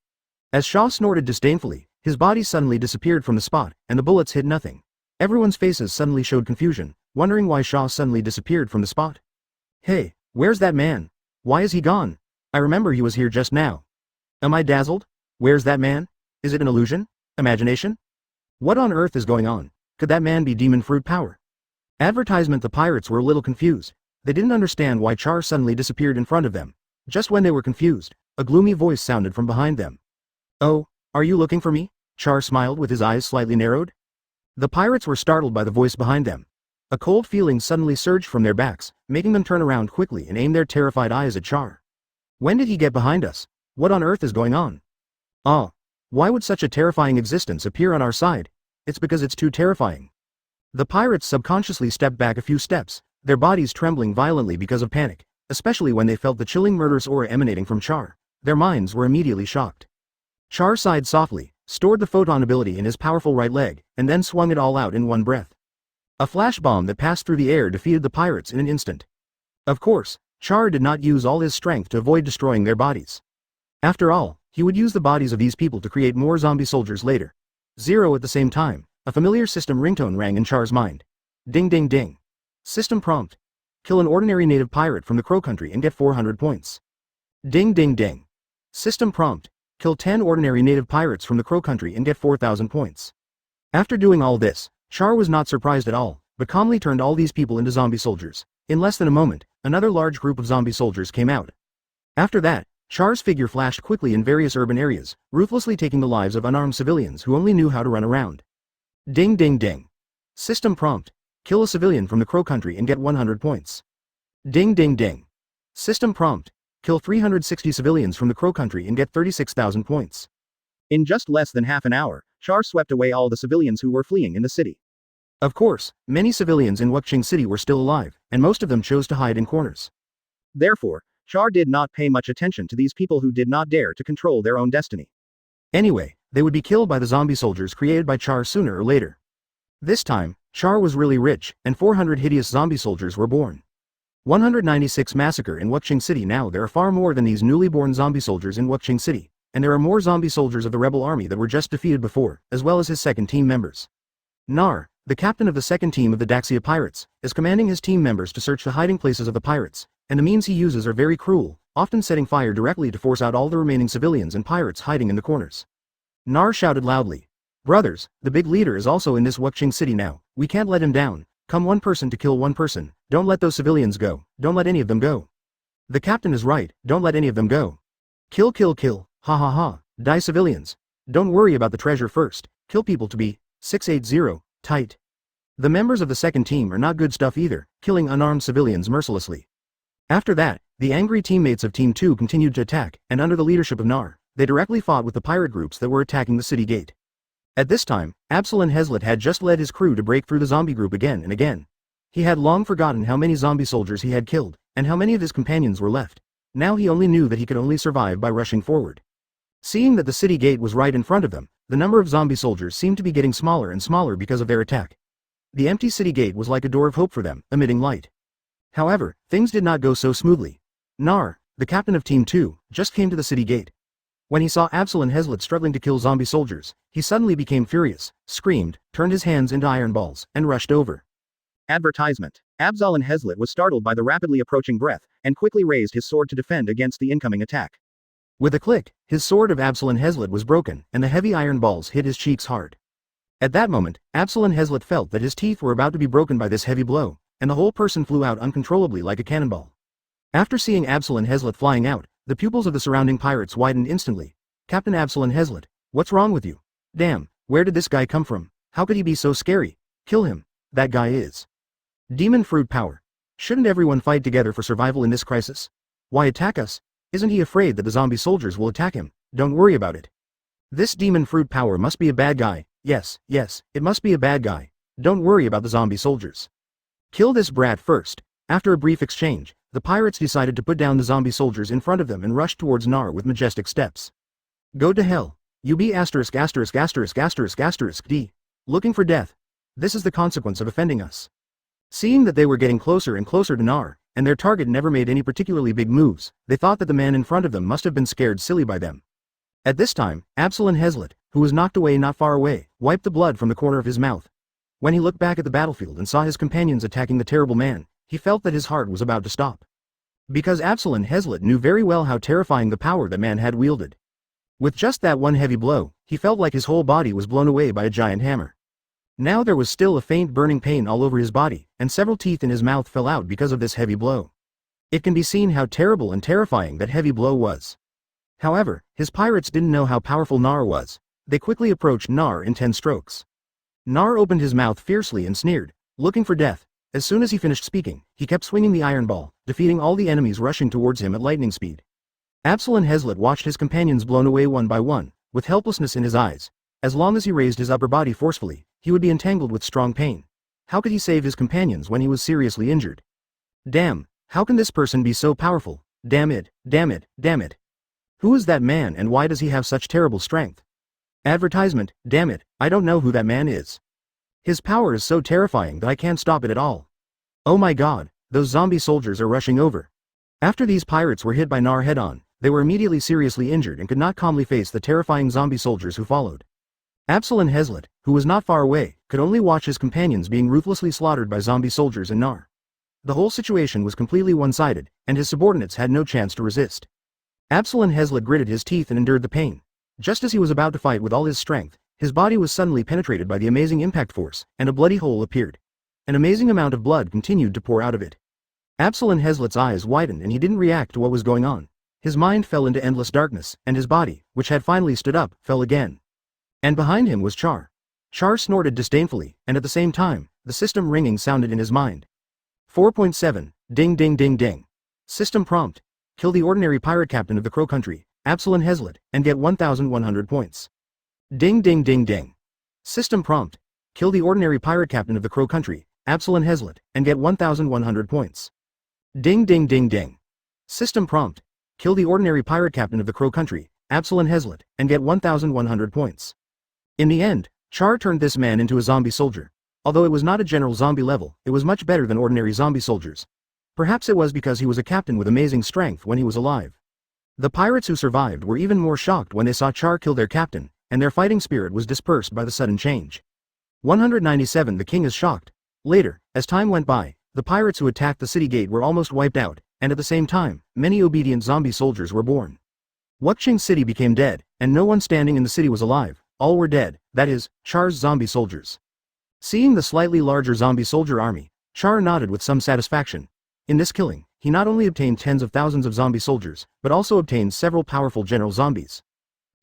As Shaw snorted disdainfully, his body suddenly disappeared from the spot, and the bullets hit nothing. Everyone's faces suddenly showed confusion, wondering why Shaw suddenly disappeared from the spot. Hey, where's that man? Why is he gone? I remember he was here just now. Am I dazzled? Where's that man? Is it an illusion? Imagination? What on earth is going on? Could that man be demon fruit power? Advertisement. The pirates were a little confused. They didn't understand why Char suddenly disappeared in front of them. Just when they were confused, a gloomy voice sounded from behind them. Oh, are you looking for me? Char smiled with his eyes slightly narrowed. The pirates were startled by the voice behind them. A cold feeling suddenly surged from their backs, making them turn around quickly and aim their terrified eyes at Char. When did he get behind us? What on earth is going on? Why would such a terrifying existence appear on our side? It's because it's too terrifying. The pirates subconsciously stepped back a few steps, their bodies trembling violently because of panic, especially when they felt the chilling murderous aura emanating from Char. Their minds were immediately shocked. Char sighed softly, stored the photon ability in his powerful right leg, and then swung it all out in one breath. A flash bomb that passed through the air defeated the pirates in an instant. Of course, Char did not use all his strength to avoid destroying their bodies. After all, he would use the bodies of these people to create more zombie soldiers later. 0 at the same time, a familiar system ringtone rang in Char's mind. Ding ding ding. System prompt. Kill an ordinary native pirate from the Crow Country and get 400 points. Ding ding ding. System prompt. Kill 10 ordinary native pirates from the Crow Country and get 4,000 points. After doing all this, Char was not surprised at all, but calmly turned all these people into zombie soldiers. In less than a moment, another large group of zombie soldiers came out. After that, Char's figure flashed quickly in various urban areas, ruthlessly taking the lives of unarmed civilians who only knew how to run around. Ding ding ding. System prompt. Kill a civilian from the Crow Country and get 100 points. Ding ding ding. System prompt. Kill 360 civilians from the Crow Country and get 36,000 points. In just less than half an hour, Char swept away all the civilians who were fleeing in the city. Of course, many civilians in Wuxing City were still alive, and most of them chose to hide in corners. Therefore, Char did not pay much attention to these people who did not dare to control their own destiny. Anyway, they would be killed by the zombie soldiers created by Char sooner or later. This time, Char was really rich, and 400 hideous zombie soldiers were born. 196 massacre in Wuxing City. Now there are far more than these newly born zombie soldiers in Wuxing City, and there are more zombie soldiers of the rebel army that were just defeated before, as well as his second team members. Nar, the captain of the second team of the Daxia pirates, is commanding his team members to search the hiding places of the pirates, and the means he uses are very cruel, often setting fire directly to force out all the remaining civilians and pirates hiding in the corners. Nar shouted loudly. Brothers, the big leader is also in this Wuxing City now, we can't let him down, come one person to kill one person, don't let those civilians go, don't let any of them go. The captain is right, don't let any of them go. Kill kill kill, ha ha ha, die civilians. Don't worry about the treasure first, kill people to be, 680, tight. The members of the second team are not good stuff either, killing unarmed civilians mercilessly. After that, the angry teammates of Team 2 continued to attack, and under the leadership of Nar, they directly fought with the pirate groups that were attacking the city gate. At this time, Absalon Hezlet had just led his crew to break through the zombie group again and again. He had long forgotten how many zombie soldiers he had killed, and how many of his companions were left. Now he only knew that he could only survive by rushing forward. Seeing that the city gate was right in front of them, the number of zombie soldiers seemed to be getting smaller and smaller because of their attack. The empty city gate was like a door of hope for them, emitting light. However, things did not go so smoothly. Nar, the captain of Team 2, just came to the city gate. When he saw Absalon Hezlet struggling to kill zombie soldiers, he suddenly became furious, screamed, turned his hands into iron balls, and rushed over. Advertisement. Absalon Hezlet was startled by the rapidly approaching breath, and quickly raised his sword to defend against the incoming attack. With a click, his sword of Absalon Hezlet was broken, and the heavy iron balls hit his cheeks hard. At that moment, Absalon Hezlet felt that his teeth were about to be broken by this heavy blow, and the whole person flew out uncontrollably like a cannonball. After seeing Absalon Hezlet flying out, the pupils of the surrounding pirates widened instantly. Captain Absalon Hezlet, what's wrong with you? Damn, where did this guy come from? How could he be so scary? Kill him. That guy is demon fruit power. Shouldn't everyone fight together for survival in this crisis? Why attack us? Isn't he afraid that the zombie soldiers will attack him? Don't worry about it. This demon fruit power must be a bad guy. Yes, it must be a bad guy. Don't worry about the zombie soldiers. Kill this brat first. After a brief exchange, the pirates decided to put down the zombie soldiers in front of them and rushed towards Nar with majestic steps. Go to hell. You be *************** D. Looking for death. This is the consequence of offending us. Seeing that they were getting closer and closer to Nar, and their target never made any particularly big moves, they thought that the man in front of them must have been scared silly by them. At this time, Absalon Hezlet, who was knocked away not far away, wiped the blood from the corner of his mouth. When he looked back at the battlefield and saw his companions attacking the terrible man, he felt that his heart was about to stop. Because Absalon Hezlet knew very well how terrifying the power that man had wielded. With just that one heavy blow, he felt like his whole body was blown away by a giant hammer. Now there was still a faint burning pain all over his body, and several teeth in his mouth fell out because of this heavy blow. It can be seen how terrible and terrifying that heavy blow was. However, his pirates didn't know how powerful Nar was. They quickly approached Nar in 10 strokes. Nar opened his mouth fiercely and sneered, looking for death. As soon as he finished speaking, he kept swinging the iron ball, defeating all the enemies rushing towards him at lightning speed. Absalon Hezlet watched his companions blown away one by one, with helplessness in his eyes. As long as he raised his upper body forcefully, he would be entangled with strong pain. How could he save his companions when he was seriously injured? Damn, how can this person be so powerful? Damn it, damn it, damn it. Who is that man and why does he have such terrible strength? Advertisement, damn it, I don't know who that man is. His power is so terrifying that I can't stop it at all. Oh my god, those zombie soldiers are rushing over. After these pirates were hit by Nar head-on, they were immediately seriously injured and could not calmly face the terrifying zombie soldiers who followed. Absalon Hezlet, who was not far away, could only watch his companions being ruthlessly slaughtered by zombie soldiers and Nar. The whole situation was completely one-sided, and his subordinates had no chance to resist. Absalon Hezlet gritted his teeth and endured the pain. Just as he was about to fight with all his strength, his body was suddenly penetrated by the amazing impact force, and a bloody hole appeared. An amazing amount of blood continued to pour out of it. Absalon Hezlet's eyes widened and he didn't react to what was going on. His mind fell into endless darkness, and his body, which had finally stood up, fell again. And behind him was Char. Char snorted disdainfully, and at the same time, the system ringing sounded in his mind. 4.7, ding ding ding ding. System prompt. Kill the ordinary pirate captain of the Crow Country, Absalon Hezlet, and get 1,100 points. Ding ding ding ding. System prompt. Kill the ordinary pirate captain of the Crow Country, Absalon Hezlet, and get 1,100 points. Ding ding ding ding. System prompt. Kill the ordinary pirate captain of the Crow Country, Absalon Hezlet, and get 1,100 points. In the end, Char turned this man into a zombie soldier. Although it was not a general zombie level, it was much better than ordinary zombie soldiers. Perhaps it was because he was a captain with amazing strength when he was alive. The pirates who survived were even more shocked when they saw Char kill their captain, and their fighting spirit was dispersed by the sudden change. 197 The king is shocked. Later, as time went by, the pirates who attacked the city gate were almost wiped out, and at the same time, many obedient zombie soldiers were born. Wuching City became dead, and no one standing in the city was alive. All were dead, that is, Char's zombie soldiers. Seeing the slightly larger zombie soldier army, Char nodded with some satisfaction. In this killing, he not only obtained tens of thousands of zombie soldiers, but also obtained several powerful general zombies.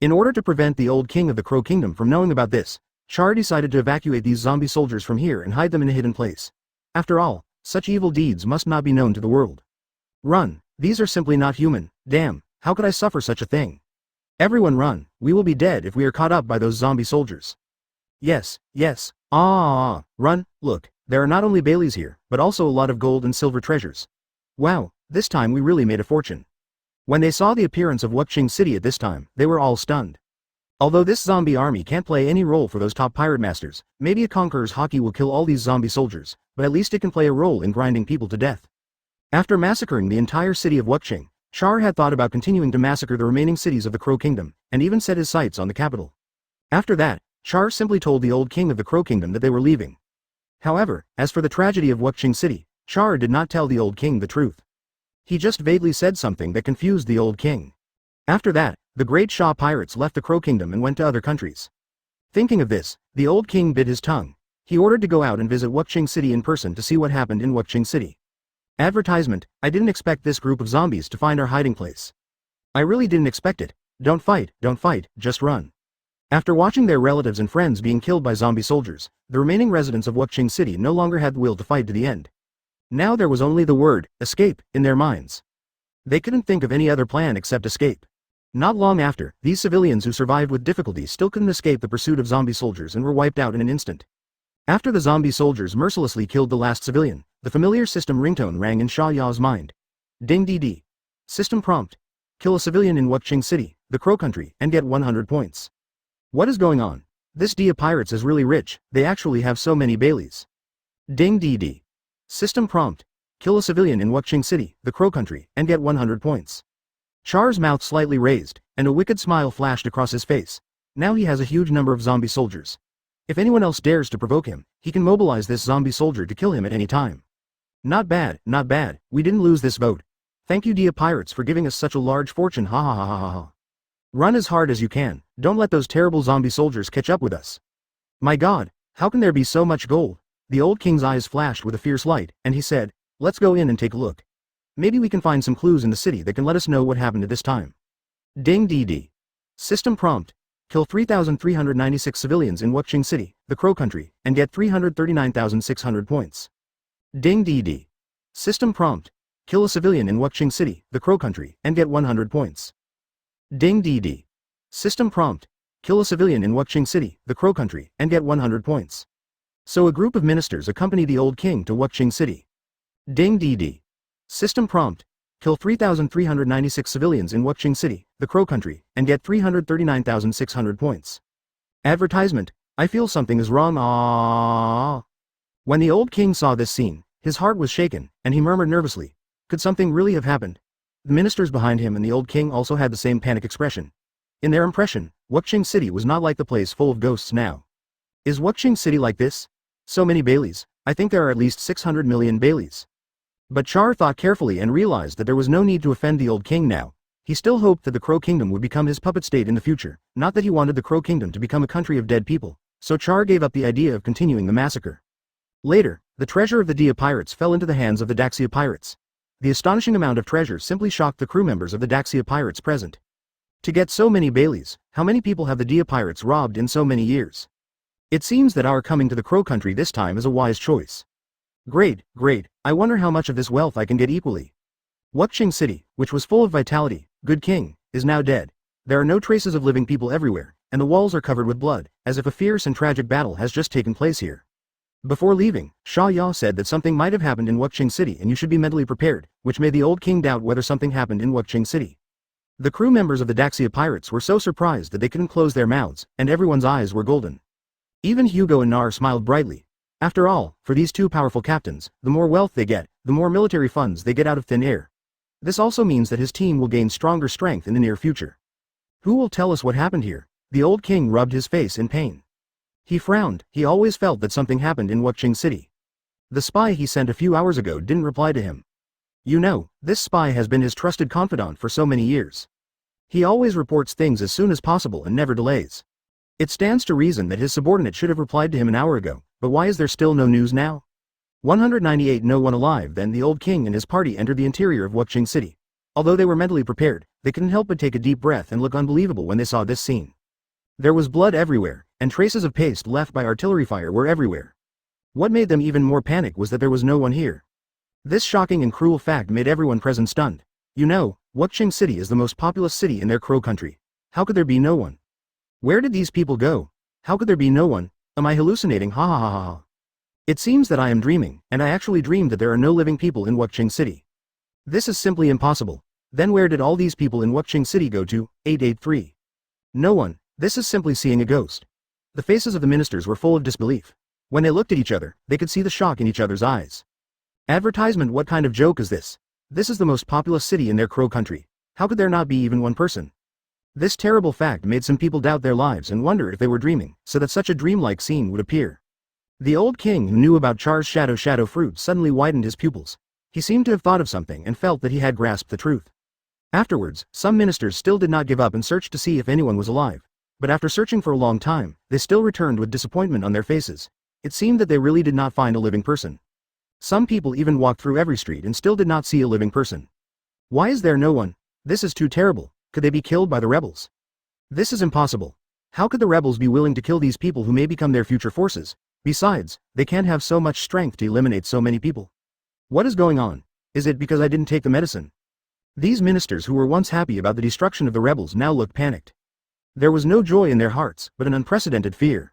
In order to prevent the old king of the Crow Kingdom from knowing about this, Char decided to evacuate these zombie soldiers from here and hide them in a hidden place. After all, such evil deeds must not be known to the world. Run, these are simply not human, damn, how could I suffer such a thing? Everyone run, we will be dead if we are caught up by those zombie soldiers. Yes, yes, run, look, there are not only Baileys here, but also a lot of gold and silver treasures. Wow, this time we really made a fortune. When they saw the appearance of Wuching City at this time, they were all stunned. Although this zombie army can't play any role for those top pirate masters, maybe a Conqueror's Haki will kill all these zombie soldiers, but at least it can play a role in grinding people to death. After massacring the entire city of Wuching, Char had thought about continuing to massacre the remaining cities of the Crow Kingdom, and even set his sights on the capital. After that, Char simply told the old king of the Crow Kingdom that they were leaving. However, as for the tragedy of Wuching City, Char did not tell the old king the truth. He just vaguely said something that confused the old king. After that, the great Shah pirates left the Crow Kingdom and went to other countries. Thinking of this, the old king bit his tongue. He ordered to go out and visit Wuching City in person to see what happened in Wuching City. Advertisement, I didn't expect this group of zombies to find our hiding place. I really didn't expect it. Don't fight, just run. After watching their relatives and friends being killed by zombie soldiers, the remaining residents of Wuching City no longer had the will to fight to the end. Now there was only the word, escape, in their minds. They couldn't think of any other plan except escape. Not long after, these civilians who survived with difficulty still couldn't escape the pursuit of zombie soldiers and were wiped out in an instant. After the zombie soldiers mercilessly killed the last civilian, the familiar system ringtone rang in Sha Ya's mind. Ding dee dee. System prompt. Kill a civilian in Wuching City, the Crow Country, and get 100 points. What is going on? This Dia Pirates is really rich, they actually have so many Baileys. Ding dee dee. System prompt. Kill a civilian in Wuching City, the Crow Country, and get 100 points. Char's mouth slightly raised, and a wicked smile flashed across his face. Now he has a huge number of zombie soldiers. If anyone else dares to provoke him, he can mobilize this zombie soldier to kill him at any time. Not bad, we didn't lose this vote. Thank you Dia Pirates for giving us such a large fortune, ha ha ha ha ha. Run as hard as you can, don't let those terrible zombie soldiers catch up with us. My god, how can there be so much gold? The old king's eyes flashed with a fierce light, and he said, let's go in and take a look. Maybe we can find some clues in the city that can let us know what happened at this time. Ding dee dee. System prompt. Kill 3,396 civilians in Wuching City, the Crow Country, and get 339,600 points. Ding dee dee. System prompt. Kill a civilian in Wuching City, the Crow Country, and get 100 points. Ding dee dee. System prompt. Kill a civilian in Wuching City, the Crow Country, and get 100 points. So a group of ministers accompany the old king to Wuxing City. Ding DD. System prompt. Kill 3,396 civilians in Wuxing City, the Crow Country, and get 339,600 points. Advertisement. I feel something is wrong. Ah. When the old king saw this scene, his heart was shaken, and he murmured nervously, could something really have happened? The ministers behind him and the old king also had the same panic expression. In their impression, Wuxing City was not like the place full of ghosts now. Is Wuxing City like this? So many Baileys, I think there are at least 600 million Baileys. But Char thought carefully and realized that there was no need to offend the old king now. He still hoped that the Crow Kingdom would become his puppet state in the future, not that he wanted the Crow Kingdom to become a country of dead people, so Char gave up the idea of continuing the massacre. Later, the treasure of the Dia pirates fell into the hands of the Daxia pirates. The astonishing amount of treasure simply shocked the crew members of the Daxia pirates present. To get so many Baileys, how many people have the Dia pirates robbed in so many years? It seems that our coming to the Crow Country this time is a wise choice. Great, I wonder how much of this wealth I can get equally. Wuxing City, which was full of vitality, good king, is now dead. There are no traces of living people everywhere, and the walls are covered with blood, as if a fierce and tragic battle has just taken place here. Before leaving, Sha Ya said that something might have happened in Wuxing City and you should be mentally prepared, which made the old king doubt whether something happened in Wuxing City. The crew members of the Daxia pirates were so surprised that they couldn't close their mouths, and everyone's eyes were golden. Even Hugo and Nar smiled brightly. After all, for these two powerful captains, the more wealth they get, the more military funds they get out of thin air. This also means that his team will gain stronger strength in the near future. Who will tell us what happened here? The old king rubbed his face in pain. He frowned. He always felt that something happened in Wuxing City. The spy he sent a few hours ago didn't reply to him. You know, this spy has been his trusted confidant for so many years. He always reports things as soon as possible and never delays. It stands to reason that his subordinate should have replied to him an hour ago, but why is there still no news now? 198 No one alive. Then the old king and his party entered the interior of Wuxing City. Although they were mentally prepared, they couldn't help but take a deep breath and look unbelievable when they saw this scene. There was blood everywhere, and traces of paste left by artillery fire were everywhere. What made them even more panic was that there was no one here. This shocking and cruel fact made everyone present stunned. You know, Wuxing City is the most populous city in their Crow Country. How could there be no one? Where did these people go? How could there be no one? Am I hallucinating? Ha ha ha ha. It seems that I am dreaming, and I actually dreamed that there are no living people in Wuxing City. This is simply impossible. Then where did all these people in Wuxing City go to? 883. No one. This is simply seeing a ghost. The faces of the ministers were full of disbelief. When they looked at each other, they could see the shock in each other's eyes. Advertisement. What kind of joke is this? This is the most populous city in their Crow Country. How could there not be even one person? This terrible fact made some people doubt their lives and wonder if they were dreaming, so that such a dreamlike scene would appear. The old king who knew about Char's shadow fruit suddenly widened his pupils. He seemed to have thought of something and felt that he had grasped the truth. Afterwards, some ministers still did not give up and searched to see if anyone was alive. But after searching for a long time, they still returned with disappointment on their faces. It seemed that they really did not find a living person. Some people even walked through every street and still did not see a living person. Why is there no one? This is too terrible. Could they be killed by the rebels? This is impossible. How could the rebels be willing to kill these people who may become their future forces? Besides, they can't have so much strength to eliminate so many people. What is going on? Is it because I didn't take the medicine? These ministers who were once happy about the destruction of the rebels now looked panicked. There was no joy in their hearts, but an unprecedented fear.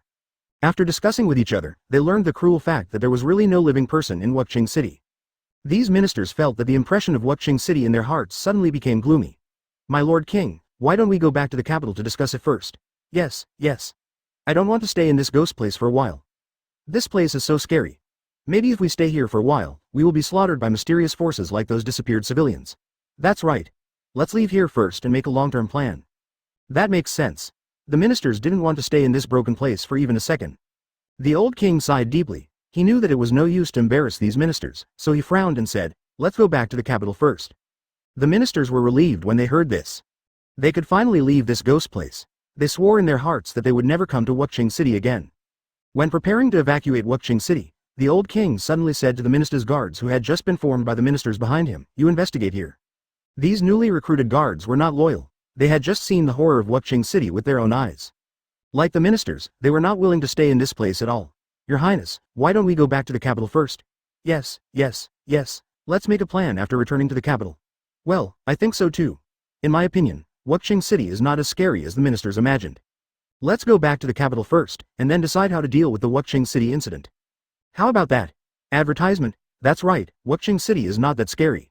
After discussing with each other, they learned the cruel fact that there was really no living person in Wuxing City. These ministers felt that the impression of Wuxing City in their hearts suddenly became gloomy. My Lord King, why don't we go back to the capital to discuss it first? Yes. I don't want to stay in this ghost place for a while. This place is so scary. Maybe if we stay here for a while, we will be slaughtered by mysterious forces like those disappeared civilians. That's right. Let's leave here first and make a long-term plan. That makes sense. The ministers didn't want to stay in this broken place for even a second. The old king sighed deeply. He knew that it was no use to embarrass these ministers, so he frowned and said, let's go back to the capital first. The ministers were relieved when they heard this. They could finally leave this ghost place. They swore in their hearts that they would never come to Wuxing City again. When preparing to evacuate Wuxing City, the old king suddenly said to the ministers' guards who had just been formed by the ministers behind him, you investigate here. These newly recruited guards were not loyal. They had just seen the horror of Wuxing City with their own eyes. Like the ministers, they were not willing to stay in this place at all. Your Highness, why don't we go back to the capital first? Yes. Let's make a plan after returning to the capital. Well, I think so too. In my opinion, Wuxing City is not as scary as the ministers imagined. Let's go back to the capital first, and then decide how to deal with the Wuxing City incident. How about that? Advertisement? That's right, Wuxing City is not that scary.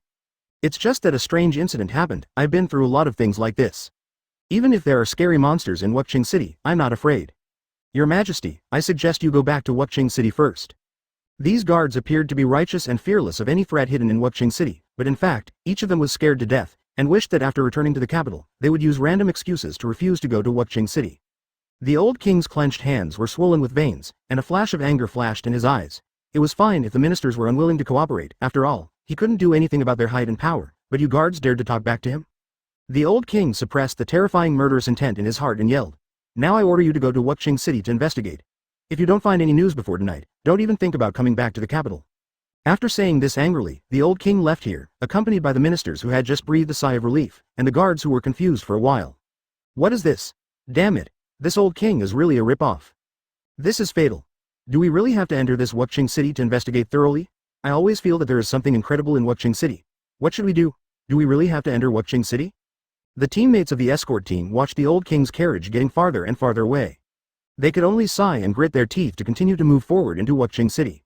It's just that a strange incident happened. I've been through a lot of things like this. Even if there are scary monsters in Wuxing City, I'm not afraid. Your Majesty, I suggest you go back to Wuxing City first. These guards appeared to be righteous and fearless of any threat hidden in Wuxing City, but in fact, each of them was scared to death, and wished that after returning to the capital, they would use random excuses to refuse to go to Wuxing City. The old king's clenched hands were swollen with veins, and a flash of anger flashed in his eyes. It was fine if the ministers were unwilling to cooperate, after all, he couldn't do anything about their height and power, but you guards dared to talk back to him? The old king suppressed the terrifying murderous intent in his heart and yelled, "Now I order you to go to Wuxing City to investigate. If you don't find any news before tonight, don't even think about coming back to the capital." After saying this angrily, the old king left here, accompanied by the ministers who had just breathed a sigh of relief, and the guards who were confused for a while. What is this? Damn it, this old king is really a rip-off. This is fatal. Do we really have to enter this Wuxing City to investigate thoroughly? I always feel that there is something incredible in Wuxing City. What should we do? Do we really have to enter Wuxing City? The teammates of the escort team watched the old king's carriage getting farther and farther away. They could only sigh and grit their teeth to continue to move forward into Wuxing City.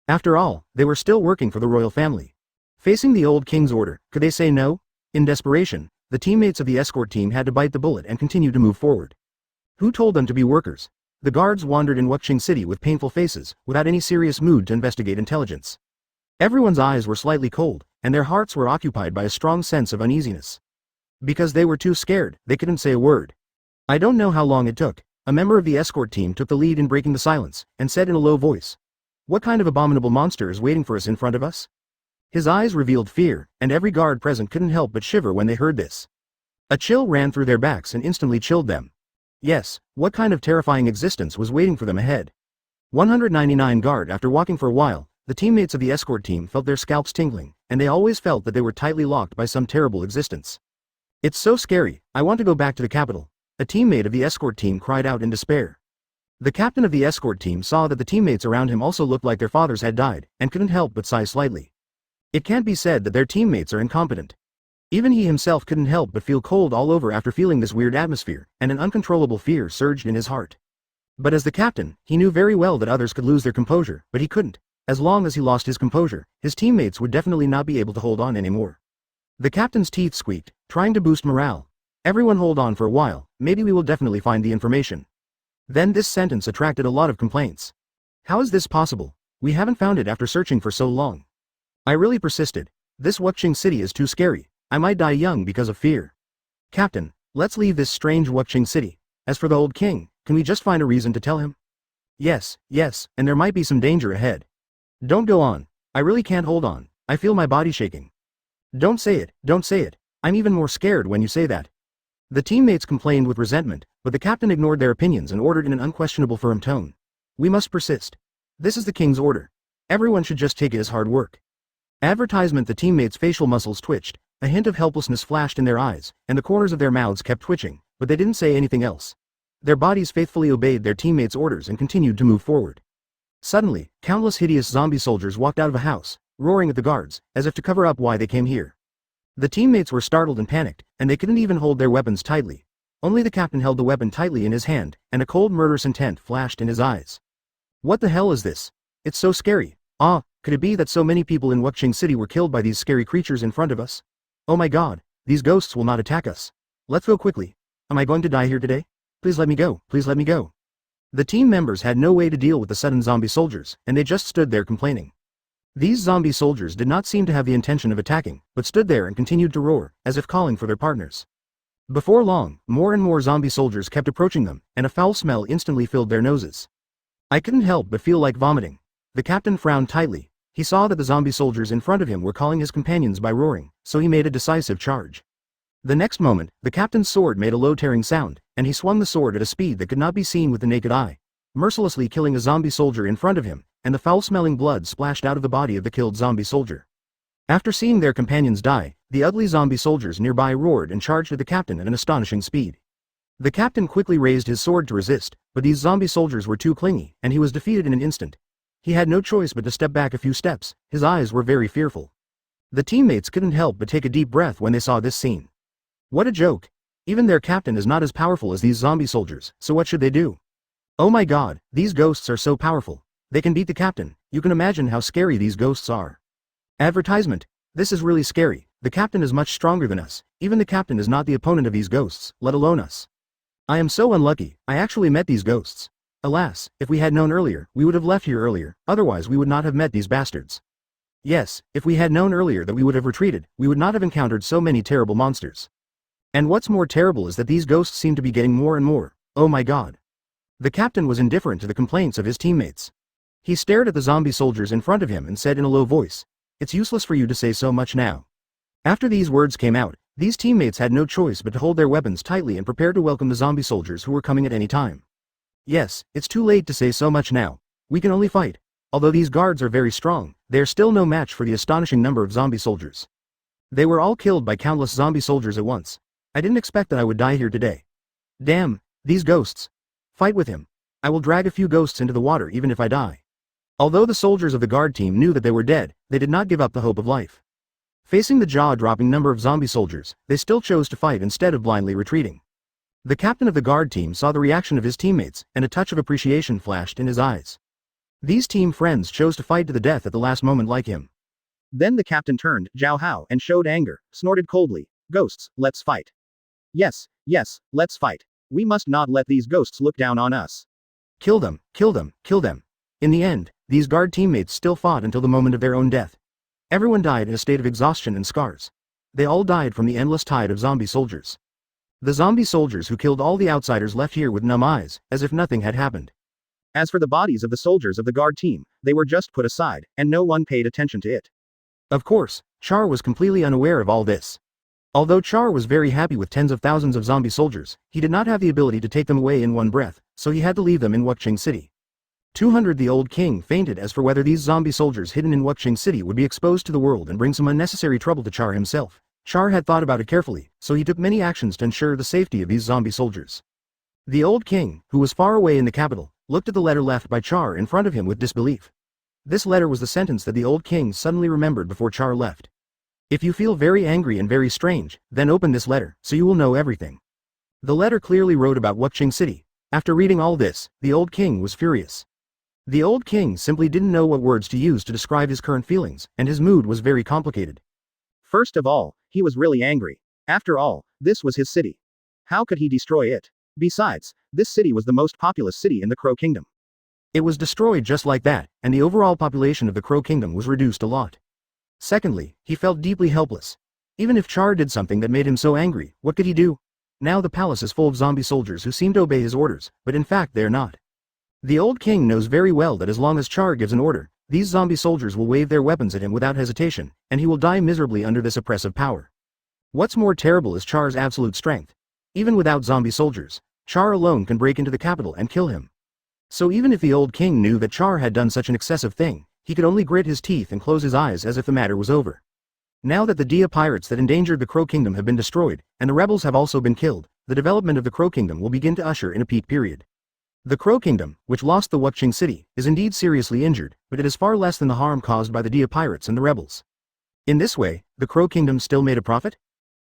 After all, they were still working for the royal family. Facing the old king's order, could they say no? In desperation, the teammates of the escort team had to bite the bullet and continue to move forward. Who told them to be workers? The guards wandered in Wuxing City with painful faces, without any serious mood to investigate intelligence. Everyone's eyes were slightly cold, and their hearts were occupied by a strong sense of uneasiness. Because they were too scared, they couldn't say a word. I don't know how long it took. A member of the escort team took the lead in breaking the silence, and said in a low voice, "What kind of abominable monster is waiting for us in front of us?" His eyes revealed fear, and every guard present couldn't help but shiver when they heard this. A chill ran through their backs and instantly chilled them. Yes, what kind of terrifying existence was waiting for them ahead? 199 guard. After walking for a while, the teammates of the escort team felt their scalps tingling, and they always felt that they were tightly locked by some terrible existence. "It's so scary, I want to go back to the capital," a teammate of the escort team cried out in despair. The captain of the escort team saw that the teammates around him also looked like their fathers had died, and couldn't help but sigh slightly. It can't be said that their teammates are incompetent. Even he himself couldn't help but feel cold all over after feeling this weird atmosphere, and an uncontrollable fear surged in his heart. But as the captain, he knew very well that others could lose their composure, but he couldn't. As long as he lost his composure, his teammates would definitely not be able to hold on anymore. The captain's teeth squeaked, trying to boost morale. "Everyone hold on for a while, maybe we will definitely find the information." Then this sentence attracted a lot of complaints. "How is this possible? We haven't found it after searching for so long." I really persisted. "This Wuxing City is too scary. I might die young because of fear." "Captain, let's leave this strange Wuxing City. As for the old king, can we just find a reason to tell him?" Yes, and there might be some danger ahead." "Don't go on. I really can't hold on. I feel my body shaking." Don't say it. I'm even more scared when you say that." The teammates complained with resentment, but the captain ignored their opinions and ordered in an unquestionable firm tone. "We must persist. This is the king's order. Everyone should just take it as hard work." Advertisement. The teammates' facial muscles twitched, a hint of helplessness flashed in their eyes, and the corners of their mouths kept twitching, but they didn't say anything else. Their bodies faithfully obeyed their teammates' orders and continued to move forward. Suddenly, countless hideous zombie soldiers walked out of a house, roaring at the guards, as if to cover up why they came here. The teammates were startled and panicked, and they couldn't even hold their weapons tightly. Only the captain held the weapon tightly in his hand, and a cold murderous intent flashed in his eyes. "What the hell is this? It's so scary. Could it be that so many people in Wuxing City were killed by these scary creatures in front of us? Oh my god, these ghosts will not attack us. Let's go quickly. Am I going to die here today? Please let me go, please let me go." The team members had no way to deal with the sudden zombie soldiers, and they just stood there complaining. These zombie soldiers did not seem to have the intention of attacking, but stood there and continued to roar, as if calling for their partners. Before long, more and more zombie soldiers kept approaching them, and a foul smell instantly filled their noses. I couldn't help but feel like vomiting. The captain frowned tightly. He saw that the zombie soldiers in front of him were calling his companions by roaring, so he made a decisive charge. The next moment, the captain's sword made a low tearing sound, and he swung the sword at a speed that could not be seen with the naked eye, mercilessly killing a zombie soldier in front of him, and the foul-smelling blood splashed out of the body of the killed zombie soldier. After seeing their companions die, the ugly zombie soldiers nearby roared and charged at the captain at an astonishing speed. The captain quickly raised his sword to resist, but these zombie soldiers were too clingy, and he was defeated in an instant. He had no choice but to step back a few steps. His eyes were very fearful. The teammates couldn't help but take a deep breath when they saw this scene. What a joke. Even their captain is not as powerful as these zombie soldiers, so what should they do? Oh my god, these ghosts are so powerful. They can beat the captain. You can imagine how scary these ghosts are. Advertisement. This is really scary. The captain is much stronger than us. Even the captain is not the opponent of these ghosts, let alone us. I am so unlucky, I actually met these ghosts. Alas, if we had known earlier, we would have left here earlier, otherwise we would not have met these bastards. Yes, if we had known earlier that we would have retreated, we would not have encountered so many terrible monsters. And what's more terrible is that these ghosts seem to be getting more and more. Oh my god. The captain was indifferent to the complaints of his teammates. He stared at the zombie soldiers in front of him and said in a low voice, "It's useless for you to say so much now." After these words came out, these teammates had no choice but to hold their weapons tightly and prepare to welcome the zombie soldiers who were coming at any time. Yes, it's too late to say so much now. We can only fight. Although these guards are very strong, they are still no match for the astonishing number of zombie soldiers. They were all killed by countless zombie soldiers at once. I didn't expect that I would die here today. Damn, these ghosts. Fight with him. I will drag a few ghosts into the water even if I die. Although the soldiers of the guard team knew that they were dead, they did not give up the hope of life. Facing the jaw-dropping number of zombie soldiers, they still chose to fight instead of blindly retreating. The captain of the guard team saw the reaction of his teammates, and a touch of appreciation flashed in his eyes. These team friends chose to fight to the death at the last moment like him. Then the captain turned, Zhao Hao, and showed anger, snorted coldly, "Ghosts, let's fight. Yes, yes, let's fight. We must not let these ghosts look down on us." Kill them, kill them, kill them. In the end, these guard teammates still fought until the moment of their own death. Everyone died in a state of exhaustion and scars. They all died from the endless tide of zombie soldiers. The zombie soldiers who killed all the outsiders left here with numb eyes, as if nothing had happened. As for the bodies of the soldiers of the guard team, they were just put aside, and no one paid attention to it. Of course, Char was completely unaware of all this. Although Char was very happy with tens of thousands of zombie soldiers, he did not have the ability to take them away in one breath, so he had to leave them in Wuqing City. 200 The old king fainted as for whether these zombie soldiers hidden in Wuqing City would be exposed to the world and bring some unnecessary trouble to Char himself. Char had thought about it carefully, so he took many actions to ensure the safety of these zombie soldiers. The old king, who was far away in the capital, looked at the letter left by Char in front of him with disbelief. This letter was the sentence that the old king suddenly remembered before Char left. "If you feel very angry and very strange, then open this letter, so you will know everything." The letter clearly wrote about Wuqing City. After reading all this, the old king was furious. The old king simply didn't know what words to use to describe his current feelings, and his mood was very complicated. First of all, he was really angry. After all, this was his city. How could he destroy it? Besides, this city was the most populous city in the Crow Kingdom. It was destroyed just like that, and the overall population of the Crow Kingdom was reduced a lot. Secondly, he felt deeply helpless. Even if Char did something that made him so angry, what could he do? Now the palace is full of zombie soldiers who seem to obey his orders, but in fact they are not. The old king knows very well that as long as Char gives an order, these zombie soldiers will wave their weapons at him without hesitation, and he will die miserably under this oppressive power. What's more terrible is Char's absolute strength. Even without zombie soldiers, Char alone can break into the capital and kill him. So even if the old king knew that Char had done such an excessive thing, he could only grit his teeth and close his eyes as if the matter was over. Now that the Dia pirates that endangered the Crow Kingdom have been destroyed, and the rebels have also been killed, the development of the Crow Kingdom will begin to usher in a peak period. The Crow Kingdom, which lost the Wuqing City, is indeed seriously injured, but it is far less than the harm caused by the Dia pirates and the rebels. In this way, the Crow Kingdom still made a profit?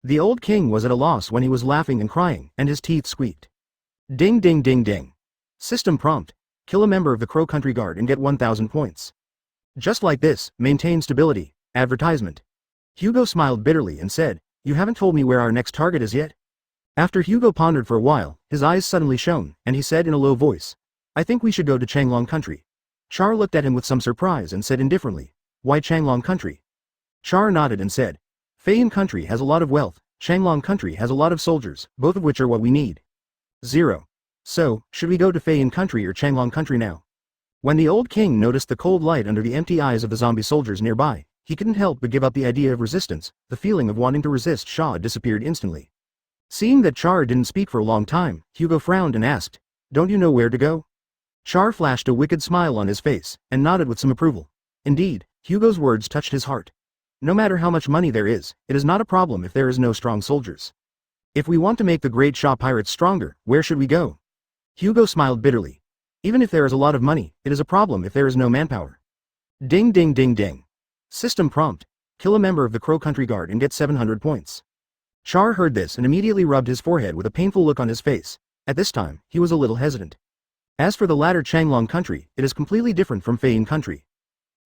The old king was at a loss when he was laughing and crying, and his teeth squeaked. Ding ding ding ding. System prompt. Kill a member of the Crow Country Guard and get 1000 points. Just like this, maintain stability. Advertisement. Hugo smiled bitterly and said, "You haven't told me where our next target is yet?" After Hugo pondered for a while, his eyes suddenly shone, and he said in a low voice, "I think we should go to Changlong Country." Char looked at him with some surprise and said indifferently, "Why Changlong Country?" Char nodded and said, "Feiyan Country has a lot of wealth, Changlong Country has a lot of soldiers, both of which are what we need." 0. So, should we go to Feiyan Country or Changlong Country now? When the old king noticed the cold light under the empty eyes of the zombie soldiers nearby, he couldn't help but give up the idea of resistance. The feeling of wanting to resist Shaw disappeared instantly. Seeing that Char didn't speak for a long time, Hugo frowned and asked, "Don't you know where to go?" Char flashed a wicked smile on his face, and nodded with some approval. Indeed, Hugo's words touched his heart. No matter how much money there is, it is not a problem if there is no strong soldiers. If we want to make the great Shaw pirates stronger, where should we go? Hugo smiled bitterly. Even if there is a lot of money, it is a problem if there is no manpower. Ding ding ding ding. System prompt. Kill a member of the Crow Country Guard and get 700 points. Char heard this and immediately rubbed his forehead with a painful look on his face. At this time, he was a little hesitant. As for the latter Changlong Country, it is completely different from Feiyan Country.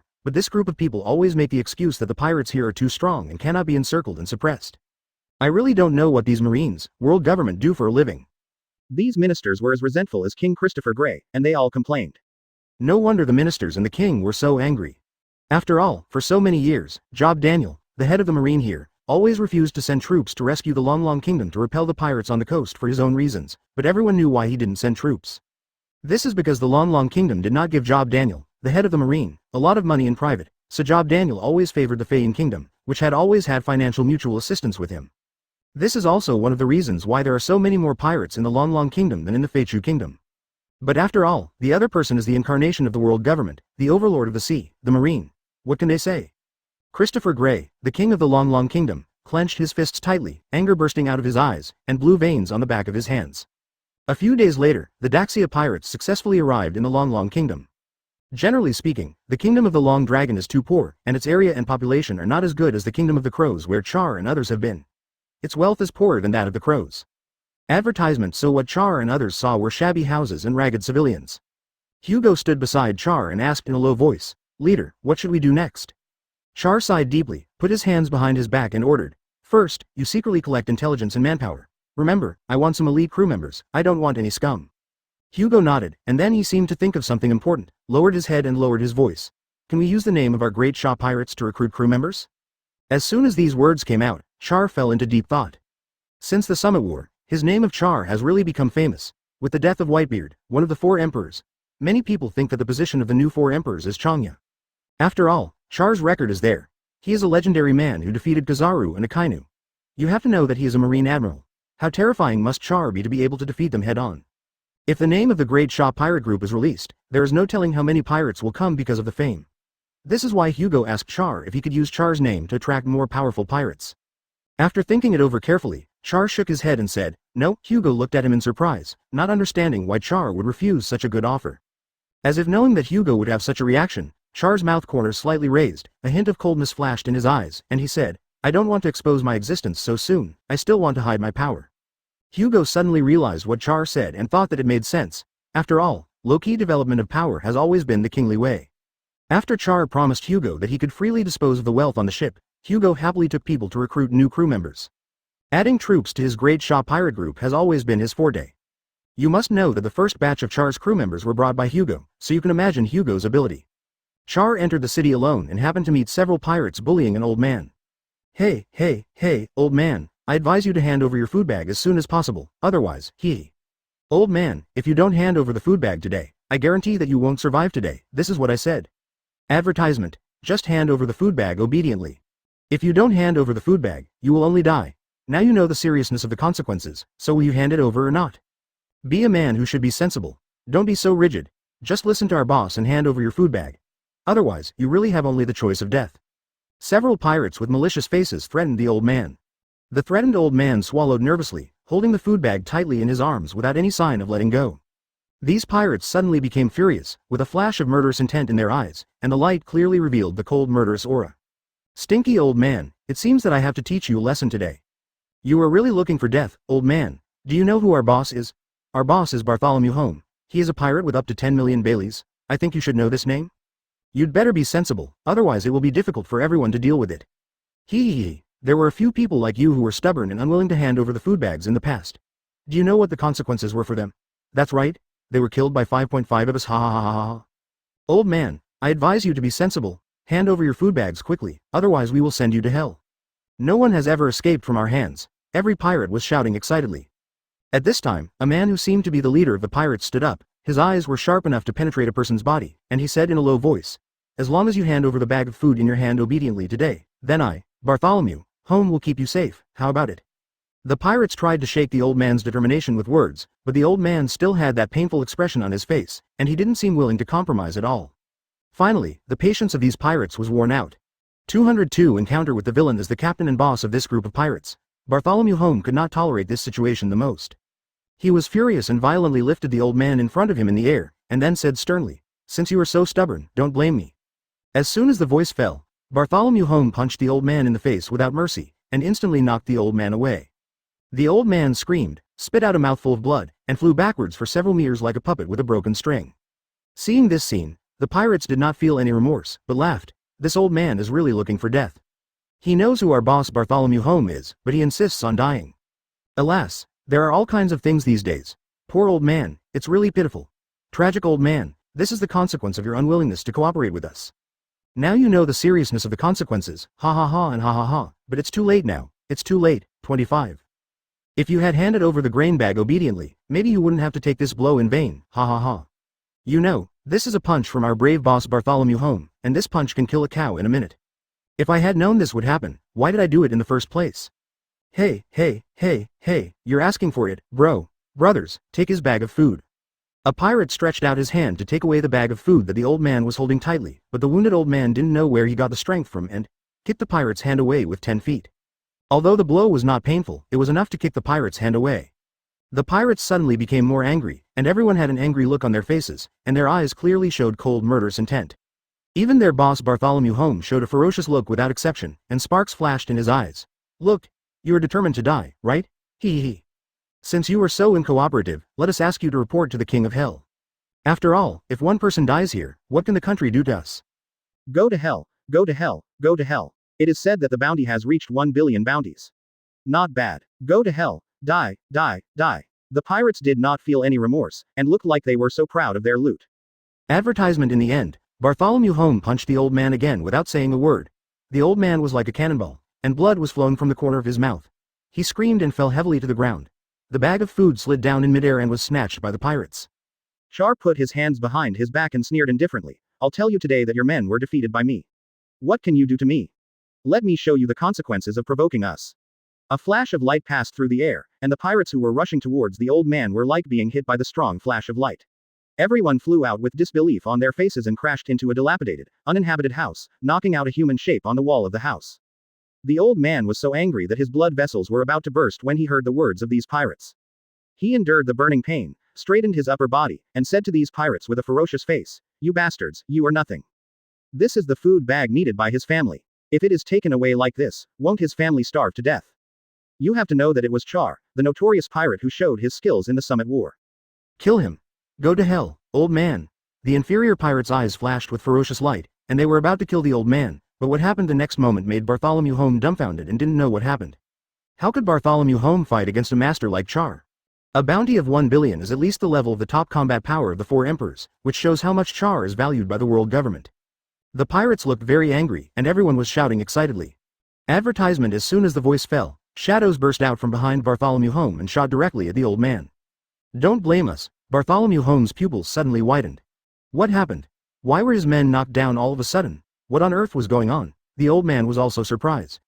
here, but this group of people always make the excuse that the pirates here are too strong and cannot be encircled and suppressed. I really don't know what these Marines, world government do for a living. These ministers were as resentful as King Christopher Grey, and they all complained. No wonder the ministers and the king were so angry. After all, for so many years, Job Daniel, the head of the Marine here, always refused to send troops to rescue the Long Long Kingdom to repel the pirates on the coast for his own reasons, but everyone knew why he didn't send troops. This is because the Long Long Kingdom did not give Job Daniel, the head of the Marine, a lot of money in private, so Job Daniel always favored the Feian Kingdom, which had always had financial mutual assistance with him. This is also one of the reasons why there are so many more pirates in the Long Long Kingdom than in the Feichu Kingdom. But after all, the other person is the incarnation of the world government, the overlord of the sea, the Marine. What can they say? Christopher Grey, the king of the Long Long Kingdom, clenched his fists tightly, anger bursting out of his eyes, and blue veins on the back of his hands. A few days later, the Daxia pirates successfully arrived in the Long Long Kingdom. Generally speaking, the kingdom of the Long Dragon is too poor, and its area and population are not as good as the kingdom of the Crows where Char and others have been. Its wealth is poorer than that of the Crows. Advertisement. So what Char and others saw were shabby houses and ragged civilians. Hugo stood beside Char and asked in a low voice, "Leader, what should we do next?" Char sighed deeply, put his hands behind his back and ordered, "First, you secretly collect intelligence and manpower. Remember, I want some elite crew members, I don't want any scum." Hugo nodded, and then he seemed to think of something important, lowered his head and lowered his voice. "Can we use the name of our great Shah pirates to recruit crew members?" As soon as these words came out, Char fell into deep thought. Since the Summit War, his name of Char has really become famous. With the death of Whitebeard, one of the Four Emperors, many people think that the position of the new Four Emperors is Changya. After all, Char's record is there. He is a legendary man who defeated Kizaru and Akainu. You have to know that he is a Marine Admiral. How terrifying must Char be to be able to defeat them head-on? If the name of the Great Shah pirate group is released, there is no telling how many pirates will come because of the fame. This is why Hugo asked Char if he could use Char's name to attract more powerful pirates. After thinking it over carefully, Char shook his head and said, "No." Hugo looked at him in surprise, not understanding why Char would refuse such a good offer. As if knowing that Hugo would have such a reaction, Char's mouth corners slightly raised, a hint of coldness flashed in his eyes, and he said, "I don't want to expose my existence so soon, I still want to hide my power." Hugo suddenly realized what Char said and thought that it made sense. After all, low-key development of power has always been the kingly way. After Char promised Hugo that he could freely dispose of the wealth on the ship, Hugo happily took people to recruit new crew members. Adding troops to his Great Sha pirate group has always been his forte. You must know that the first batch of Char's crew members were brought by Hugo, so you can imagine Hugo's ability. Char entered the city alone and happened to meet several pirates bullying an old man. Hey, old man, I advise you to hand over your food bag as soon as possible, otherwise, Old man, if you don't hand over the food bag today, I guarantee that you won't survive today, this is what I said. Advertisement, just hand over the food bag obediently. If you don't hand over the food bag, you will only die. Now you know the seriousness of the consequences, so will you hand it over or not? Be a man who should be sensible. Don't be so rigid. Just listen to our boss and hand over your food bag. Otherwise, you really have only the choice of death. Several pirates with malicious faces threatened the old man. The threatened old man swallowed nervously, holding the food bag tightly in his arms without any sign of letting go. These pirates suddenly became furious, with a flash of murderous intent in their eyes, and the light clearly revealed the cold murderous aura. Stinky old man, it seems that I have to teach you a lesson today. You are really looking for death, old man. Do you know who our boss is? Our boss is Bartholomew Home. He is a pirate with up to 10 million Baileys. I think you should know this name. You'd better be sensible, otherwise it will be difficult for everyone to deal with it. There were a few people like you who were stubborn and unwilling to hand over the food bags in the past. Do you know what the consequences were for them? That's right, they were killed by 5.5 of us, ha ha ha ha ha. Old man, I advise you to be sensible, hand over your food bags quickly, otherwise we will send you to hell. No one has ever escaped from our hands. Every pirate was shouting excitedly. At this time, a man who seemed to be the leader of the pirates stood up. His eyes were sharp enough to penetrate a person's body, and he said in a low voice, "As long as you hand over the bag of food in your hand obediently today, then I, Bartholomew, Home will keep you safe, how about it?" The pirates tried to shake the old man's determination with words, but the old man still had that painful expression on his face, and he didn't seem willing to compromise at all. Finally, the patience of these pirates was worn out. 202 Encounter with the villain as the captain and boss of this group of pirates. Bartholomew Home could not tolerate this situation the most. He was furious and violently lifted the old man in front of him in the air, and then said sternly, "Since you are so stubborn, don't blame me." As soon as the voice fell, Bartholomew Home punched the old man in the face without mercy, and instantly knocked the old man away. The old man screamed, spit out a mouthful of blood, and flew backwards for several meters like a puppet with a broken string. Seeing this scene, the pirates did not feel any remorse, but laughed. This old man is really looking for death. He knows who our boss Bartholomew Home is, but he insists on dying. Alas, there are all kinds of things these days. Poor old man, it's really pitiful. Tragic old man, this is the consequence of your unwillingness to cooperate with us. Now you know the seriousness of the consequences, ha ha ha and ha ha ha, but it's too late now, it's too late. 25. If you had handed over the grain bag obediently, maybe you wouldn't have to take this blow in vain, ha ha ha. You know, this is a punch from our brave boss Bartholomew Home, and this punch can kill a cow in a minute. If I had known this would happen, why did I do it in the first place? Hey, you're asking for it, bro. Brothers, take his bag of food. A pirate stretched out his hand to take away the bag of food that the old man was holding tightly, but the wounded old man didn't know where he got the strength from and kicked the pirate's hand away with 10 feet. Although the blow was not painful, it was enough to kick the pirate's hand away. The pirates suddenly became more angry, and everyone had an angry look on their faces, and their eyes clearly showed cold murderous intent. Even their boss Bartholomew Home showed a ferocious look without exception, and sparks flashed in his eyes. Look, you are determined to die, right? Since you are so uncooperative, let us ask you to report to the King of Hell. After all, if one person dies here, what can the country do to us? Go to hell, go to hell, go to hell. It is said that the bounty has reached 1 billion bounties. Not bad. Go to hell, die, die, die. The pirates did not feel any remorse, and looked like they were so proud of their loot. Advertisement in the end, Bartholomew Home punched the old man again without saying a word. The old man was like a cannonball, and blood was flowing from the corner of his mouth. He screamed and fell heavily to the ground. The bag of food slid down in midair and was snatched by the pirates. Char put his hands behind his back and sneered indifferently. I'll tell you today that your men were defeated by me. What can you do to me? Let me show you the consequences of provoking us. A flash of light passed through the air, and the pirates who were rushing towards the old man were like being hit by the strong flash of light. Everyone flew out with disbelief on their faces and crashed into a dilapidated, uninhabited house, knocking out a human shape on the wall of the house. The old man was so angry that his blood vessels were about to burst when he heard the words of these pirates. He endured the burning pain, straightened his upper body, and said to these pirates with a ferocious face, "You bastards, you are nothing. This is the food bag needed by his family. If it is taken away like this, won't his family starve to death? You have to know that it was Char, the notorious pirate who showed his skills in the Summit War." Kill him. Go to hell, old man. The inferior pirate's eyes flashed with ferocious light, and they were about to kill the old man, but what happened the next moment made Bartholomew Home dumbfounded and didn't know what happened. How could Bartholomew Home fight against a master like Char? A bounty of 1 billion is at least the level of the top combat power of the Four Emperors, which shows how much Char is valued by the world government. The pirates looked very angry, and everyone was shouting excitedly. Advertisement. As soon as the voice fell, shadows burst out from behind Bartholomew Home and shot directly at the old man. Don't blame us. Bartholomew Home's pupils suddenly widened. What happened? Why were his men knocked down all of a sudden? What on earth was going on? The old man was also surprised.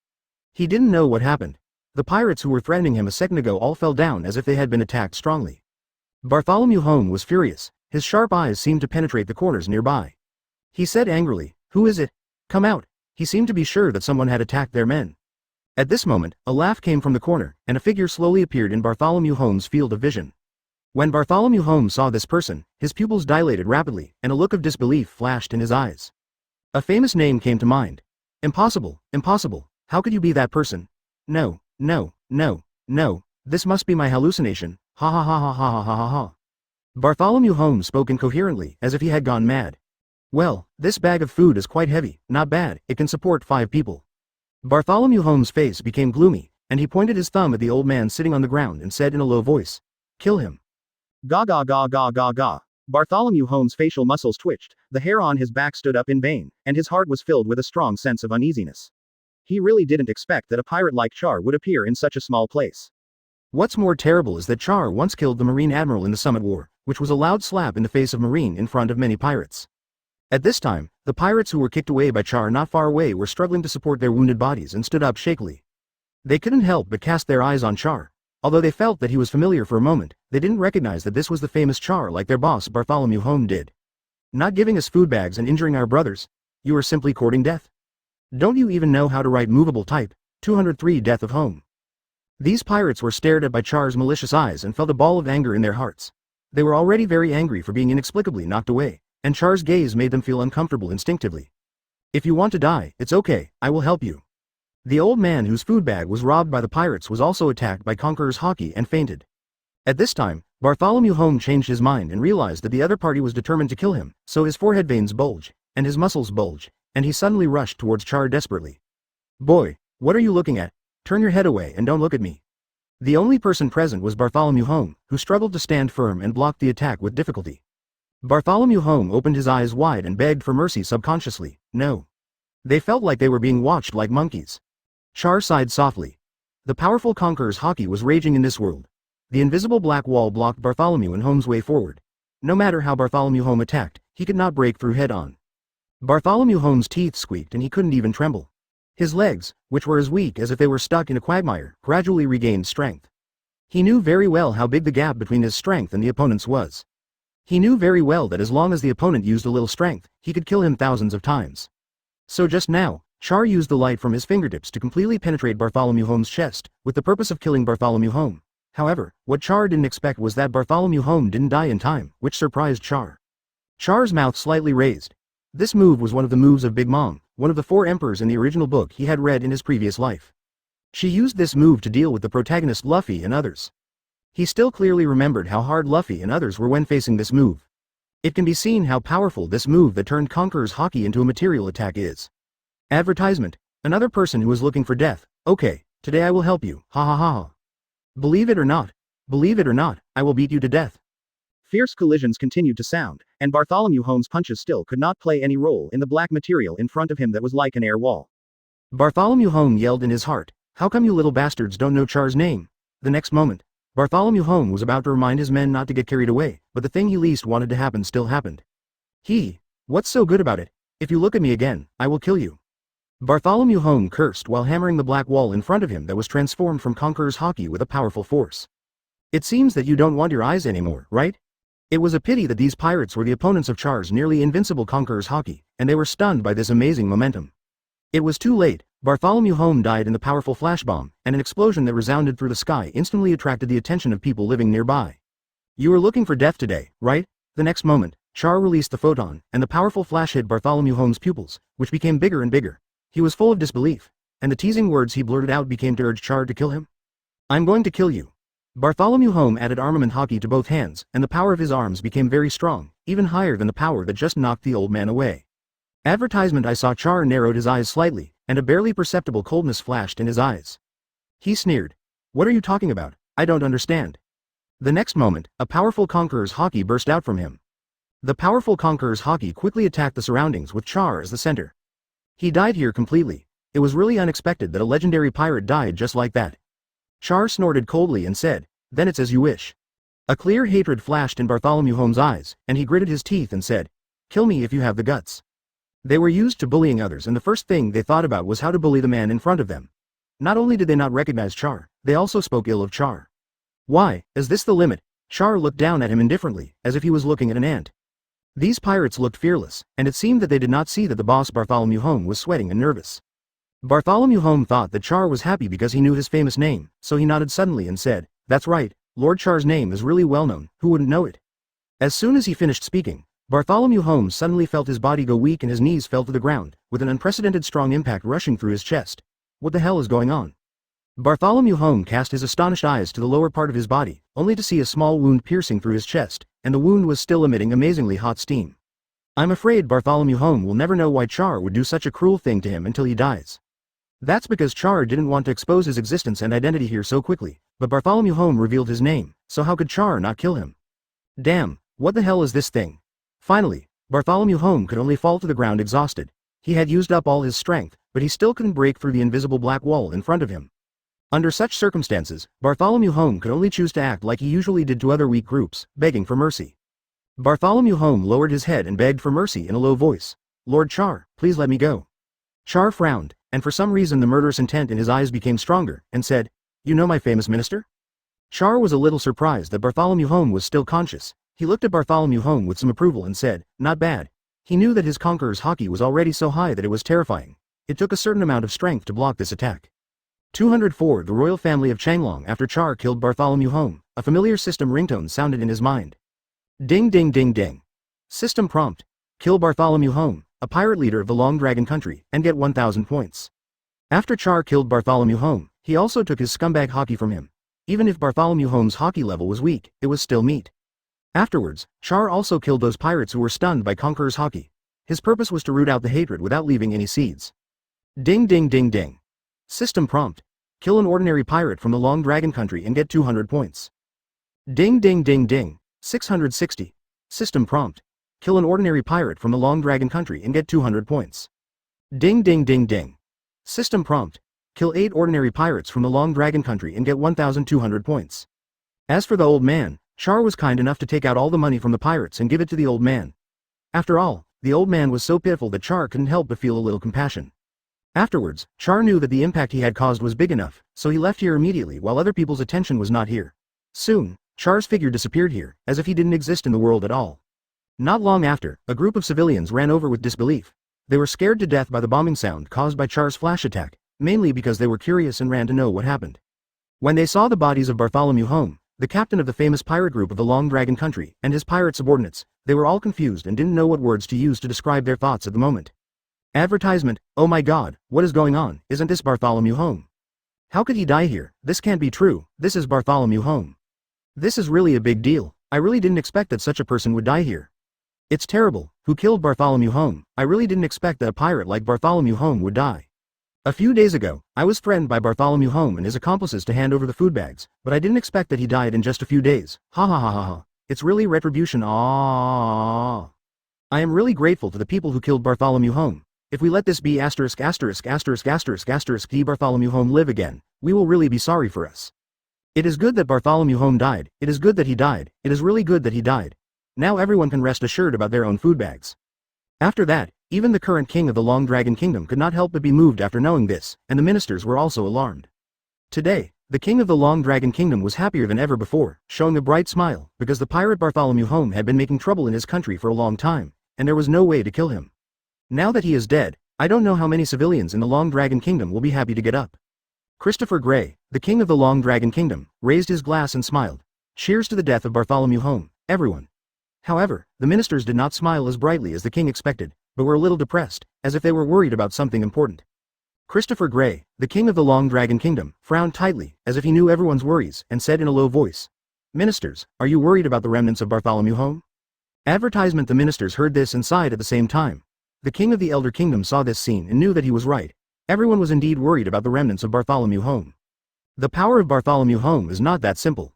He didn't know what happened. The pirates who were threatening him a second ago all fell down as if they had been attacked strongly. Bartholomew Home was furious. His sharp eyes seemed to penetrate the corners nearby. He said angrily, "Who is it? Come out." He seemed to be sure that someone had attacked their men. At this moment, a laugh came from the corner, and a figure slowly appeared in Bartholomew Home's field of vision. When Bartholomew Home saw this person, his pupils dilated rapidly, and a look of disbelief flashed in his eyes. A famous name came to mind. Impossible, impossible, how could you be that person? No, no, no, no, this must be my hallucination, ha ha ha ha ha ha ha ha ha. Bartholomew Home spoke incoherently, as if he had gone mad. Well, this bag of food is quite heavy, not bad, it can support 5 people. Bartholomew Home's face became gloomy, and he pointed his thumb at the old man sitting on the ground and said in a low voice, "Kill him." Ga ga ga ga ga ga. Bartholomew Home's facial muscles twitched, the hair on his back stood up in vain, and his heart was filled with a strong sense of uneasiness. He really didn't expect that a pirate like Char would appear in such a small place. What's more terrible is that Char once killed the Marine Admiral in the Summit War, which was a loud slap in the face of Marine in front of many pirates. At this time, the pirates who were kicked away by Char not far away were struggling to support their wounded bodies and stood up shakily. They couldn't help but cast their eyes on Char. Although they felt that he was familiar for a moment, they didn't recognize that this was the famous Char like their boss Bartholomew Home did. Not giving us food bags and injuring our brothers? You are simply courting death? Don't you even know how to write movable type? 203 Death of Home. These pirates were stared at by Char's malicious eyes and felt a ball of anger in their hearts. They were already very angry for being inexplicably knocked away, and Char's gaze made them feel uncomfortable instinctively. If you want to die, it's okay, I will help you. The old man whose food bag was robbed by the pirates was also attacked by Conqueror's Haki and fainted. At this time, Bartholomew Home changed his mind and realized that the other party was determined to kill him, so his forehead veins bulged, and his muscles bulged, and he suddenly rushed towards Char desperately. "Boy, what are you looking at? Turn your head away and don't look at me." The only person present was Bartholomew Home, who struggled to stand firm and blocked the attack with difficulty. Bartholomew Home opened his eyes wide and begged for mercy subconsciously. No. They felt like they were being watched like monkeys. Char sighed softly. The powerful Conqueror's Haki was raging in this world. The invisible black wall blocked Bartholomew and Home's way forward. No matter how Bartholomew Home attacked, he could not break through head-on. Bartholomew Home's teeth squeaked and he couldn't even tremble. His legs, which were as weak as if they were stuck in a quagmire, gradually regained strength. He knew very well how big the gap between his strength and the opponent's was. He knew very well that as long as the opponent used a little strength, he could kill him thousands of times. So just now, Char used the light from his fingertips to completely penetrate Bartholomew Home's chest, with the purpose of killing Bartholomew Home. However, what Char didn't expect was that Bartholomew Home didn't die in time, which surprised Char. Char's mouth slightly raised. This move was one of the moves of Big Mom, one of the 4 emperors in the original book he had read in his previous life. She used this move to deal with the protagonist Luffy and others. He still clearly remembered how hard Luffy and others were when facing this move. It can be seen how powerful this move that turned Conqueror's Haki into a material attack is. Advertisement. Another person who is looking for death. Okay, today I will help you, ha ha ha ha. Believe it or not, I will beat you to death. Fierce collisions continued to sound, and Bartholomew Home's punches still could not play any role in the black material in front of him that was like an air wall. Bartholomew Home yelled in his heart, "How come you little bastards don't know Char's name?" The next moment, Bartholomew Home was about to remind his men not to get carried away, but the thing he least wanted to happen still happened. What's so good about it? If you look at me again, I will kill you. Bartholomew Home cursed while hammering the black wall in front of him that was transformed from Conqueror's Haki with a powerful force. It seems that you don't want your eyes anymore, right? It was a pity that these pirates were the opponents of Char's nearly invincible Conqueror's Haki, and they were stunned by this amazing momentum. It was too late. Bartholomew Home died in the powerful flash bomb, and an explosion that resounded through the sky instantly attracted the attention of people living nearby. You were looking for death today, right? The next moment, Char released the photon, and the powerful flash hit Bartholomew Home's pupils, which became bigger and bigger. He was full of disbelief, and the teasing words he blurted out became to urge Char to kill him. I'm going to kill you. Bartholomew Home added Armament Haki to both hands, and the power of his arms became very strong, even higher than the power that just knocked the old man away. Advertisement. I saw Char narrowed his eyes slightly, and a barely perceptible coldness flashed in his eyes. He sneered. What are you talking about? I don't understand. The next moment, a powerful Conqueror's Haki burst out from him. The powerful Conqueror's Haki quickly attacked the surroundings with Char as the center. He died here completely. It was really unexpected that a legendary pirate died just like that. Char snorted coldly and said, then it's as you wish. A clear hatred flashed in Bartholomew Home's eyes, and he gritted his teeth and said, kill me if you have the guts. They were used to bullying others, and the first thing they thought about was how to bully the man in front of them. Not only did they not recognize Char, they also spoke ill of Char. Why, is this the limit? Char looked down at him indifferently, as if he was looking at an ant. These pirates looked fearless, and it seemed that they did not see that the boss Bartholomew Home was sweating and nervous. Bartholomew Home thought that Char was happy because he knew his famous name, so he nodded suddenly and said, that's right, Lord Char's name is really well known, who wouldn't know it? As soon as he finished speaking, Bartholomew Home suddenly felt his body go weak and his knees fell to the ground, with an unprecedented strong impact rushing through his chest. What the hell is going on? Bartholomew Home cast his astonished eyes to the lower part of his body, only to see a small wound piercing through his chest, and the wound was still emitting amazingly hot steam. I'm afraid Bartholomew Home will never know why Char would do such a cruel thing to him until he dies. That's because Char didn't want to expose his existence and identity here so quickly, but Bartholomew Home revealed his name, so how could Char not kill him? Damn, what the hell is this thing? Finally, Bartholomew Home could only fall to the ground exhausted. He had used up all his strength, but he still couldn't break through the invisible black wall in front of him. Under such circumstances, Bartholomew Home could only choose to act like he usually did to other weak groups, begging for mercy. Bartholomew Home lowered his head and begged for mercy in a low voice. Lord Char, please let me go. Char frowned, and for some reason the murderous intent in his eyes became stronger, and said, you know my famous minister? Char was a little surprised that Bartholomew Home was still conscious. He looked at Bartholomew Home with some approval and said, not bad. He knew that his Conqueror's Haki was already so high that it was terrifying. It took a certain amount of strength to block this attack. 204 The royal family of Changlong. After Char killed Bartholomew Home, a familiar system ringtone sounded in his mind. Ding ding ding ding. System prompt. Kill Bartholomew Home, a pirate leader of the Long Dragon country, and get 1000 points. After Char killed Bartholomew Home, he also took his scumbag Haki from him. Even if Bartholomew Home's Haki level was weak, it was still meat. Afterwards, Char also killed those pirates who were stunned by Conqueror's Haki. His purpose was to root out the hatred without leaving any seeds. Ding ding ding ding. System prompt. Kill an ordinary pirate from the Long Dragon country and get 200 points. Ding ding ding ding. 660. System prompt. Kill an ordinary pirate from the Long Dragon country and get 200 points. Ding ding ding ding. System prompt. Kill 8 ordinary pirates from the Long Dragon country and get 1200 points. As for the old man, Char was kind enough to take out all the money from the pirates and give it to the old man. After all, the old man was so pitiful that Char couldn't help but feel a little compassion. Afterwards, Char knew that the impact he had caused was big enough, so he left here immediately while other people's attention was not here. Soon, Char's figure disappeared here, as if he didn't exist in the world at all. Not long after, a group of civilians ran over with disbelief. They were scared to death by the bombing sound caused by Char's flash attack, mainly because they were curious and ran to know what happened. When they saw the bodies of Bartholomew Home, the captain of the famous pirate group of the Long Dragon country, and his pirate subordinates, they were all confused and didn't know what words to use to describe their thoughts at the moment. Advertisement. Oh my god, what is going on? Isn't this Bartholomew Home? How could he die here? This can't be true. This is Bartholomew Home. This is really a big deal. I really didn't expect that such a person would die here. It's terrible. Who killed Bartholomew Home? I really didn't expect that a pirate like Bartholomew Home would die. A few days ago, I was threatened by Bartholomew Home and his accomplices to hand over the food bags, but I didn't expect that he died in just a few days. Ha ha ha ha ha. It's really retribution. I am really grateful to the people who killed Bartholomew Home. If we let this be ********** Bartholomew Home live again, we will really be sorry for us. It is good that Bartholomew Home died. It is good that he died. It is really good that he died. Now everyone can rest assured about their own food bags. After that, even the current king of the Long Dragon Kingdom could not help but be moved after knowing this, and the ministers were also alarmed. Today, The king of the Long Dragon Kingdom was happier than ever before, showing a bright smile, because the pirate Bartholomew Home had been making trouble in his country for a long time, and there was no way to kill him. Now that he is dead, I don't know how many civilians in the Long Dragon Kingdom will be happy to get up. Christopher Gray, the king of the Long Dragon Kingdom, raised his glass and smiled. Cheers to the death of Bartholomew Home, everyone. However, the ministers did not smile as brightly as the king expected, but were a little depressed, as if they were worried about something important. Christopher Gray, the king of the Long Dragon Kingdom, frowned tightly, as if he knew everyone's worries, and said in a low voice, "Ministers, are you worried about the remnants of Bartholomew Home?" Advertisement. The ministers heard this and sighed at the same time. The king of the Elder Kingdom saw this scene and knew that he was right. Everyone was indeed worried about the remnants of Bartholomew Home. The power of Bartholomew Home is not that simple.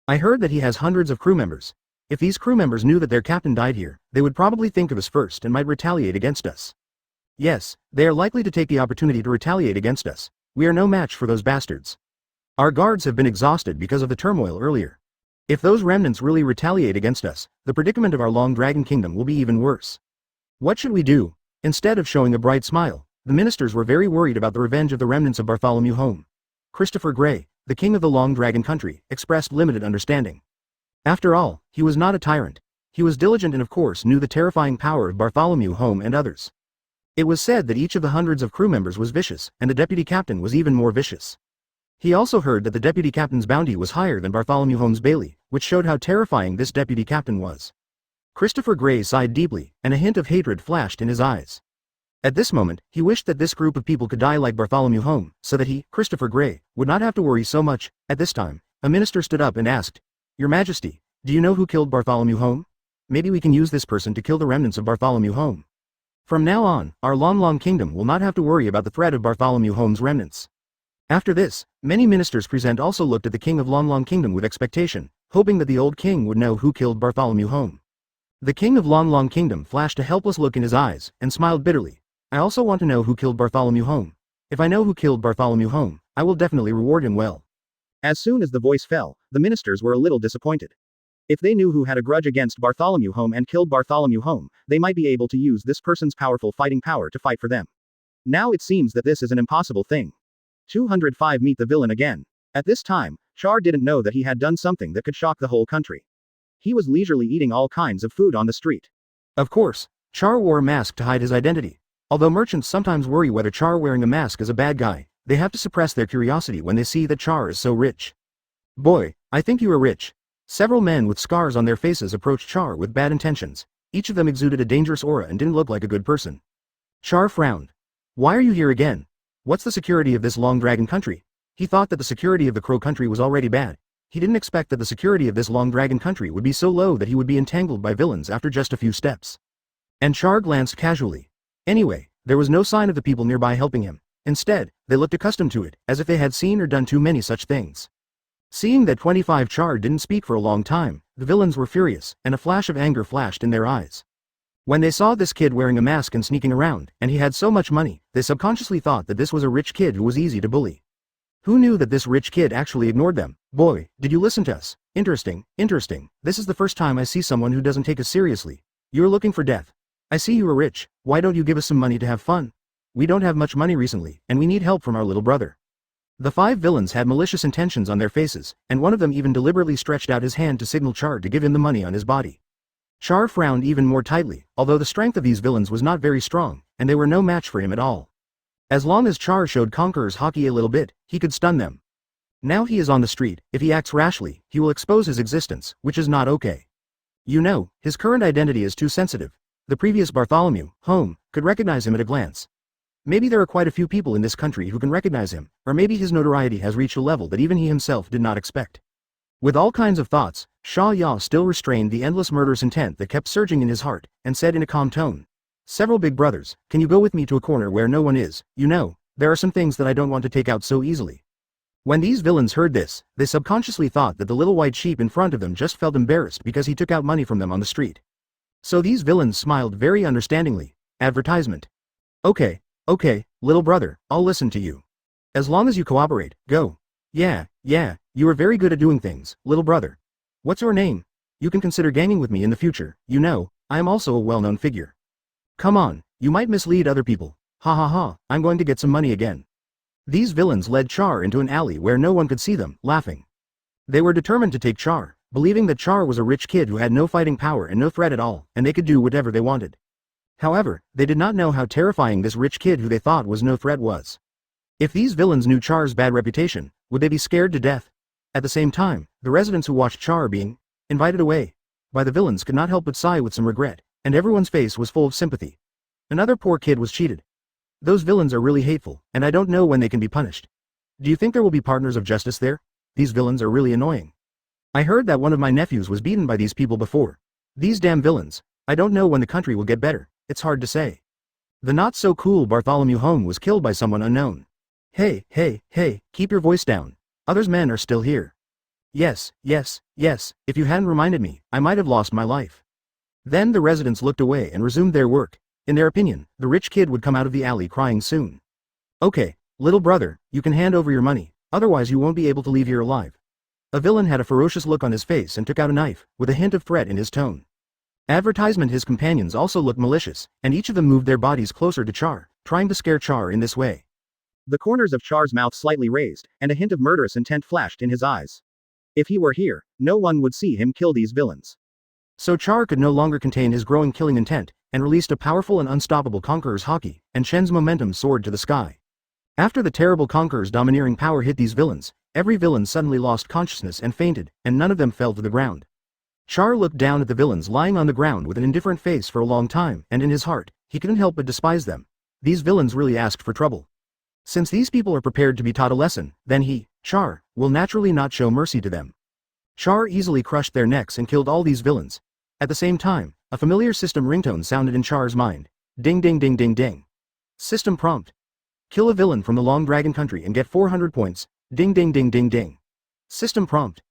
I heard that he has hundreds of crew members. If these crew members knew that their captain died here, they would probably think of us first and might retaliate against us. Yes, they are likely to take the opportunity to retaliate against us. We are no match for those bastards. Our guards have been exhausted because of the turmoil earlier. If those remnants really retaliate against us, the predicament of our Long Dragon Kingdom will be even worse. What should we do? Instead of showing a bright smile, the ministers were very worried about the revenge of the remnants of Bartholomew Home. Christopher Gray, the king of the Long Dragon Country, expressed limited understanding. After all, he was not a tyrant. He was diligent and of course knew the terrifying power of Bartholomew Home and others. It was said that each of the hundreds of crew members was vicious, and the deputy captain was even more vicious. He also heard that the deputy captain's bounty was higher than Bartholomew Home's bailey, which showed how terrifying this deputy captain was. Christopher Gray sighed deeply, and a hint of hatred flashed in his eyes. At this moment, he wished that this group of people could die like Bartholomew Home, so that he, Christopher Gray, would not have to worry so much. At this time, a minister stood up and asked, "Your Majesty, do you know who killed Bartholomew Home? Maybe we can use this person to kill the remnants of Bartholomew Home. From now on, our Long Kingdom will not have to worry about the threat of Bartholomew Home's remnants." After this, many ministers present also looked at the king of Long Kingdom with expectation, hoping that the old king would know who killed Bartholomew Home. The king of Long Kingdom flashed a helpless look in his eyes, and smiled bitterly. "I also want to know who killed Bartholomew Home. If I know who killed Bartholomew Home, I will definitely reward him well." As soon as the voice fell, the ministers were a little disappointed. If they knew who had a grudge against Bartholomew Home and killed Bartholomew Home, they might be able to use this person's powerful fighting power to fight for them. Now it seems that this is an impossible thing. 205 Meet the villain again. At this time, Char didn't know that he had done something that could shock the whole country. He was leisurely eating all kinds of food on the street. Of course, Char wore a mask to hide his identity. Although merchants sometimes worry whether Char wearing a mask is a bad guy, they have to suppress their curiosity when they see that Char is so rich. "Boy, I think you are rich." Several men with scars on their faces approached Char with bad intentions. Each of them exuded a dangerous aura and didn't look like a good person. Char frowned. "Why are you here again? What's the security of this Long Dragon Country?" He thought that the security of the Crow Country was already bad. He didn't expect that the security of this Long Dragon Country would be so low that he would be entangled by villains after just a few steps. And Char glanced casually. Anyway, there was no sign of the people nearby helping him. Instead, they looked accustomed to it, as if they had seen or done too many such things. Seeing that 25 Char didn't speak for a long time, the villains were furious, and a flash of anger flashed in their eyes. When they saw this kid wearing a mask and sneaking around, and he had so much money, they subconsciously thought that this was a rich kid who was easy to bully. Who knew that this rich kid actually ignored them? "Boy, did you listen to us? Interesting, interesting. This is the first time I see someone who doesn't take us seriously. You're looking for death. I see you are rich. Why don't you give us some money to have fun? We don't have much money recently, and we need help from our little brother." The 5 villains had malicious intentions on their faces, and one of them even deliberately stretched out his hand to signal Char to give him the money on his body. Char frowned even more tightly, although the strength of these villains was not very strong, and they were no match for him at all. As long as Char showed Conqueror's Haki a little bit, he could stun them. Now he is on the street. If he acts rashly, he will expose his existence, which is not okay. You know, his current identity is too sensitive. The previous Bartholomew Home could recognize him at a glance. Maybe there are quite a few people in this country who can recognize him, or maybe his notoriety has reached a level that even he himself did not expect. With all kinds of thoughts, Sha Ya still restrained the endless murderous intent that kept surging in his heart, and said in a calm tone, "Several big brothers, can you go with me to a corner where no one is? You know, there are some things that I don't want to take out so easily." When these villains heard this, they subconsciously thought that the little white sheep in front of them just felt embarrassed because he took out money from them on the street. So these villains smiled very understandingly. Advertisement. Okay, little brother, I'll listen to you. As long as you cooperate, go. Yeah, you are very good at doing things, little brother. What's your name? You can consider ganging with me in the future, you know, I am also a well-known figure. Come on, you might mislead other people. Ha ha ha, I'm going to get some money again. These villains led Char into an alley where no one could see them, laughing. They were determined to take Char, believing that Char was a rich kid who had no fighting power and no threat at all, and they could do whatever they wanted. However, they did not know how terrifying this rich kid who they thought was no threat was. If these villains knew Char's bad reputation, would they be scared to death? At the same time, the residents who watched Char being invited away by the villains could not help but sigh with some regret, and everyone's face was full of sympathy. Another poor kid was cheated. Those villains are really hateful, and I don't know when they can be punished. Do you think there will be partners of justice there? These villains are really annoying. I heard that one of my nephews was beaten by these people before. These damn villains. I don't know when the country will get better, it's hard to say. The not-so-cool Bartholomew Home was killed by someone unknown. Hey, keep your voice down. Others men are still here. Yes, if you hadn't reminded me, I might have lost my life. Then the residents looked away and resumed their work. In their opinion, the rich kid would come out of the alley crying soon. Okay, little brother, you can hand over your money, otherwise you won't be able to leave here alive. A villain had a ferocious look on his face and took out a knife, with a hint of threat in his tone. Advertisement. His companions also looked malicious, and each of them moved their bodies closer to Char, trying to scare Char in this way. The corners of Char's mouth slightly raised, and a hint of murderous intent flashed in his eyes. If he were here, no one would see him kill these villains. So Char could no longer contain his growing killing intent, and released a powerful and unstoppable Conqueror's Haki, and Shen's momentum soared to the sky. After the terrible Conqueror's domineering power hit these villains, every villain suddenly lost consciousness and fainted, and none of them fell to the ground. Char looked down at the villains lying on the ground with an indifferent face for a long time, and in his heart, he couldn't help but despise them. These villains really asked for trouble. Since these people are prepared to be taught a lesson, then he, Char, will naturally not show mercy to them. Char easily crushed their necks and killed all these villains. At the same time, a familiar system ringtone sounded in Char's mind. Ding ding ding ding ding. System prompt. Kill a villain from the Long Dragon Country and get 400 points. Ding ding ding ding ding. System prompt.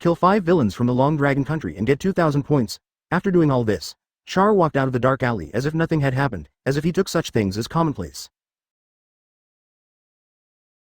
Kill 5 villains from the Long Dragon Country and get 2,000 points. After doing all this, Char walked out of the dark alley as if nothing had happened, as if he took such things as commonplace.